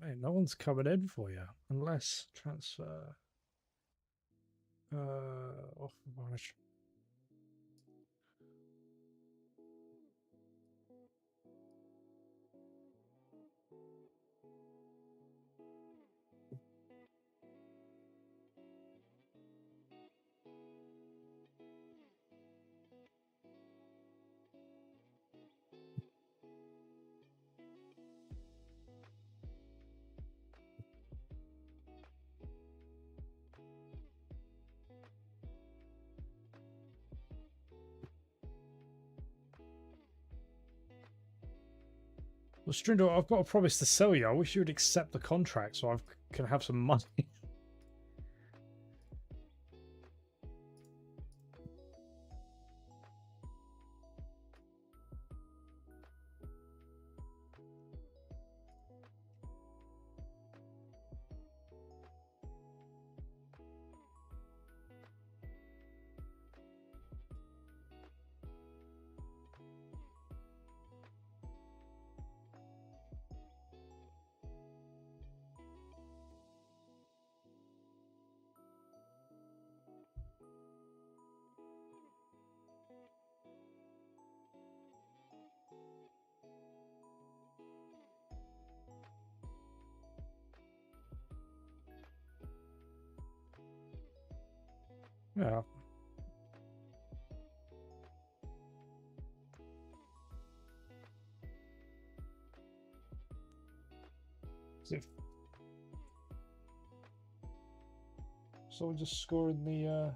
Hey, no one's coming in for you unless transfer. Off the Well, Strindo, I've got a promise to sell you. I wish you would accept the contract so I can have some money. Yeah. Someone just scoring the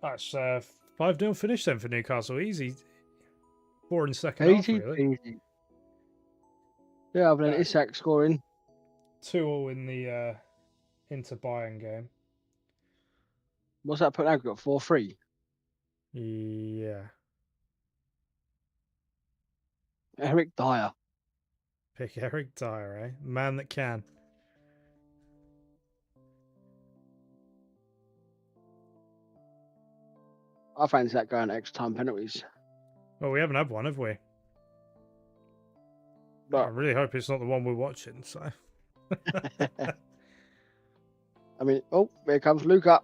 that's 5-0 finish then for Newcastle. Easy. 4 in second half, really.
Easy. Yeah, other than Isak scoring.
2-2 in the Inter Bayern game.
What's that put aggregate? 4-3?
Yeah.
Eric Dyer.
Pick Eric Dyer, eh? Man that can.
I fancy that going to extra time penalties.
Well, we haven't had one, have we? But I really hope it's not the one we're watching, so.
I mean, oh, here comes Luca.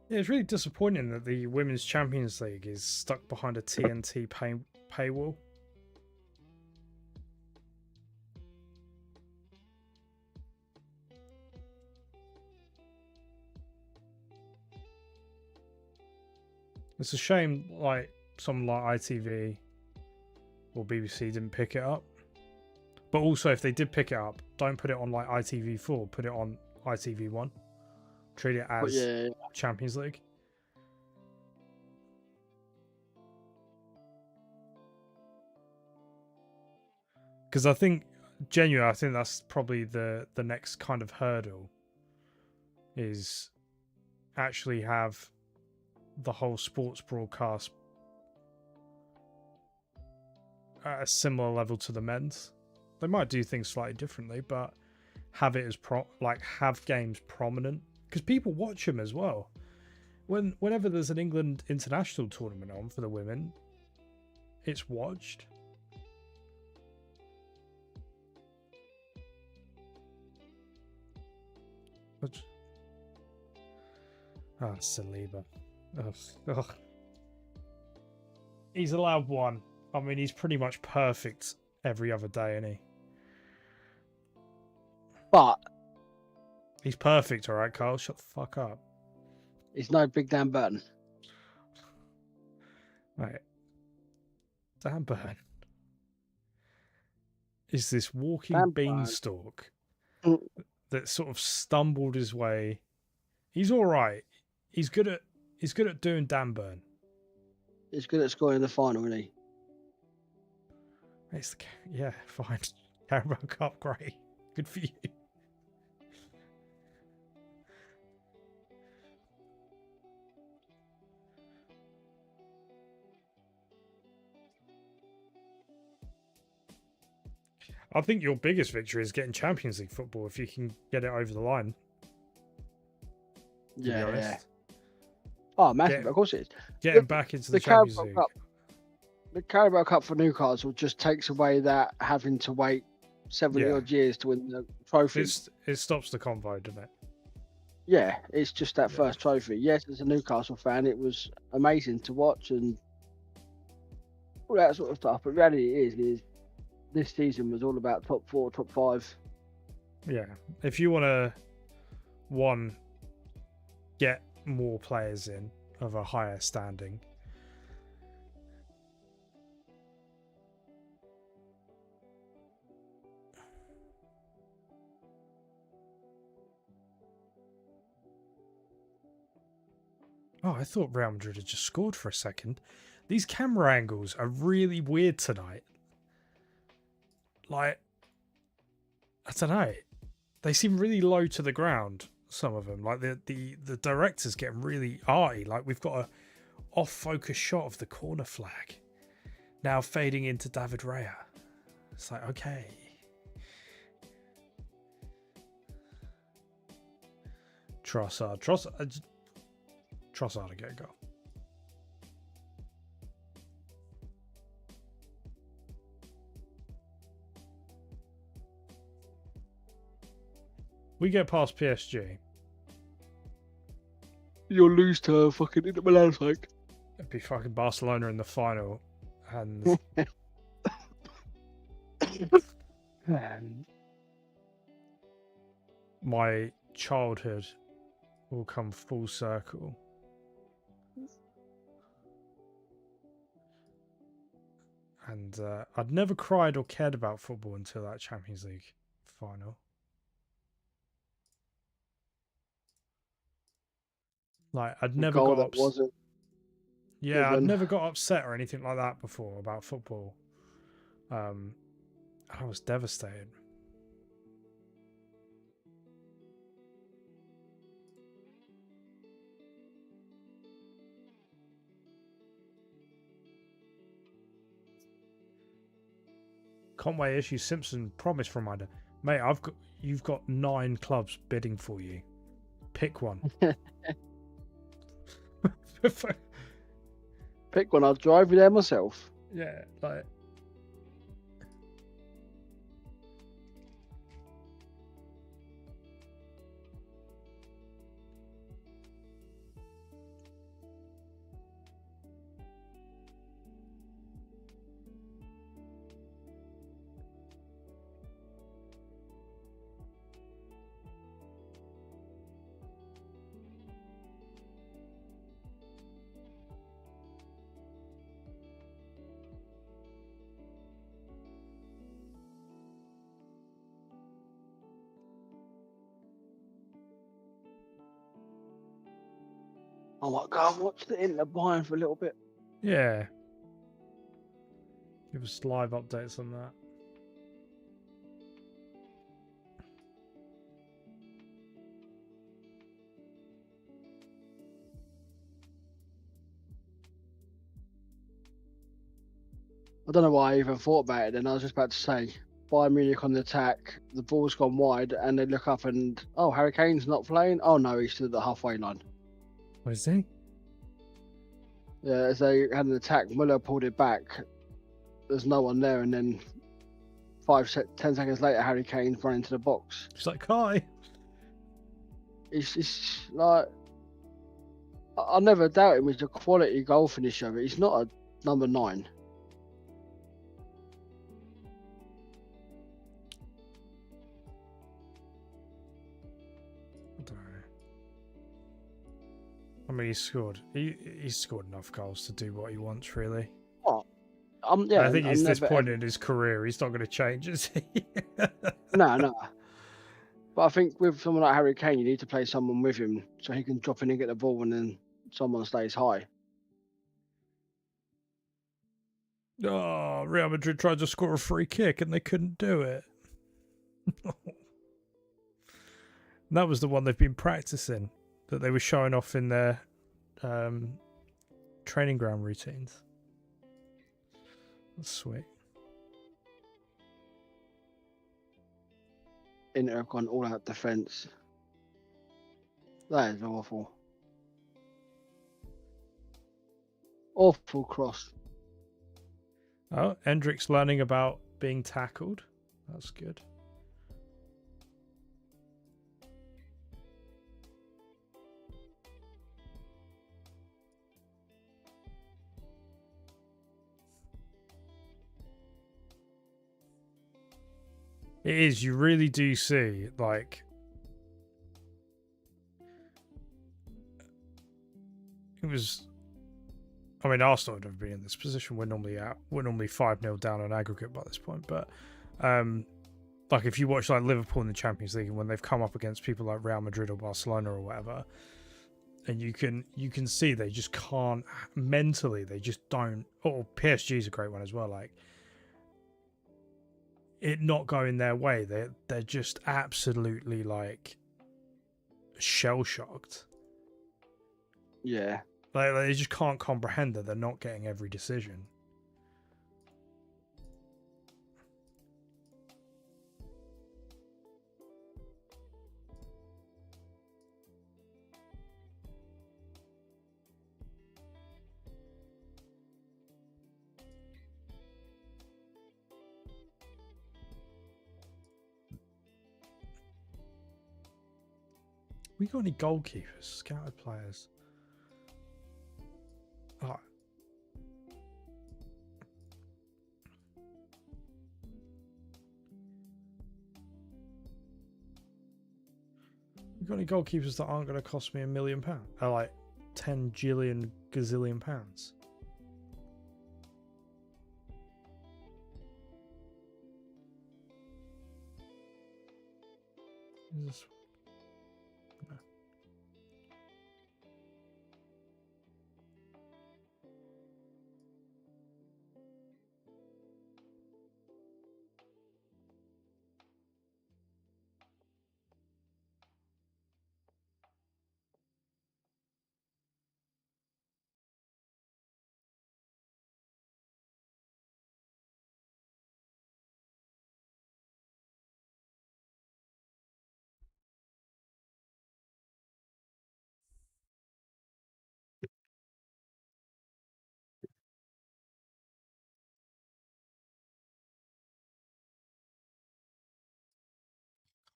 Yeah, it's really disappointing that the Women's Champions League is stuck behind a TNT paywall. It's a shame, like, someone like ITV or BBC didn't pick it up. But also, if they did pick it up, don't put it on, like, ITV4. Put it on ITV1. Treat it as Champions League. Because I think, genuinely, I think that's probably the next kind of hurdle. Is actually have the whole sports broadcast at a similar level to the men's. They might do things slightly differently, but have it as have games prominent, because people watch them as well. Whenever there's an England international tournament on for the women, it's watched. Saliba. Ugh. He's allowed one. I mean, he's pretty much perfect every other day, isn't he?
But
he's perfect, all right, Carl. Shut the fuck up.
He's no big Dan Burton.
Right. Dan Burton is this walking beanstalk that sort of stumbled his way. He's all right. He's good at doing Dan Burn.
He's good at scoring in the final, isn't he?
Yeah, fine. Carabao Cup, great. Good for you. I think your biggest victory is getting Champions League football if you can get it over the line.
Yeah. Oh, massive. Of course it is.
Getting back into the Champions League.
The Carabao Cup for Newcastle just takes away that having to wait 70 odd years to win the trophy.
It stops the convo, doesn't it?
Yeah, it's just that first trophy. Yes, as a Newcastle fan, it was amazing to watch and all that sort of stuff. But reality is this season was all about top 4, top 5.
Yeah, if you want to, get more players in of a higher standing. Oh, I thought Real Madrid had just scored for a second. These camera angles are really weird tonight. Like, I don't know. They seem really low to the ground, some of them. Like, the director's getting really arty. Like, we've got a off-focus shot of the corner flag. Now fading into David Raya. It's like, okay. Trossard to get a goal. We get past PSG.
You'll lose to fucking Inter Milan, like.
It'd be fucking Barcelona in the final, and my childhood will come full circle. And I'd never cried or cared about football until that Champions League final. Like, I'd never got upset. Yeah, I'd never got upset or anything like that before about football. I was devastated. Conway issue Simpson promise reminder. Mate, you've got 9 clubs bidding for you. Pick one.
Pick one, I'll drive you there myself.
Yeah, like.
I might go and watch the Inter Bayern for a little bit.
Yeah. Give us live updates on that.
I don't know why I even thought about it, and I was just about to say, Bayern Munich on the attack, the ball's gone wide, and they look up and, oh, Harry Kane's not playing? Oh no, he's still at the halfway line.
What is he?
Yeah, as they had an attack, Muller pulled it back. There's no one there, and then 10 seconds later, Harry Kane's running to the box.
It's like, hi.
It's like, I never doubt him as a quality goal finisher, but he's not a number 9.
I mean, he's scored enough goals to do what he wants, really.
Well, yeah,
I think he's this point in his career, he's not going to change, is he?
No. But I think with someone like Harry Kane, you need to play someone with him so he can drop in and get the ball, and then someone stays high.
Oh, Real Madrid tried to score a free kick and they couldn't do it. That was the one they've been practicing, that they were showing off in their training ground routines. That's sweet.
Inter have gone all out defence. That is awful. Awful cross.
Oh, Endrick's learning about being tackled. That's good. It is. You really do see, like, it was. I mean, Arsenal would have been in this position. We're normally 5-0 down on aggregate by this point. But, like, if you watch like Liverpool in the Champions League, and when they've come up against people like Real Madrid or Barcelona or whatever, and you can see they just can't mentally. They just don't. Or PSG is a great one as well. Like, it not going their way. They're just absolutely like shell shocked.
Yeah.
Like, they just can't comprehend that they're not getting every decision. We got any goalkeepers, scouted players? Oh. We got any goalkeepers that aren't going to cost me £1 million? Like 10 gazillion pounds. Is this... No.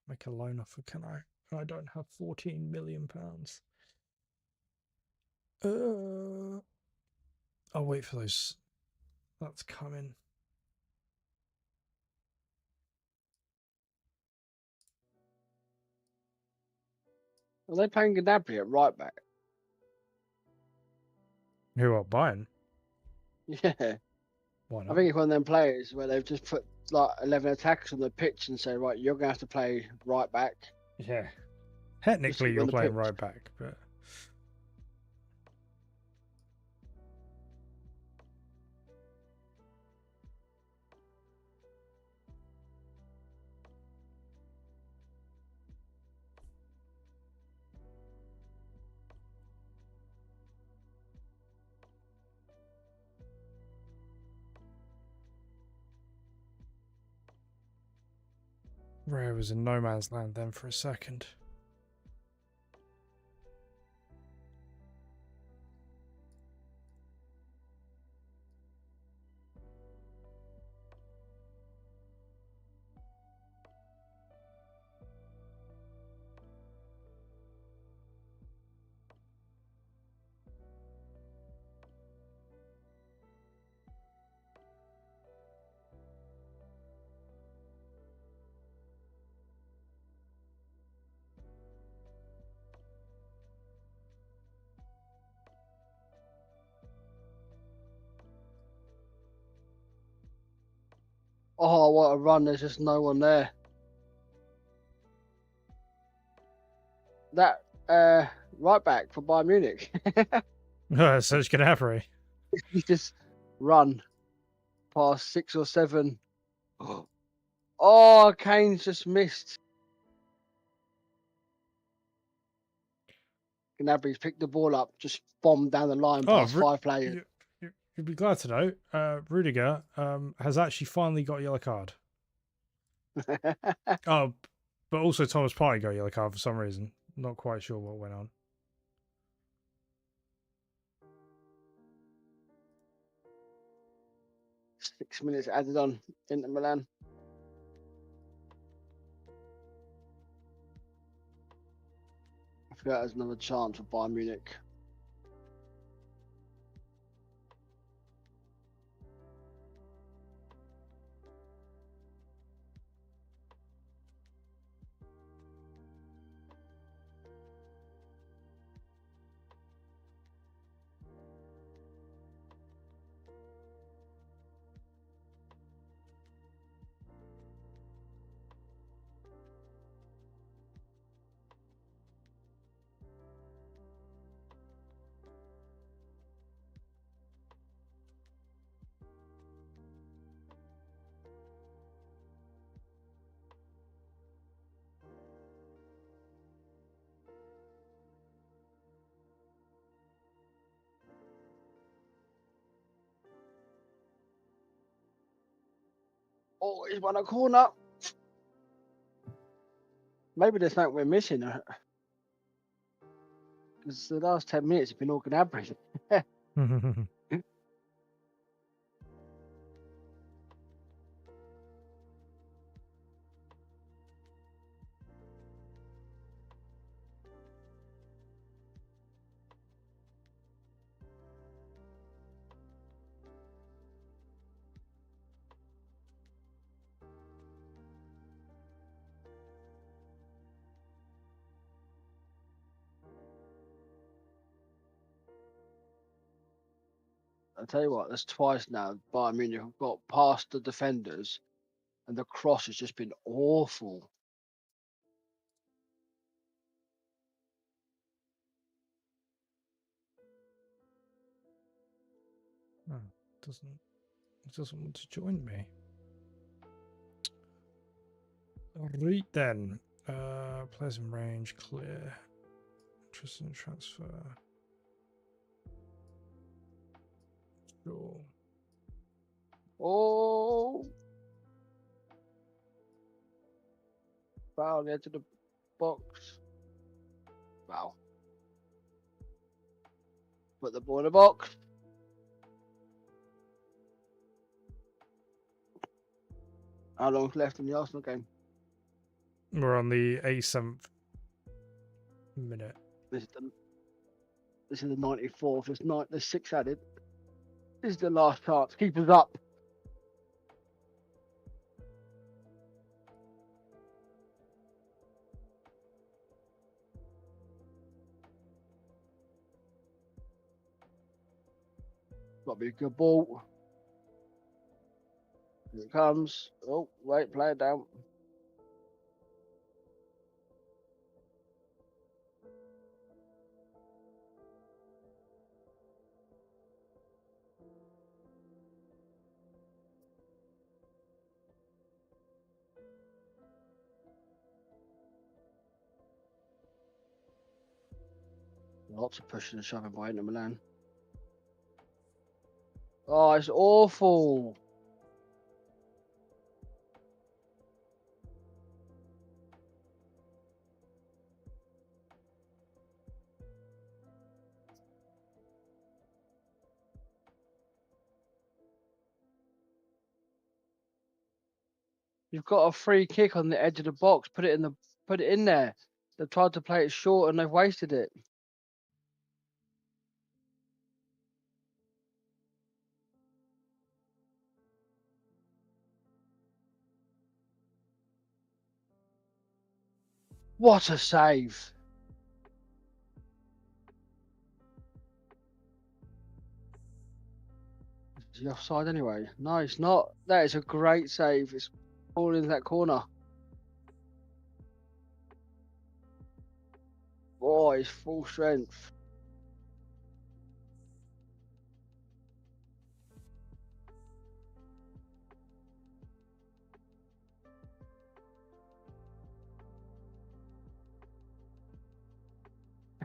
Make a loan offer, can I? I don't have £14 million. I'll wait for those. That's coming.
Are they playing Gnabry at right back?
Who are buying?
Yeah.
Why not?
I think it's one of them players where they've just put like 11 attackers on the pitch and say, right, you're going to have to play right back.
Yeah. Technically, you're playing right back, but... Ray was in no man's land then for a second.
Oh, what a run. There's just no one there. That right back for Bayern Munich.
Serge Gnabry.
He just run past 6 or 7 Oh, Kane's just missed. Gnabry's picked the ball up, just bombed down the line past 5 players.
You'd be glad to know, Rudiger has actually finally got a yellow card. Oh, but also Thomas Partey got a yellow card for some reason. Not quite sure what went on.
Six minutes added on into Milan. I forgot there's another chance for Bayern Munich. Oh, he's won a corner. Maybe there's something we're missing. Because the last 10 minutes have been all Gnabry. I'll tell you what, there's twice now Bayern Munich have got past the defenders and the cross has just been awful.
Oh, it doesn't want to join me. Right then. Players in range, clear. Interest in transfer. Sure.
Oh, foul the edge of the box. Wow. Put the ball in the box. How long's left in the Arsenal game?
We're on the 87th minute.
This is the 94th. There's 6 added. This is the last chance. Keep us up. Got to be a good ball. Here it comes. Oh, wait, play it down. Lots of pushing and shoving by Inter Milan. Oh, it's awful. You've got a free kick on the edge of the box. Put it in there. They've tried to play it short and they've wasted it. What a save. Is he offside anyway? No, it's not. That is a great save. It's all in that corner. Oh, he's full strength.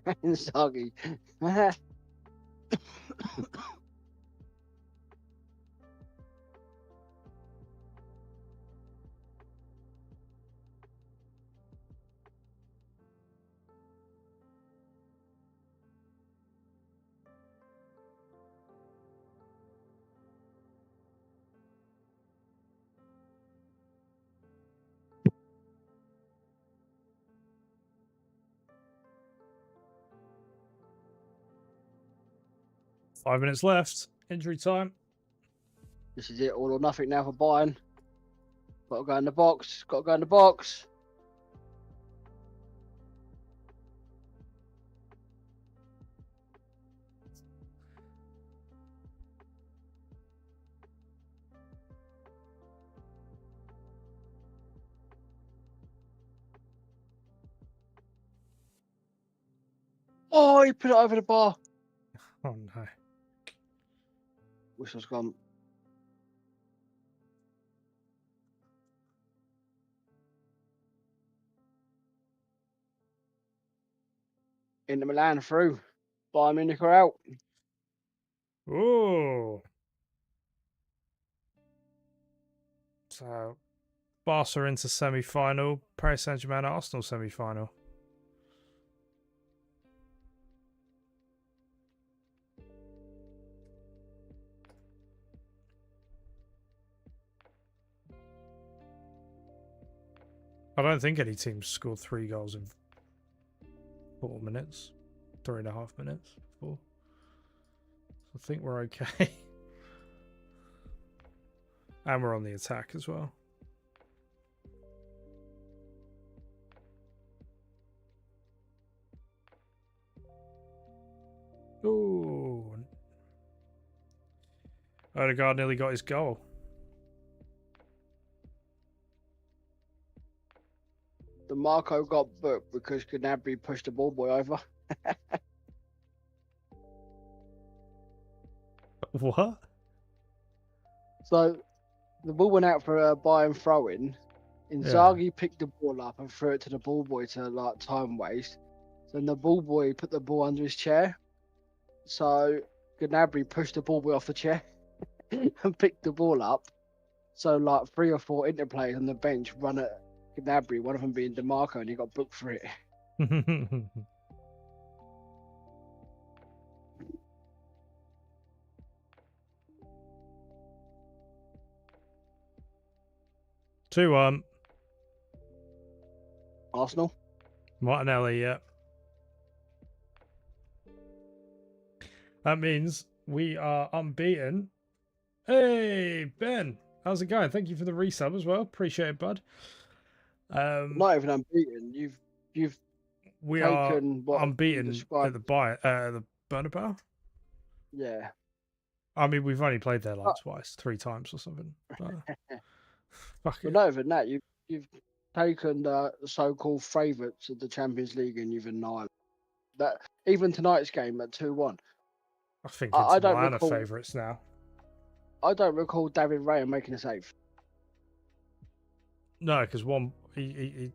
Inzaghi.
5 minutes left. Injury time.
This is it, all or nothing now for Bayern. Got to go in the box. Got to go in the box. Oh, he put it over the bar.
Oh no.
Whistle's gone. Inter Milan through. Bayern Munich are out.
Oh. So, Barca into semi-final. Paris Saint-Germain Arsenal semi-final. I don't think any teams scored 3 goals in 4 minutes. 3.5 minutes. 4. I think we're okay. And we're on the attack as well. Ooh. Odegaard nearly got his goal.
The Marco got booked because Gnabry pushed the ball boy over.
What?
So the ball went out for a Bayern throw-in. Inzaghi picked the ball up and threw it to the ball boy to like time waste. Then the ball boy put the ball under his chair. So Gnabry pushed the ball boy off the chair and picked the ball up. So like 3 or 4 Inter players on the bench run at Gnabry, one of them being DeMarco, and he got booked for it.
2-1.
Arsenal.
Martinelli, yeah. That means we are unbeaten. Hey, Ben. How's it going? Thank you for the resub as well. Appreciate it, bud.
Not even unbeaten. You've
we
taken
are unbeaten at the Bernabeu.
Yeah.
I mean, we've only played there like twice, 3 times or something. But fuck it.
Not even that. You've taken the so-called favourites of the Champions League and you've annihilated that. Even tonight's game at 2-1.
I think it's
I don't
Milan
recall
favourites now.
I don't recall David Raya making a save.
No, because one he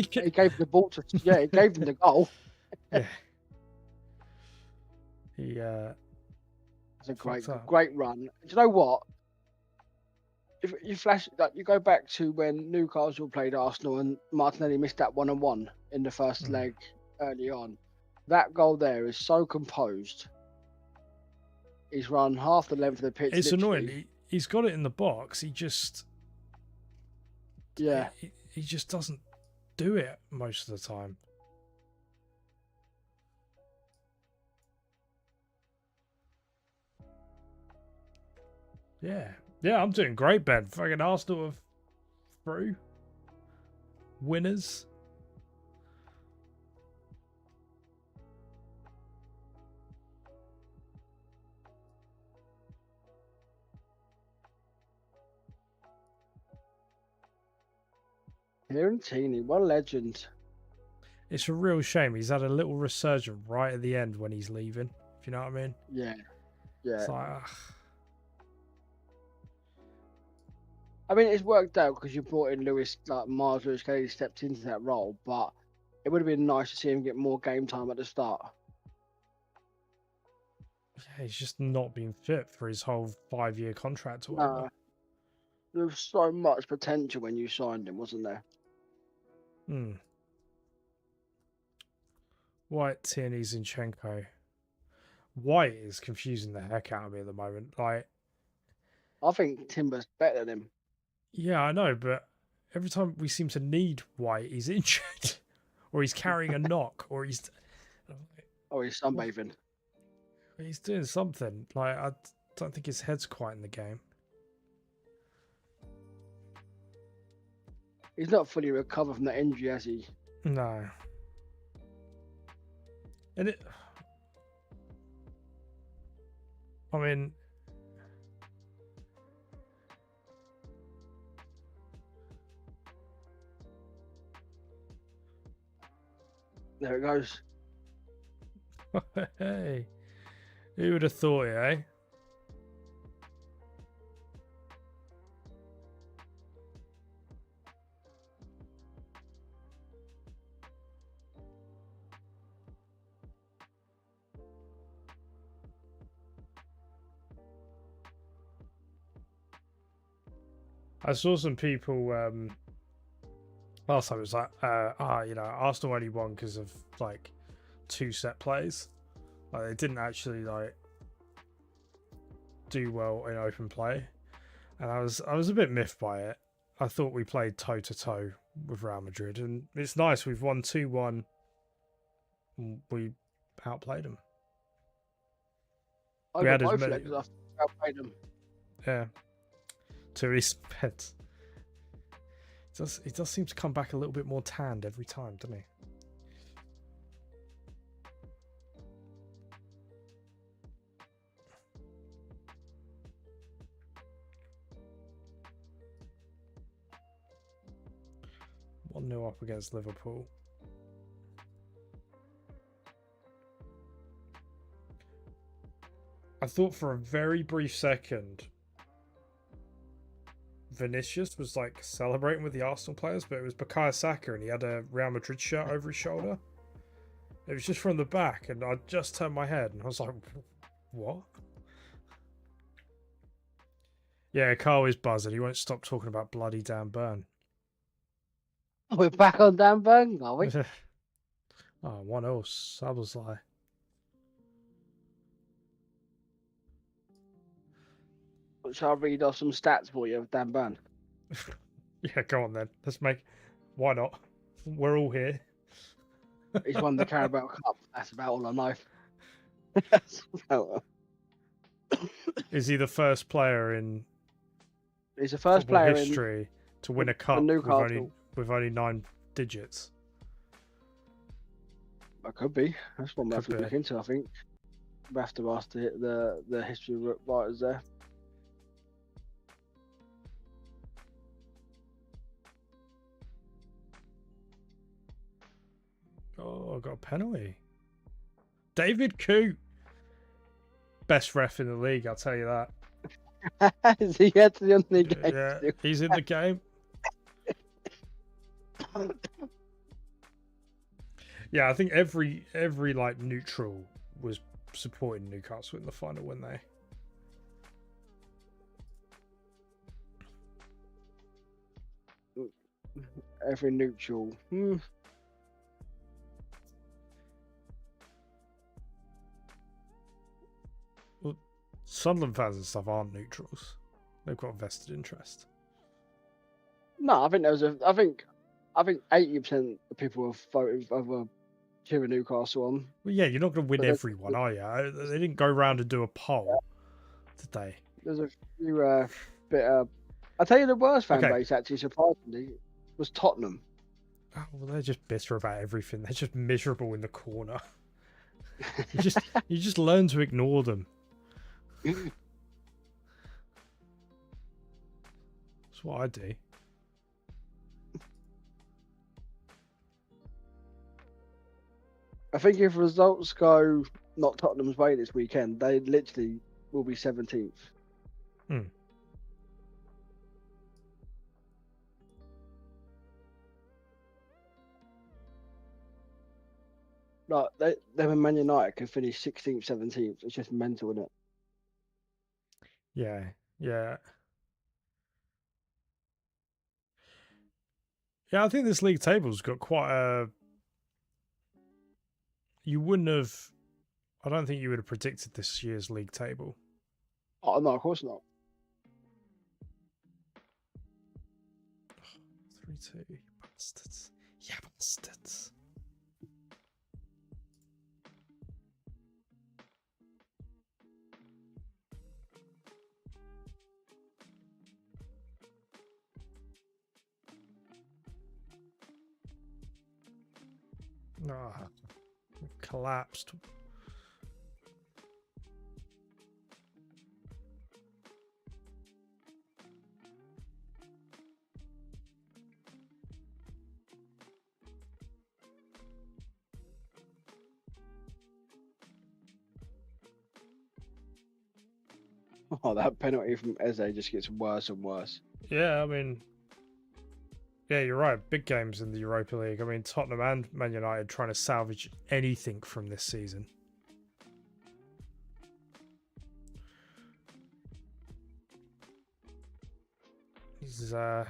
gave the ball to he gave him the goal.
Yeah. He
it's a great run. Do you know what? If you you go back to when Newcastle played Arsenal and Martinelli missed that 1-on-1 in the first leg early on. That goal there is so composed. He's run half the length of the pitch.
It's
literally.
annoying. He's got it in the box. He just he just doesn't do it most of the time. Yeah, I'm doing great, Ben. Fucking Arsenal are through. Winners.
Fiorentina, what a legend.
It's a real shame. He's had a little resurgence right at the end when he's leaving. If you know what I mean?
Yeah.
It's like,
I mean, it's worked out because you brought in Lewis, like Mars Lewis Kelly stepped into that role, but It would have been nice to see him get more game time at the start.
Yeah, he's just not been fit for his whole 5-year contract or whatever.
There was so much potential when you signed him, wasn't there?
White, Tierney, Zinchenko. White is confusing the heck out of me at the moment. Like,
I think Timber's better than him.
Yeah, I know, but every time we seem to need White, he's injured, or he's carrying a knock, or he's
sunbathing.
He's doing something. Like, I don't think his head's quite in the game.
He's not fully recovered from that injury, has he?
No. And I mean,
there it goes.
Hey, who would have thought it, eh? I saw some people last time. It was like, Arsenal only won because of like 2 set plays. Like, they didn't actually like do well in open play, and I was a bit miffed by it. I thought we played toe to toe with Real Madrid, and it's nice we've won 2-1. We outplayed them.
We had as many. I outplayed them.
Yeah. To respect. He does seem to come back a little bit more tanned every time, doesn't he? One nil up against Liverpool. I thought for a very brief second Vinicius was like celebrating with the Arsenal players, but it was Bukayo Saka and he had a Real Madrid shirt over his shoulder. It was just from the back, and I just turned my head and I was like, what? Yeah, Carl is buzzing. He won't stop talking about bloody Dan Burn.
We're back on Dan Burn, are we?
1-0, Szoboszlai.
Shall I read off some stats for you of Dan Burn?
Yeah, go on then. Why not? We're all here.
He's won the Carabao Cup. That's about all I know.
Is he the first player in
He's the first player
history to win a cup with only 9 digits?
That could be. That's one we have to look into, I think. We have to ask the history writers there.
Oh, I got a penalty. David Coote. Best ref in the league, I'll tell you that.
Is he actually on the game?
Yeah, he's in the game. Yeah, I think every like neutral was supporting Newcastle in the final, weren't they?
Every neutral.
Well, Sunderland fans and stuff aren't neutrals. They've got a vested interest.
No, I think there was I think 80% of people have voted for cheering Newcastle on.
Well, yeah, you're not going to win everyone, are you? They didn't go around and do a poll, did they?
There's a few bit. I'll tell you the worst fan base, actually, surprisingly, was Tottenham.
Oh, well, they're just bitter about everything. They're just miserable in the corner. you just learn to ignore them. That's what I do.
I think if results go not Tottenham's way this weekend, they literally will be 17th. like them and Man United could finish 16th, 17th. It's just mental, isn't it?
Yeah, yeah. Yeah, I think this league table's got quite a... You wouldn't have... I don't think you would have predicted this year's league table.
Oh, no, of course not.
3-2, you bastards. Yeah, bastards. Ah, collapsed.
Oh, that penalty from Eze just gets worse and worse.
Yeah, I mean... Yeah, you're right. Big games in the Europa League. I mean, Tottenham and Man United trying to salvage anything from this season. He's
I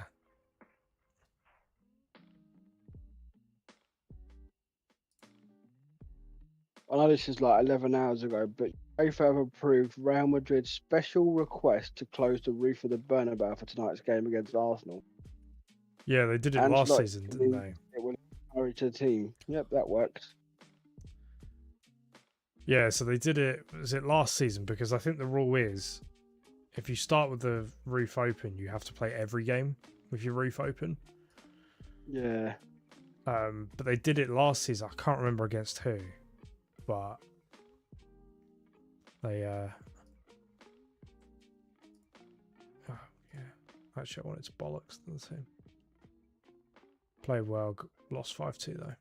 know this is like 11 hours ago, but UEFA have approved Real Madrid's special request to close the roof of the Bernabeu for tonight's game against Arsenal.
Yeah, they did it last season, didn't they?
It will encourage the team. Yep, that works.
Yeah, so they did it, was it last season? Because I think the rule is, if you start with the roof open, you have to play every game with your roof open.
Yeah.
But they did it last season. I can't remember against who, but they oh, yeah. Actually, I wanted to bollocks the team. Played well, lost 5-2 though.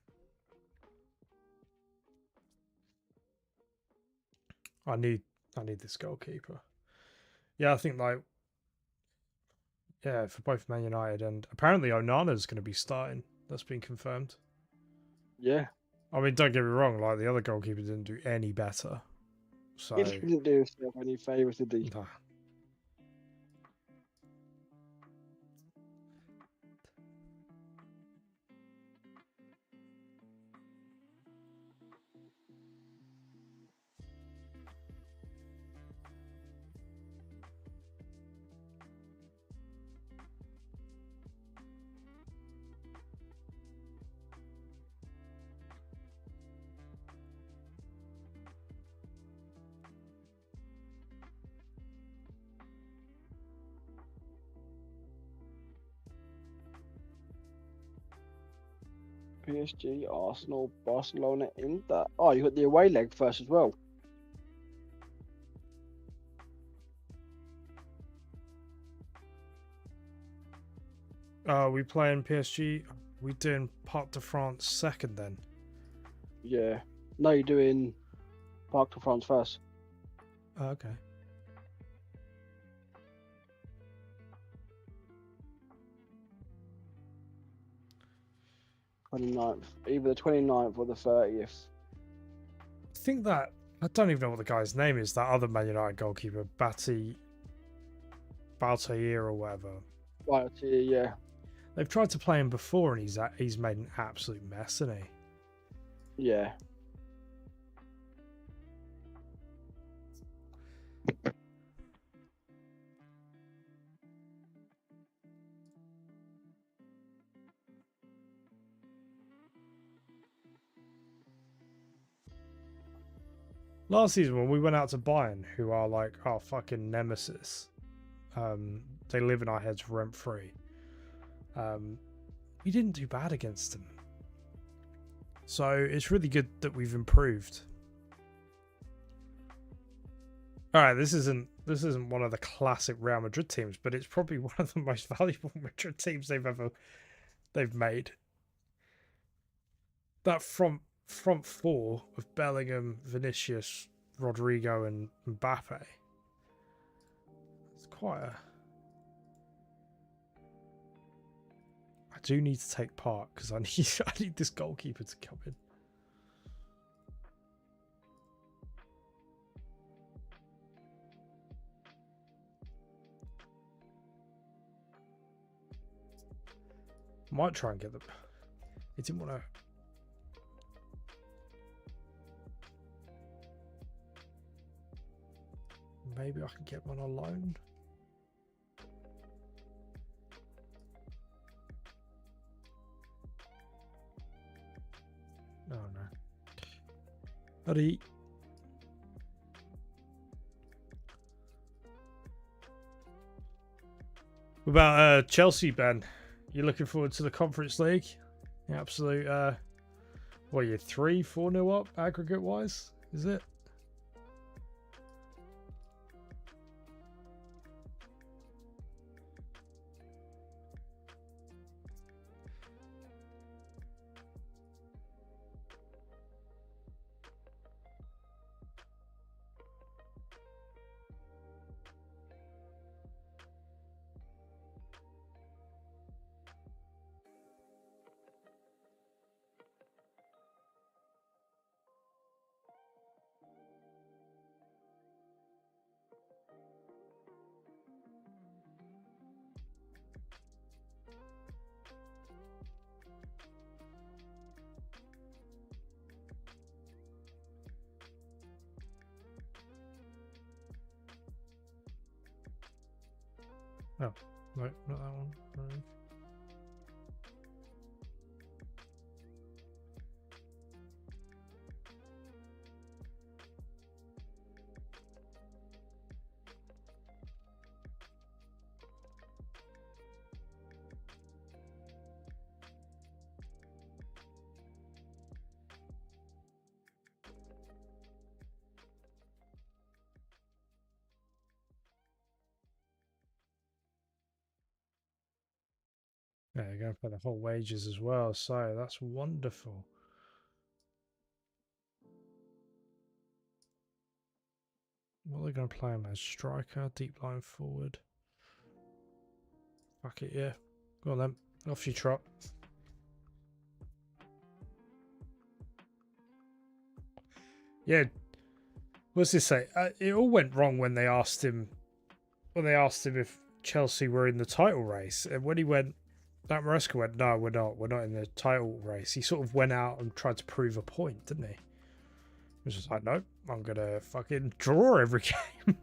I need this goalkeeper. Yeah, I think for both Man United and apparently Onana's going to be starting. That's been confirmed.
Yeah.
I mean, don't get me wrong, like the other goalkeeper didn't do any better. So
He didn't do himself any favours, did he?
Nah.
PSG, Arsenal, Barcelona, Inter. Oh, you got the away leg first as well.
We playing PSG. We doing Parc de France second then?
Yeah. No, you're doing Parc de France first.
Oh, okay.
Either the 29th or the 30th.
I think that I don't even know what the guy's name is. That other Man United goalkeeper, Baltair or whatever.
Right, yeah.
They've tried to play him before, and he's made an absolute mess, hasn't he?
Yeah.
Last season when we went out to Bayern, who are like our fucking nemesis, they live in our heads rent free. We didn't do bad against them, so it's really good that we've improved. All right, this isn't one of the classic Real Madrid teams, but it's probably one of the most valuable Madrid teams they've made. That front four of Bellingham, Vinicius, Rodrigo, and Mbappe. It's quite a... I do need to take part because I need this goalkeeper to come in. Might try and get them. He didn't want to. Maybe I can get one on loan. Oh no. Buddy. What about Chelsea, Ben? You looking forward to the Conference League? The absolute, what are you, 3-4-0 up aggregate wise? Is it? Oh, no, not that one. No. Yeah, you're going for the whole wages as well, so that's wonderful. What are they going to play him as? Striker, deep line forward. Fuck it, yeah. Go on then. Off you trot. Yeah. What's this say? It all went wrong when they asked him. When they asked him if Chelsea were in the title race, and when he went, that Maresca went, "No, we're not. We're not in the title race." He sort of went out and tried to prove a point, didn't he? He was just like, "Nope, I'm gonna fucking draw every game."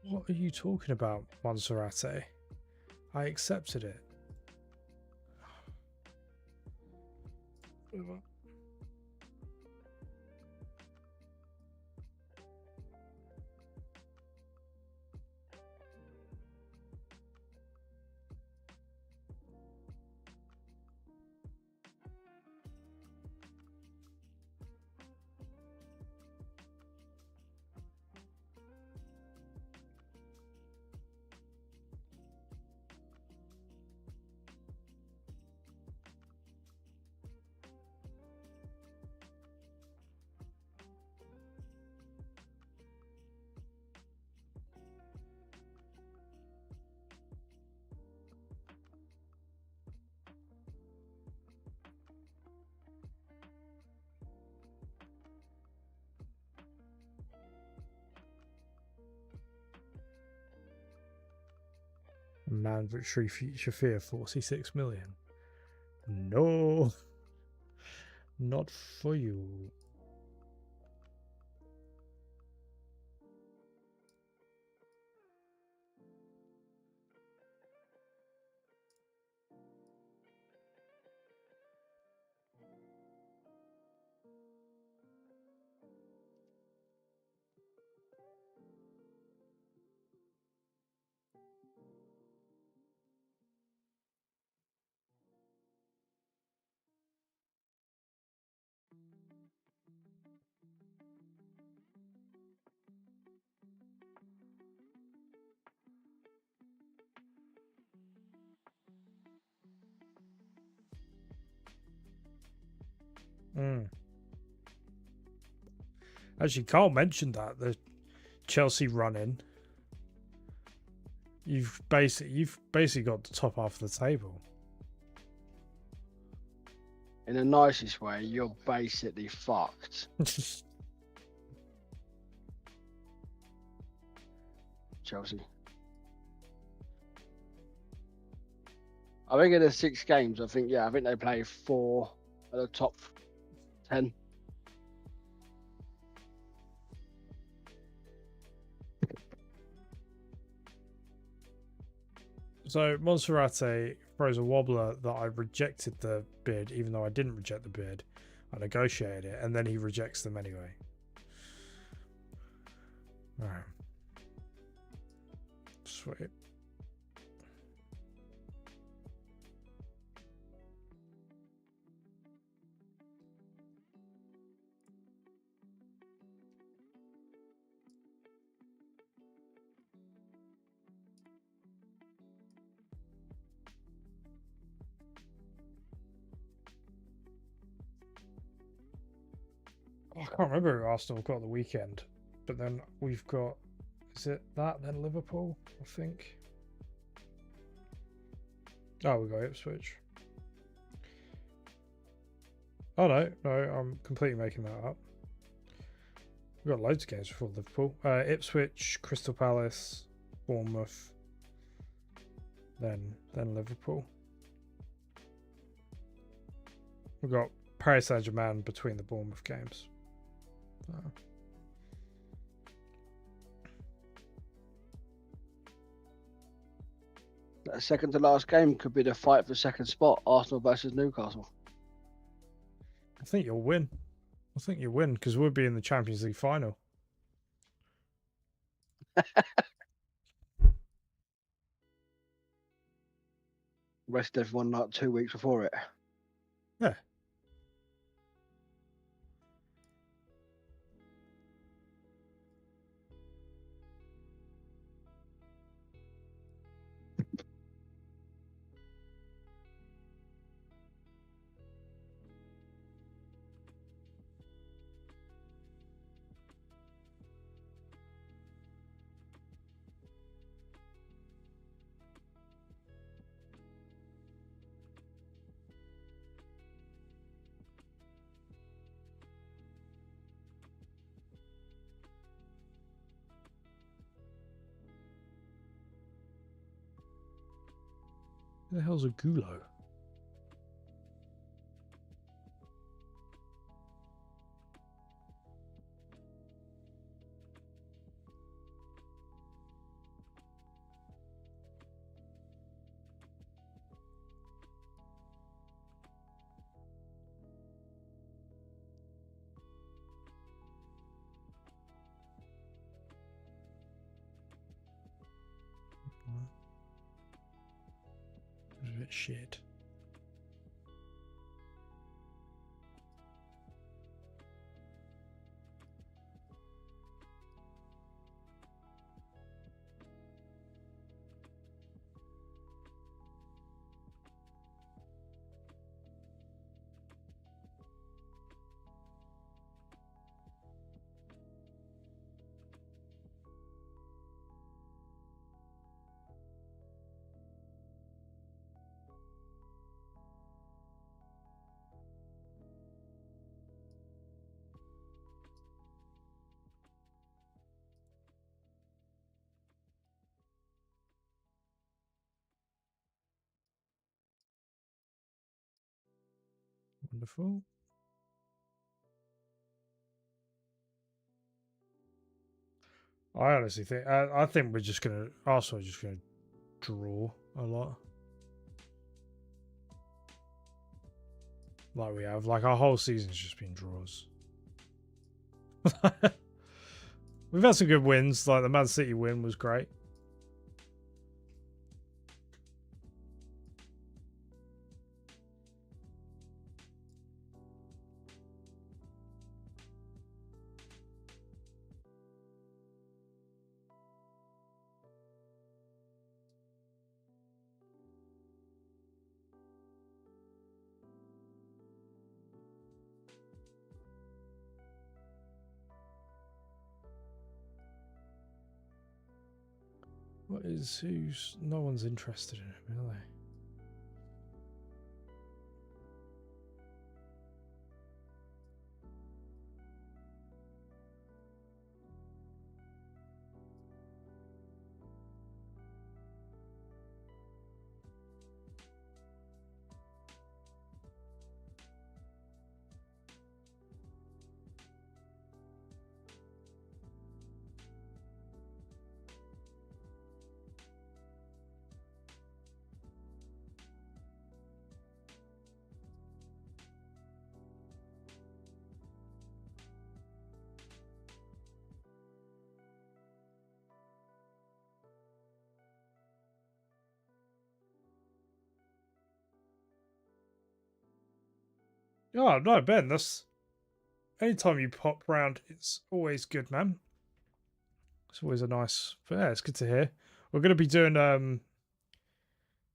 What are you talking about, Monserrate? I accepted it. Mandatory Shafir 46 million. No, not for you. Actually, Carl mentioned that the Chelsea run-in. You've basically got the top half of the table.
in the nicest way, you're basically fucked. Chelsea. I think in the 6 games, I think they play 4 at the top 10.
So Monserrate throws a wobbler that I rejected the bid, even though I didn't reject the bid. I negotiated it, and then he rejects them anyway. All right. Sweet. I can't remember who Arsenal got the weekend, but then we've got, is it that, then Liverpool, I think? Oh, we got Ipswich. Oh, no, I'm completely making that up. We've got loads of games before Liverpool. Ipswich, Crystal Palace, Bournemouth, then Liverpool. We've got Paris Saint-Germain between the Bournemouth games. Oh.
That second to last game could be the fight for second spot, Arsenal versus Newcastle.
I think you'll win. Because we'll be in the Champions League final.
Rested everyone like 2 weeks before it.
Yeah. Who the hell's a Gulo? It's a bit shit. Wonderful. I honestly think I think we're just gonna Arsenal are just gonna draw a lot. Like we have. Like our whole season's just been draws. We've had some good wins, like the Man City win was great. What is who's no one's interested in him, are they? Oh no, Ben, that's anytime you pop round, it's always good, man. It's always a nice. But yeah, it's good to hear. We're gonna be doing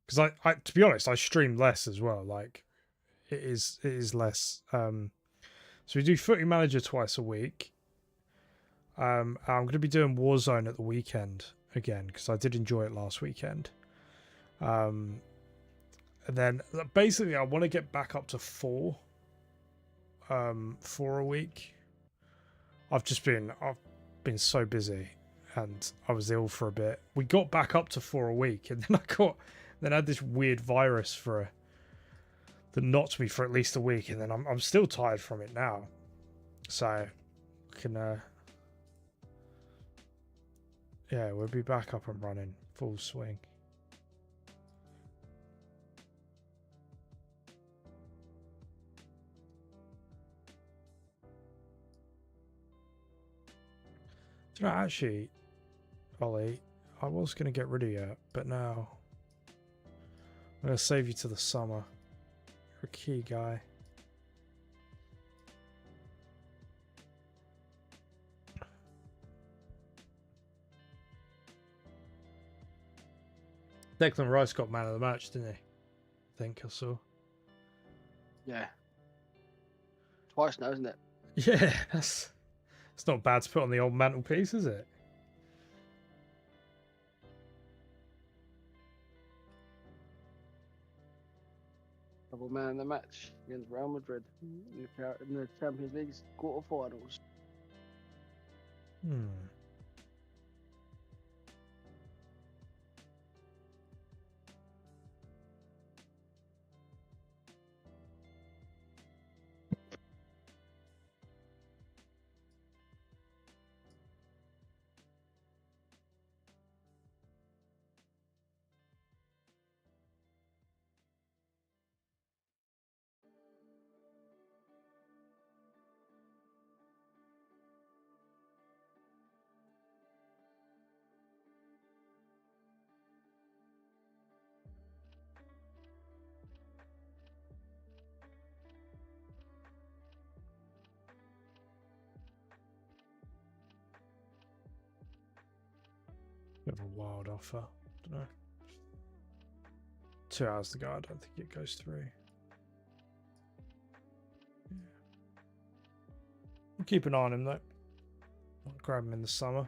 because I to be honest, I stream less as well. Like it is less. So we do Footy Manager twice a week. I'm gonna be doing Warzone at the weekend again because I did enjoy it last weekend. And then basically I want to get back up to 4 a week. I've been so busy and I was ill for a bit. We got back up to 4 a week and then I had this weird virus that knocked me for at least a week, and then I'm still tired from it now. So I can yeah, we'll be back up and running full swing. Do you know, actually, Ollie, I was going to get rid of you, but now I'm going to save you to the summer. You're a key guy. Declan Rice got man of the match, didn't he? I think I saw.
Yeah. Twice now, isn't it?
Yeah, it's not bad to put on the old mantelpiece, is it?
Double man in the match against Real Madrid in the Champions League quarterfinals.
Bit of a wild offer. Don't know. 2 hours to go. I don't think it goes through. Yeah. We'll keep an eye on him though. I'll grab him in the summer.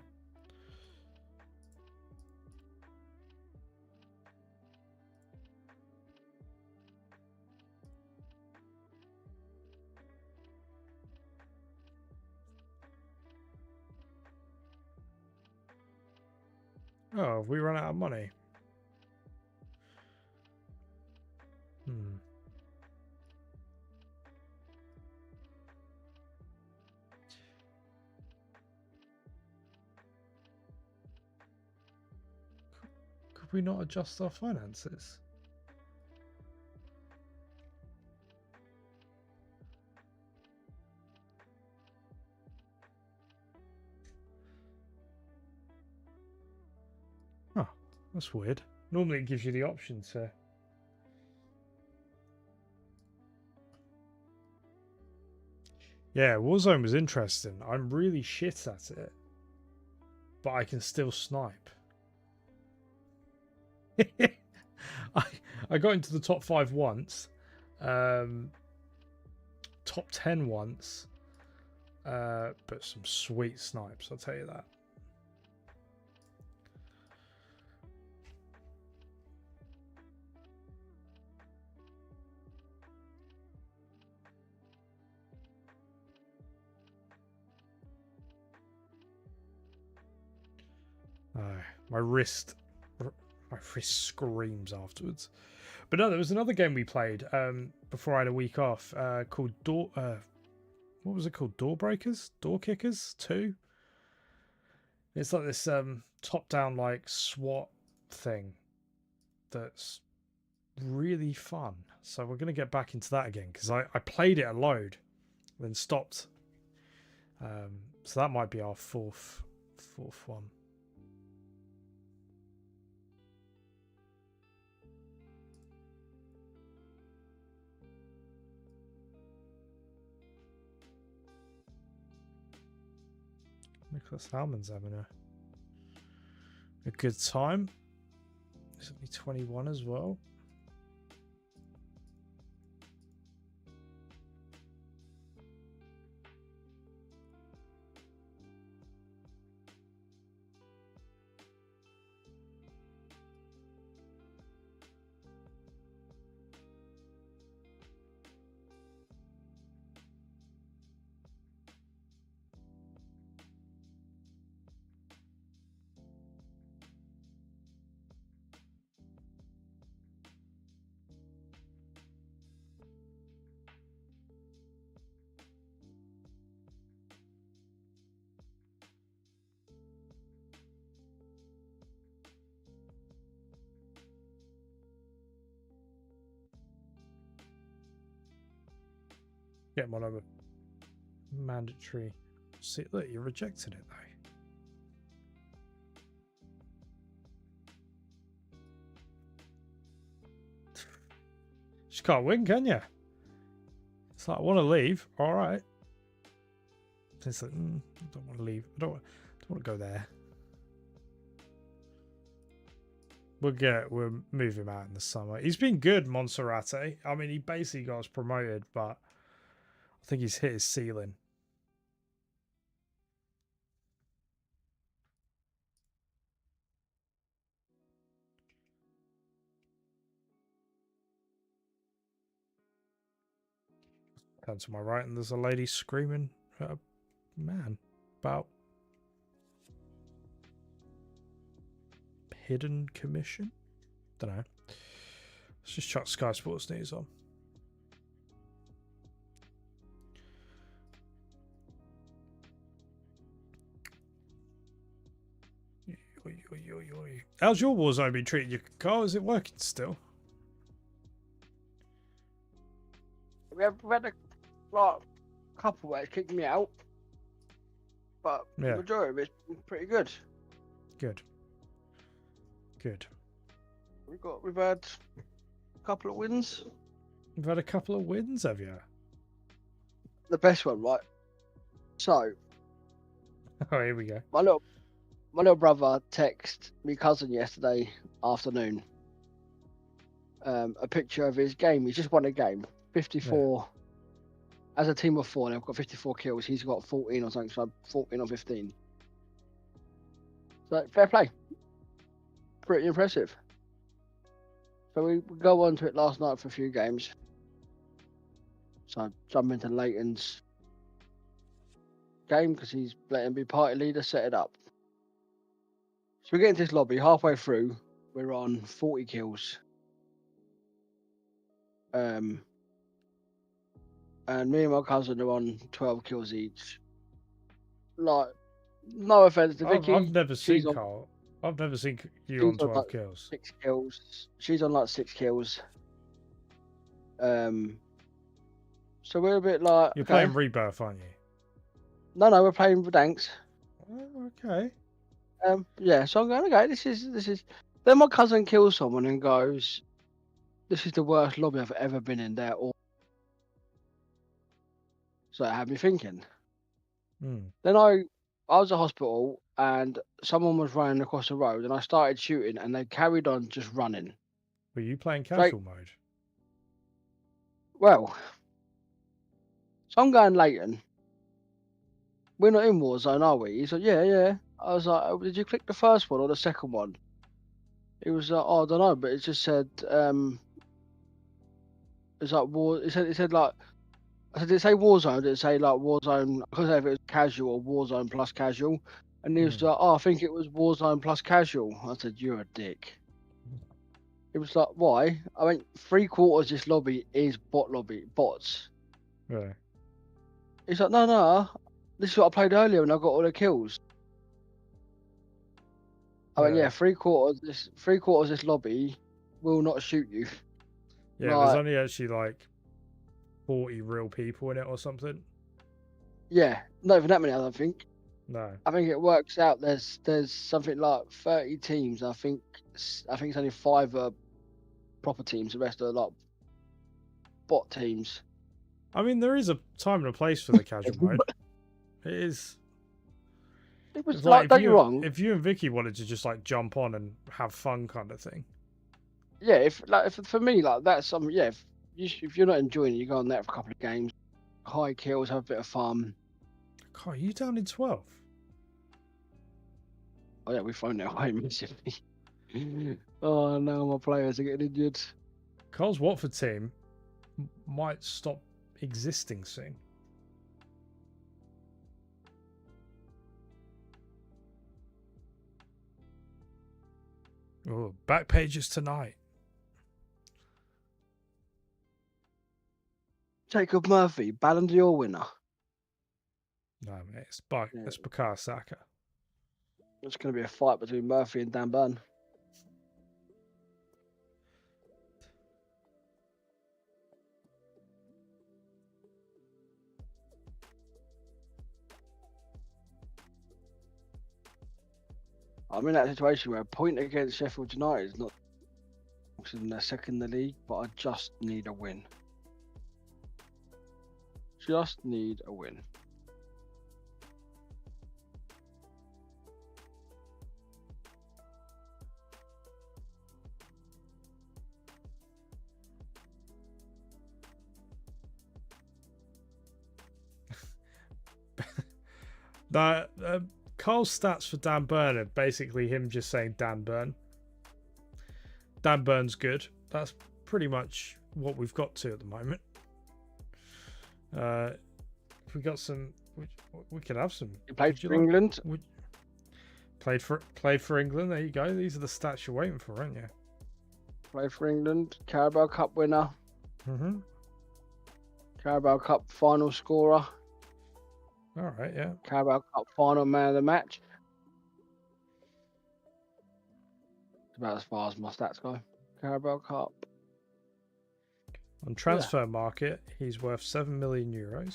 Oh, have we run out of money? Could we not adjust our finances? Oh, that's weird. Normally it gives you the option to... Yeah, Warzone was interesting. I'm really shit at it. But I can still snipe. I got into the top 5 once. Top 10 once. But some sweet snipes, I'll tell you that. My wrist screams afterwards. But no, there was another game we played before I had a week off called what was it called? Door Breakers? Door Kickers 2? It's like this top-down like SWAT thing that's really fun. So we're going to get back into that again because I played it a load, then stopped. So that might be our fourth one. Nicholas Salmon's having a good time. He's only 21 as well. Get one over. Mandatory. See, look, you rejected it though. Just can't win, can you? It's like, I want to leave. All right. It's like, I don't want to leave. I don't want to go there. We'll move him out in the summer. He's been good, Monserrate. I mean, he basically got us promoted, but I think he's hit his ceiling. Turn to my right, and there's a lady screaming at a man about hidden commission. Don't know. Let's just chuck Sky Sports News on. How's your Warzone been treating you, Carl? Is it working still?
We had a couple where it kicked me out, but the majority of it's been pretty good.
Good.
We've had a couple of wins.
You've had a couple of wins, have you?
The best one, right? So,
oh, here we go.
My little brother texted my cousin yesterday afternoon a picture of his game. He's just won a game, 54. Yeah. As a team of 4, they've got 54 kills. He's got 14 or something, so 14 or 15. So fair play. Pretty impressive. So we go on to it last night for a few games. So I jump into Leighton's game because he's letting me party leader, set it up. So we get into this lobby. Halfway through, we're on 40 kills. And me and my cousin are on 12 kills each. Like, no offense to Vicky.
I've never seen Carl. I've never seen you on 12 kills.
6 kills. She's on like 6 kills. So we're a bit like...
You're playing Rebirth, aren't you?
No, we're playing Verdansk.
Oh, okay.
Yeah, so I'm going, okay, this is... Then my cousin kills someone and goes, this is the worst lobby I've ever been in there. So it had me thinking. Then I was at hospital and someone was running across the road and I started shooting and they carried on just running.
Were you playing casual mode?
Well, so I'm going Leighton. We're not in Warzone, are we? He's like, yeah. I was like, did you click the first one or the second one? He was like, oh, I don't know, but it just said, it's like it said like, I said, did it say Warzone? Did it say like Warzone? I couldn't say if it was casual or Warzone plus casual. And he was like, oh, I think it was Warzone plus casual. I said, you're a dick. It was like, why? I mean, 3/4 of this lobby is bots.
Right.
He's like, no, this is what I played earlier and I got all the kills. I mean, yeah, 3/4 of this lobby will not shoot you.
Yeah, there's only actually like 40 real people in it or something.
Yeah, not even that many, I don't think.
No.
I think it works out. There's something like 30 teams. I think it's only 5 proper teams. The rest are like bot teams.
I mean, there is a time and a place for the casual mode. It is.
It was
It's
like, don't
if
you wrong.
if you and Vicky wanted to just like jump on and have fun, kind of thing.
Yeah, if for me, like that's something. Yeah, if you're not enjoying it, you go on there for a couple of games, high kills, have a bit of fun.
God, are you down in 12?
Oh yeah, we thrown it away massively. Oh no, my players are getting injured.
Carl's Watford team might stop existing soon. Oh, back pages tonight.
Jacob Murphy, Ballon d'Or winner.
No, mate, it's Bukayo Saka.
It's going to be a fight between Murphy and Dan Burn. I'm in that situation where a point against Sheffield United is not in their second in the league, but I just need a win. Just need a win.
Carl's stats for Dan Burn are basically him just saying Dan Burn. Dan Burn's good. That's pretty much what we've got to at the moment. If we got some, we could have some.
You played for England.
Played for England. There you go. These are the stats you're waiting for, aren't you?
Played for England. Carabao Cup winner.
Mm-hmm.
Carabao Cup final scorer.
All right, yeah.
Carabao Cup final man of the match. It's about as far as my stats go. Carabao Cup.
On transfer market, he's worth €7 million.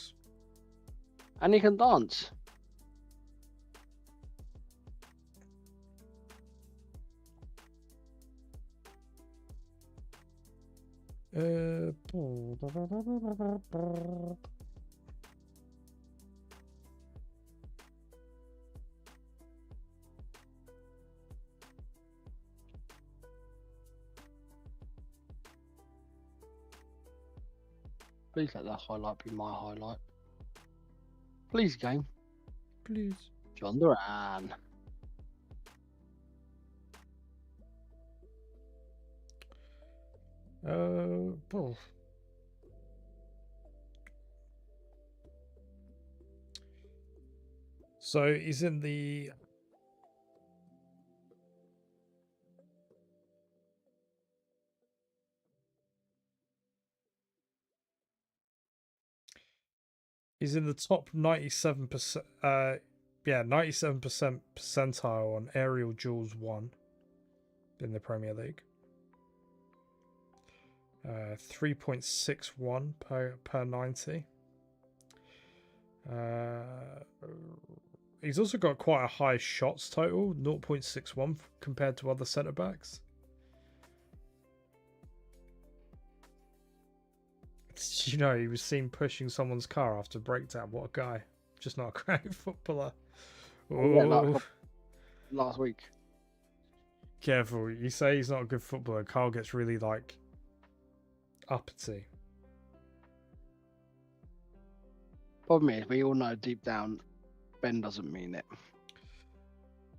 And he can dance. Please let that highlight be my highlight. Please, game.
Please.
John Duran.
So he's in the top 97%. 97% percentile on aerial duels won in the Premier League. 3.61 per 90. He's also got quite a high shots total, 0.61 compared to other centre backs. You know, he was seen pushing someone's car after breakdown. What a guy. Just not a great footballer.
Oh, yeah, last week.
Careful. You say he's not a good footballer. Carl gets really, like, uppity.
Problem is, we all know deep down, Ben doesn't mean it.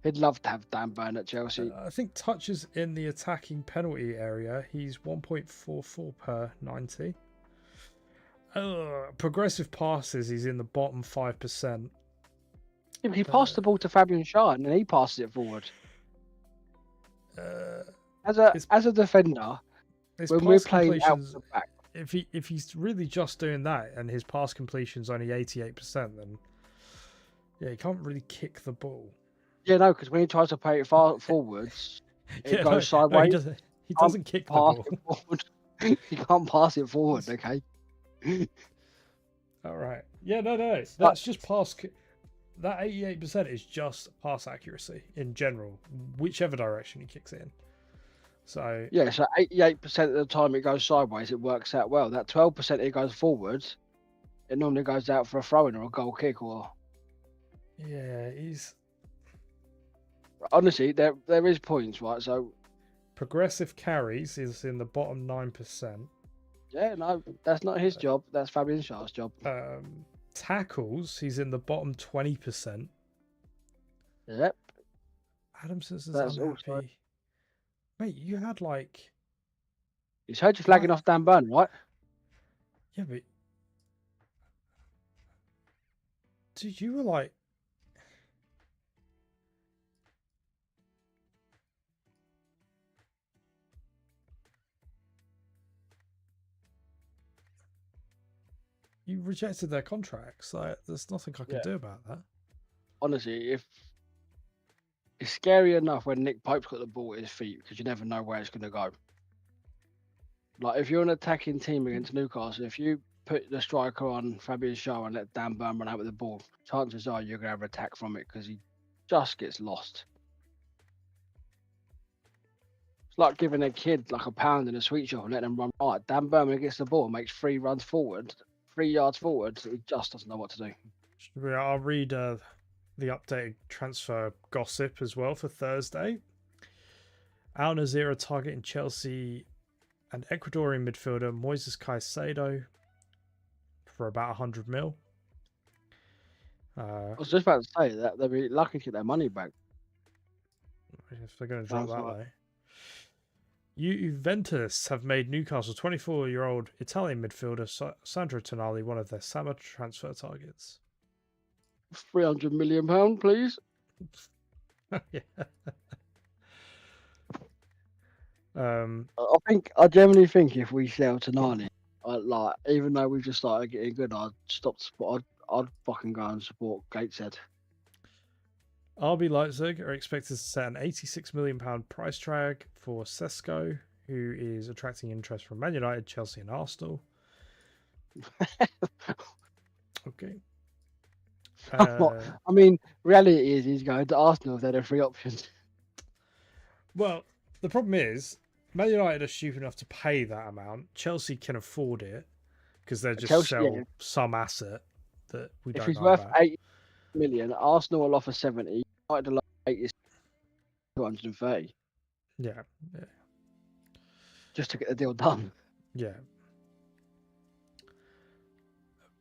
He'd love to have Dan Burn at Chelsea.
I think touches in the attacking penalty area, he's 1.44 per 90. Progressive passes, he's in the bottom 5%.
Yeah, he passed the ball to Fabian Schär and he passes it forward. As a defender, when we're playing out the back,
if he's really just doing that and his pass completion's only 88%, then yeah, he can't really kick the ball.
Yeah, no, because when he tries to play it far forwards, it goes sideways.
No, he doesn't kick the ball.
He can't pass it forward, okay?
All right. Yeah, no. That's just pass. That 88% is just pass accuracy in general, whichever direction he kicks it in. So
yeah, so 88% of the time it goes sideways, it works out well. That 12% it goes forwards, it normally goes out for a throw-in or a goal kick, or
yeah, he's
Honestly, there is points, right? So
progressive carries is in the bottom 9%.
yeah, no, that's not his job. That's Fabian Schär's job.
Tackles, he's in the bottom 20%.
Yep.
Adamson's is
That's
unhappy.
also.
Mate, you had like.
He's heard you flagging off Dan Burn, right?
Yeah, but. Dude, you were like. You rejected their contracts. Like, there's nothing I can do about that.
Honestly, if it's scary enough when Nick Pope's got the ball at his feet because you never know where it's going to go. Like if you're an attacking team against Newcastle, if you put the striker on Fabian Schär and let Dan Burn run out with the ball, chances are you're going to have an attack from it because he just gets lost. It's like giving a kid like a pound in a sweet shop and letting them run right. Dan Burn gets the ball, makes 3 runs forward, 3 yards forward. He just doesn't know what to do.
I'll read the updated transfer gossip as well for Thursday. Al Nazira targeting Chelsea and Ecuadorian midfielder Moises Caicedo for about 100 mil.
I was just about to say that they'll be lucky to get their money back.
If they're going to drop that low. Juventus have made Newcastle 24-year-old Italian midfielder Sandro Tonali one of their summer transfer targets.
£300 million, please.
Yeah.
I genuinely think if we sell Tonali, like even though we've just started getting good, I'd fucking go and support Gateshead.
RB Leipzig are expected to set an £86 million price tag for Sesko, who is attracting interest from Man United, Chelsea, and Arsenal. Okay.
I mean, reality is he's going to Arsenal if they're the 3 options.
Well, the problem is Man United are stupid enough to pay that amount. Chelsea can afford it because they just sell some asset that we don't know about. If he's worth
80 million, Arsenal will offer 70. United will offer 80, 230.
Yeah.
Just to get the deal done.
Yeah.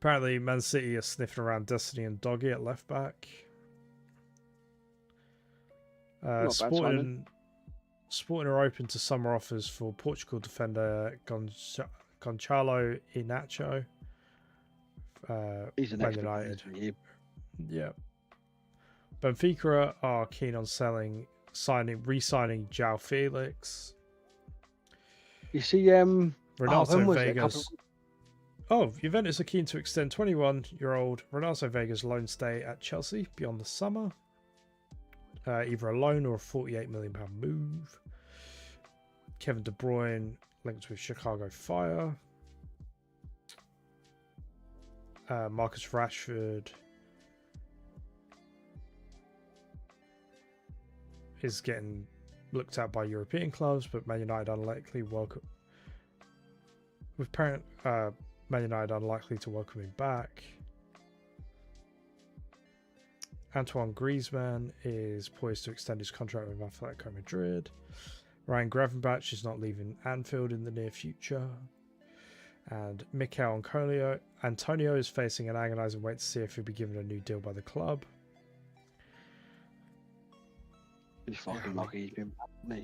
Apparently, Man City are sniffing around Destiny and Doggy at left back. Sporting are open to summer offers for Portugal defender Gonçalo Inácio.
He's an Man United.
Yeah. Benfica are keen on re-signing João Felix.
You see,
Renato Vega's. Juventus are keen to extend 21-year-old Renato Vega's loan stay at Chelsea beyond the summer. Either a loan or a £48 million move. Kevin De Bruyne linked with Chicago Fire. Marcus Rashford is getting looked at by European clubs, but Man United unlikely welcome. Man United unlikely to welcome him back. Antoine Griezmann is poised to extend his contract with Atletico Madrid. Ryan Gravenberch is not leaving Anfield in the near future. And Mikel Antonio is facing an agonising wait to see if he'll be given a new deal by the club.
He's fucking lucky he's been back,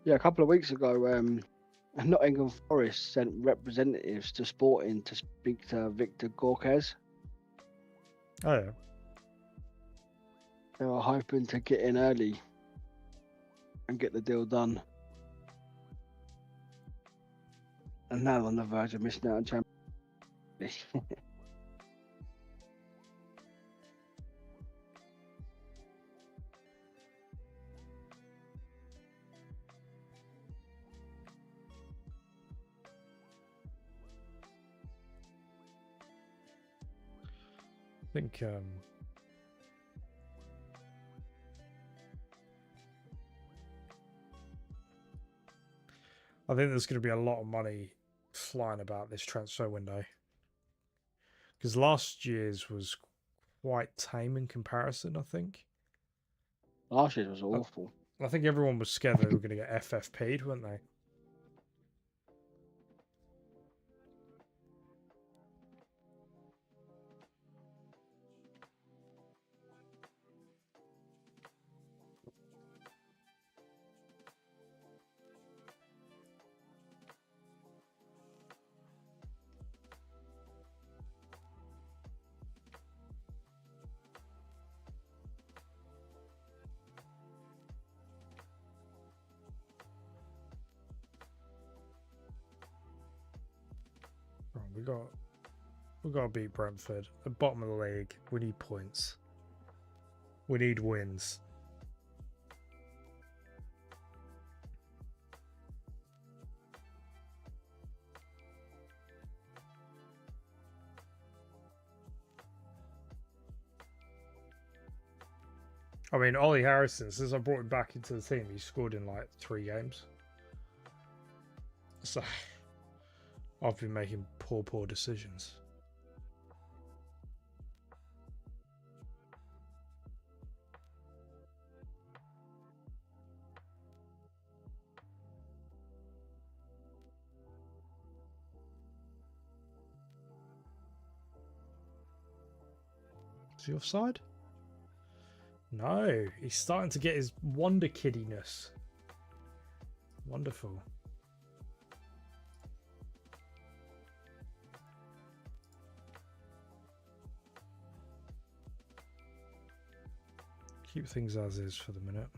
Yeah, a couple of weeks ago, Nottingham Forest sent representatives to Sporting to speak to Victor Gorkes.
Oh, yeah.
They were hoping to get in early and get the deal done. And now on the verge of missing out on Champions League.
I think there's going to be a lot of money flying about this transfer window, because last year's was quite tame in comparison, I think.
Last year was awful.
I think everyone was scared they were going to get FFP'd, weren't they? We got to beat Brentford at the bottom of the league. We need points. We need wins. I mean, Ollie Harrison, since I brought him back into the team, he's scored in like 3 games. So I've been making poor decisions. Is he offside? No, he's starting to get his wonder kiddiness. Wonderful. Keep things as is for the minute.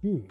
Huge.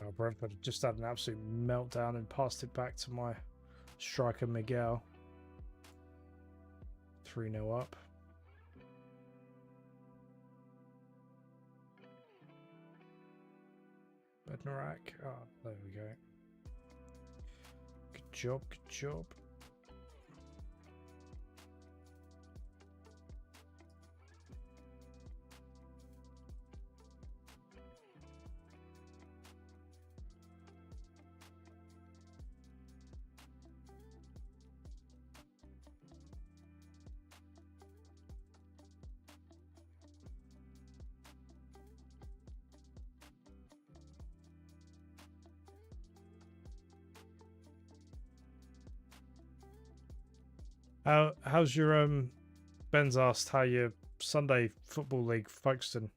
Oh, Brentford just had an absolute meltdown and passed it back to my striker Miguel. 3-0 up. Bednarak. Oh, there we go. Good job, good job. How's your Ben's asked how your Sunday football league Folkestone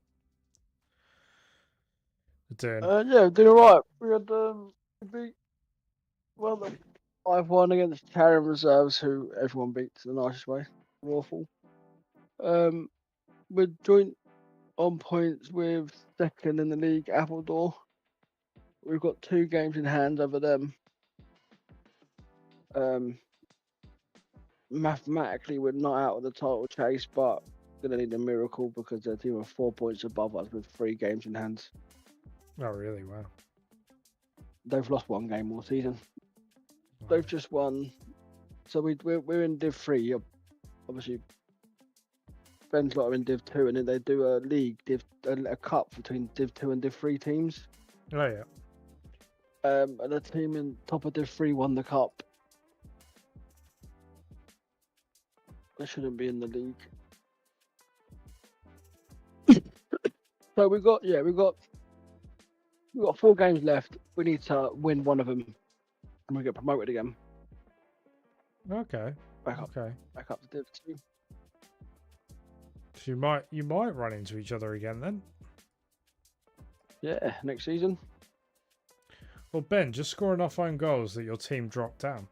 are doing?
Yeah, doing alright. We had beat 5-1 against Chatham Reserves, who everyone beats the nicest way. They're awful. We're joint on points with second in the league, Appledore. We've got 2 games in hand over them. mathematically we're not out of the title chase, but gonna need a miracle because their team are 4 points above us with 3 games in hand.
Oh, really? Wow.
They've lost 1 game all season.
Wow.
They've just won. So we're in Div 3. Obviously, Ben's lot are in Div 2, and then they do a league, a cup between Div 2 and Div 3 teams.
Oh, yeah.
And the team in top of Div 3 won the cup. They shouldn't be in the league. So we got 4 games left. We need to win one of them, and we get promoted again.
Okay.
Back up to Div 2.
So you might run into each other again then.
Yeah, next season.
Well, Ben, just score enough own goals that your team drop down.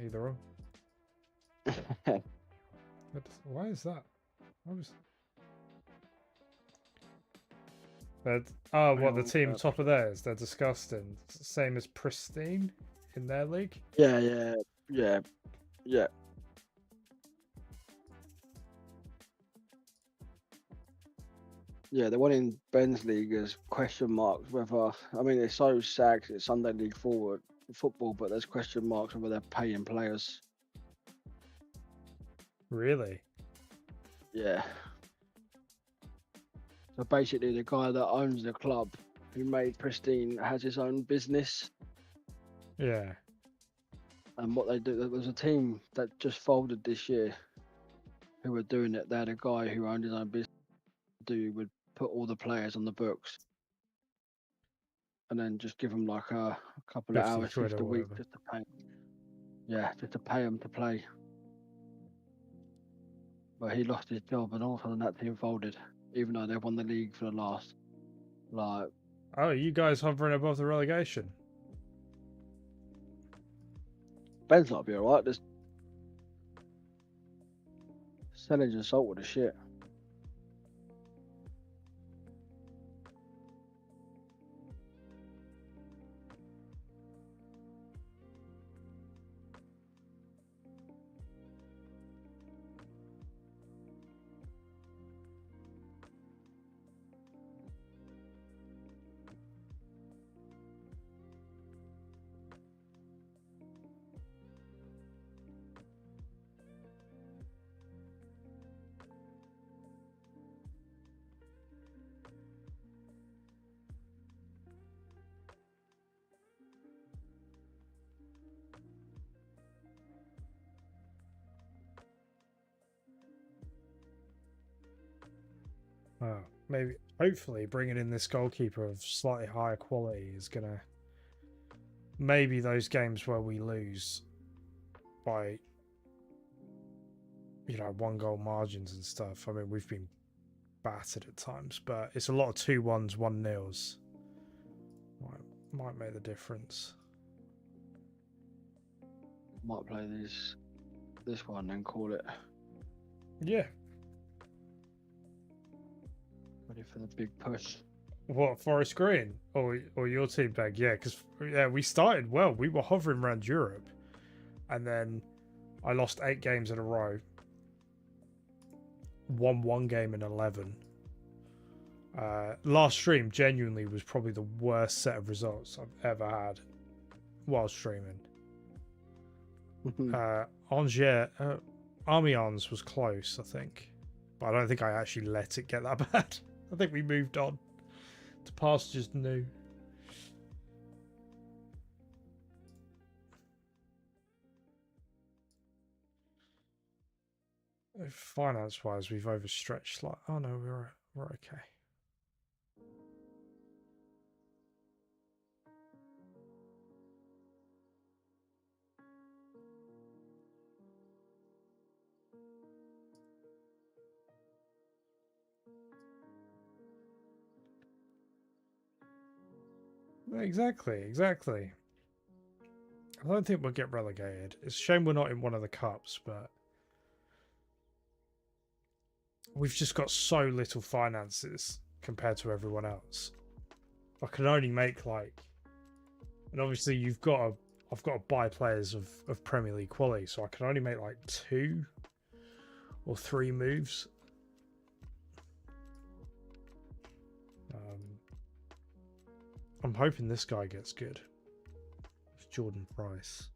Either or. Why is that? What, the team top of theirs? They're disgusting. Same as Pristine in their league?
Yeah. Yeah, the one in Ben's league is question marks whether, I mean, it's so sad 'cause it's Sunday League forward football, but there's question marks whether they're paying players.
Really?
Yeah. So basically, the guy that owns the club, who made Pristine, has his own business.
Yeah.
And what they do, there was a team that just folded this year who were doing it. They had a guy who owned his own business would put all the players on the books and then just give them like a couple of hours, shift a week, just to pay. Yeah, just to pay them to play. But he lost his job, and all of a sudden that team folded, even though they won the league for the last, like.
Oh, you guys hovering above the relegation?
Ben's not be alright. This Sellage and Saltwood are shit.
Oh, maybe, hopefully, bringing in this goalkeeper of slightly higher quality is gonna. Maybe those games where we lose by, 1-goal margins and stuff. I mean, we've been battered at times, but it's a lot of 2-1s, 1-0s. Might make the difference.
Might play this one and call it.
Yeah.
Ready for the big push.
What, Forest Green or your team, Beg? Yeah, because we started well. We were hovering around Europe, and then I lost 8 games in a row. Won 1 game in 11. Last stream genuinely was probably the worst set of results I've ever had while streaming. Amiens was close, I think, but I don't think I actually let it get that bad. I think we moved on to pastures new. Finance-wise, we've overstretched. Like, oh no, we're okay. Exactly. I don't think we'll get relegated. It's a shame we're not in one of the cups, but we've just got so little finances compared to everyone else. I can only make and obviously you've got to I've got to buy players of Premier League quality, so I can only make like 2 or 3 moves. I'm hoping this guy gets good. It's Jordan Price.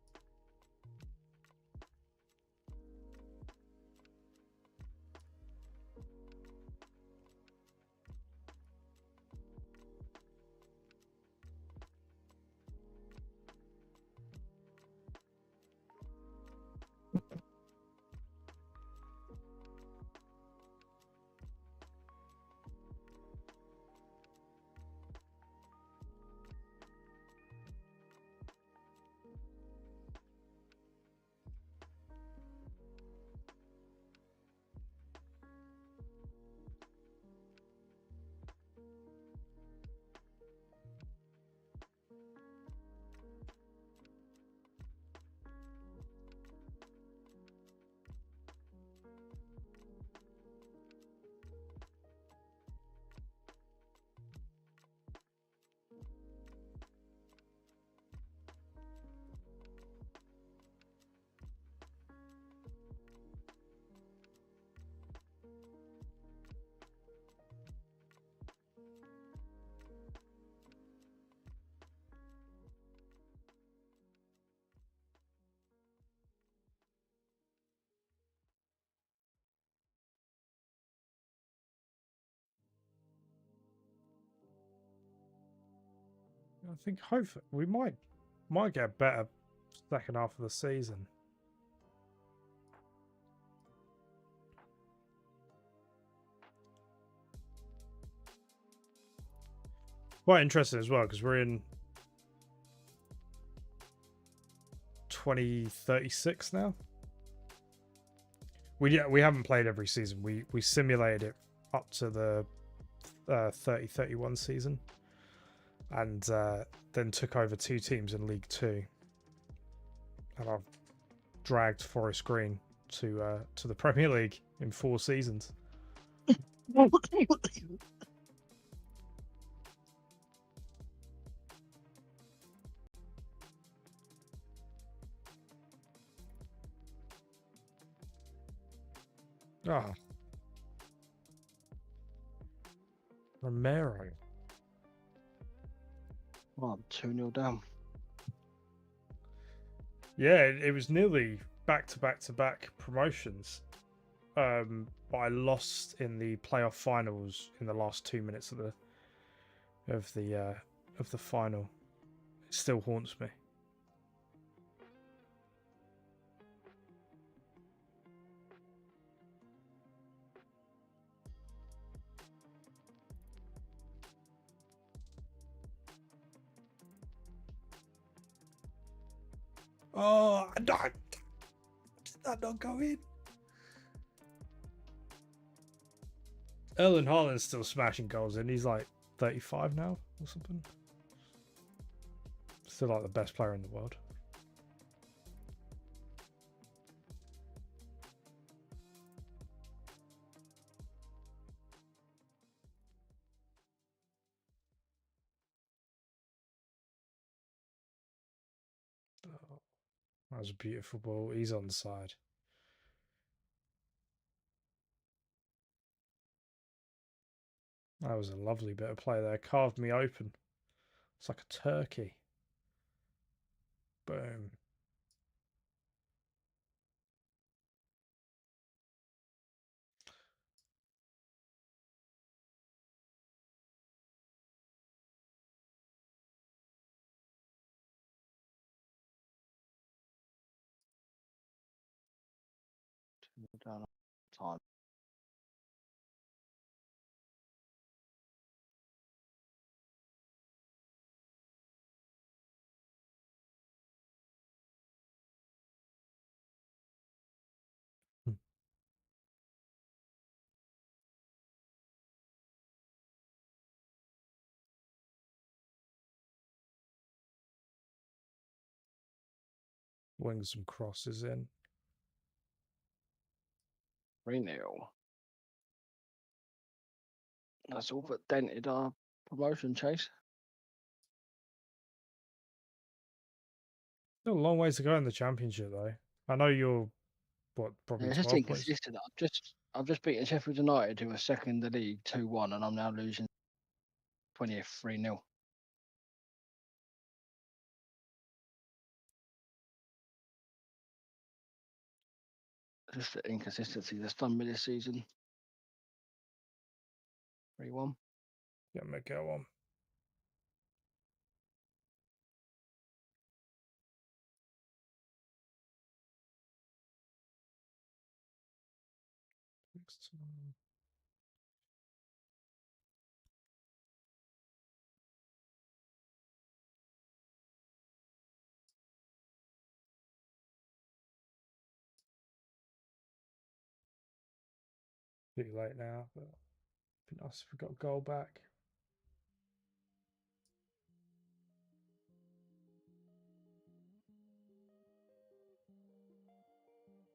I think hopefully we might get a better second half of the season. Quite interesting as well because we're in 2036 now. We haven't played every season. We simulated it up to the 30-31 season, and then took over 2 teams in League 2, and I've dragged Forest Green to the Premier League in 4 seasons. Ah, Romero.
Well, I'm 2-0 down.
Yeah, it was nearly back-to-back promotions, but I lost in the playoff finals in the last 2 minutes of the final. It still haunts me. Oh, no! Did that not go in? Erling Haaland's still smashing goals in. He's like 35 now or something. Still like the best player in the world. Oh, that was a beautiful ball. He's on the side. That was a lovely bit of play there. Carved me open. It's like a turkey. Boom.
Down time.
Wing some crosses in.
3-0. That's all but dented our promotion chase.
Still a long ways to go in the championship, though. I know you're probably
it's just
12 places.
inconsistent. I've just beaten Sheffield United, who are second in the league, 2-1, and I'm now losing 20th 3-0. Just the inconsistency that's done me this season. 3-1.
Yeah, make go on. Too late now, but it'd be nice if we got a goal back.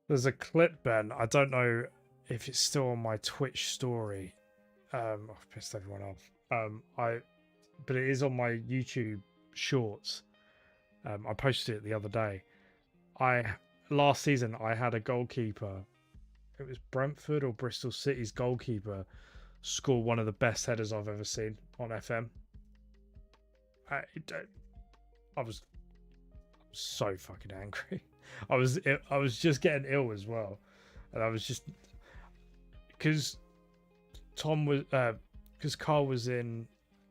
There's a clip, Ben. I don't know if it's still on my Twitch story. I've pissed everyone off. But it is on my YouTube shorts. I posted it the other day. Last season I had a goalkeeper. It was Brentford or Bristol City's goalkeeper score one of the best headers I've ever seen on FM. I was so fucking angry. I was just getting ill as well, and I was just because Carl was in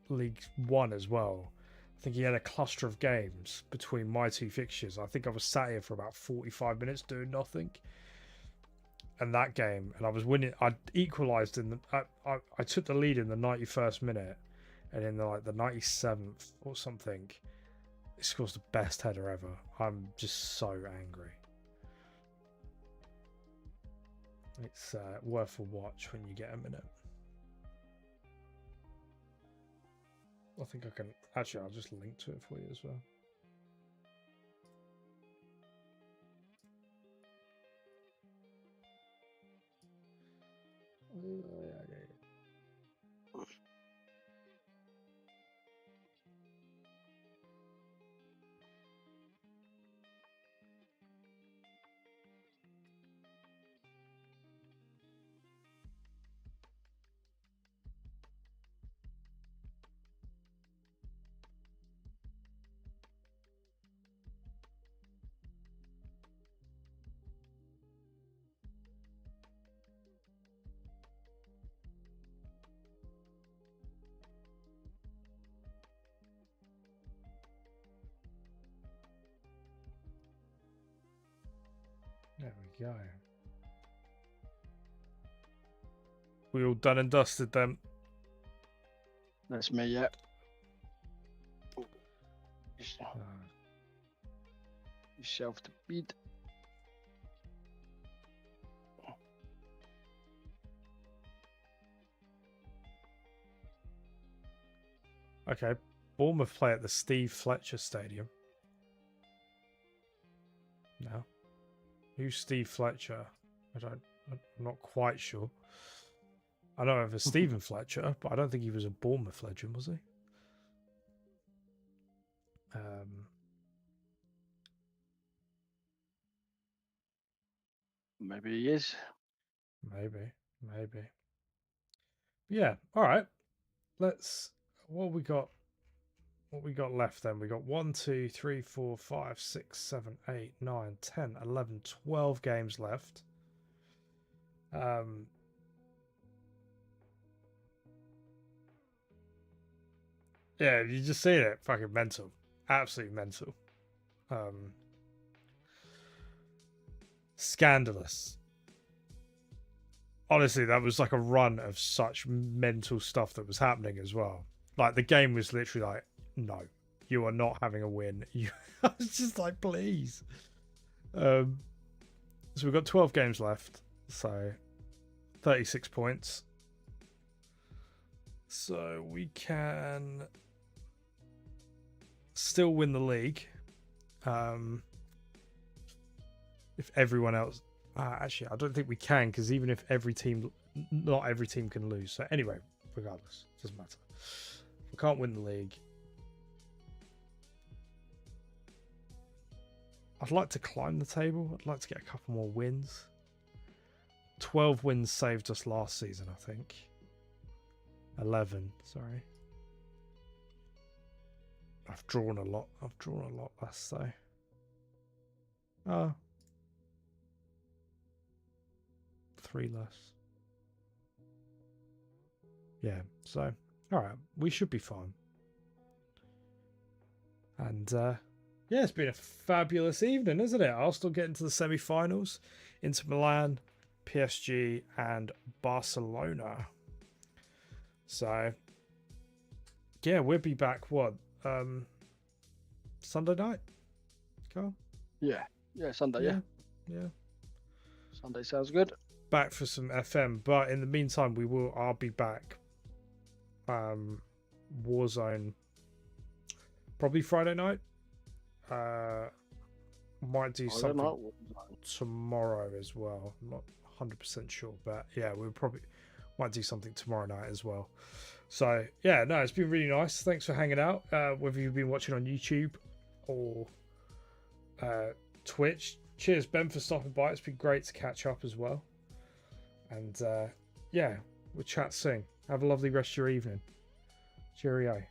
League One as well. I think he had a cluster of games between my two fixtures. I think I was sat here for about 45 minutes doing nothing. And that game, and I was winning. I equalised in the. I took the lead in the 91st minute, and in the 97th or something, he scores the best header ever. I'm just so angry. It's worth a watch when you get a minute. I think I can actually. I'll just link to it for you as well. There we go. We all done and dusted then.
That's me, yeah. Yourself to beat.
Okay, Bournemouth play at the Steve Fletcher Stadium. No. Who's Steve Fletcher? I'm not quite sure. I know of a Stephen Fletcher, but I don't think he was a Bournemouth legend, was he?
Maybe he is.
Maybe. Yeah. All right. Let's. What we got? What we got left then? We got 1, 2, 3, 4, 5, 6, 7, 8, 9, 10, 11, 12 games left. Yeah, you just see it. Fucking mental. Absolutely mental. Scandalous. Honestly, that was like a run of such mental stuff that was happening as well. Like the game was literally like, no, you are not having a win. I was just like, please. So we've got 12 games left. So 36 points. So we can still win the league. If everyone else... actually, I don't think we can, because even if not every team can lose. So anyway, regardless, doesn't matter. We can't win the league. I'd like to climb the table. I'd like to get a couple more wins. 12 wins saved us last season, I think. 11, sorry. I've drawn a lot. I've drawn a lot less, though. Oh. 3 less. Yeah, so, alright. We should be fine. And, yeah, it's been a fabulous evening, isn't it? Arsenal getting to the semi-finals. Inter Milan, PSG, and Barcelona. So, yeah, we'll be back, what? Sunday night? Carl?
Yeah, Sunday,
yeah.
Sunday sounds good.
Back for some FM, but in the meantime, I'll be back. Warzone, probably Friday night. Might do something tomorrow as well. I'm not 100% sure, but yeah, we probably might do something tomorrow night as well. So yeah, no, it's been really nice. Thanks for hanging out. Whether you've been watching on YouTube or Twitch. Cheers, Ben, for stopping by. It's been great to catch up as well. And yeah, we'll chat soon. Have a lovely rest of your evening. Cheerio.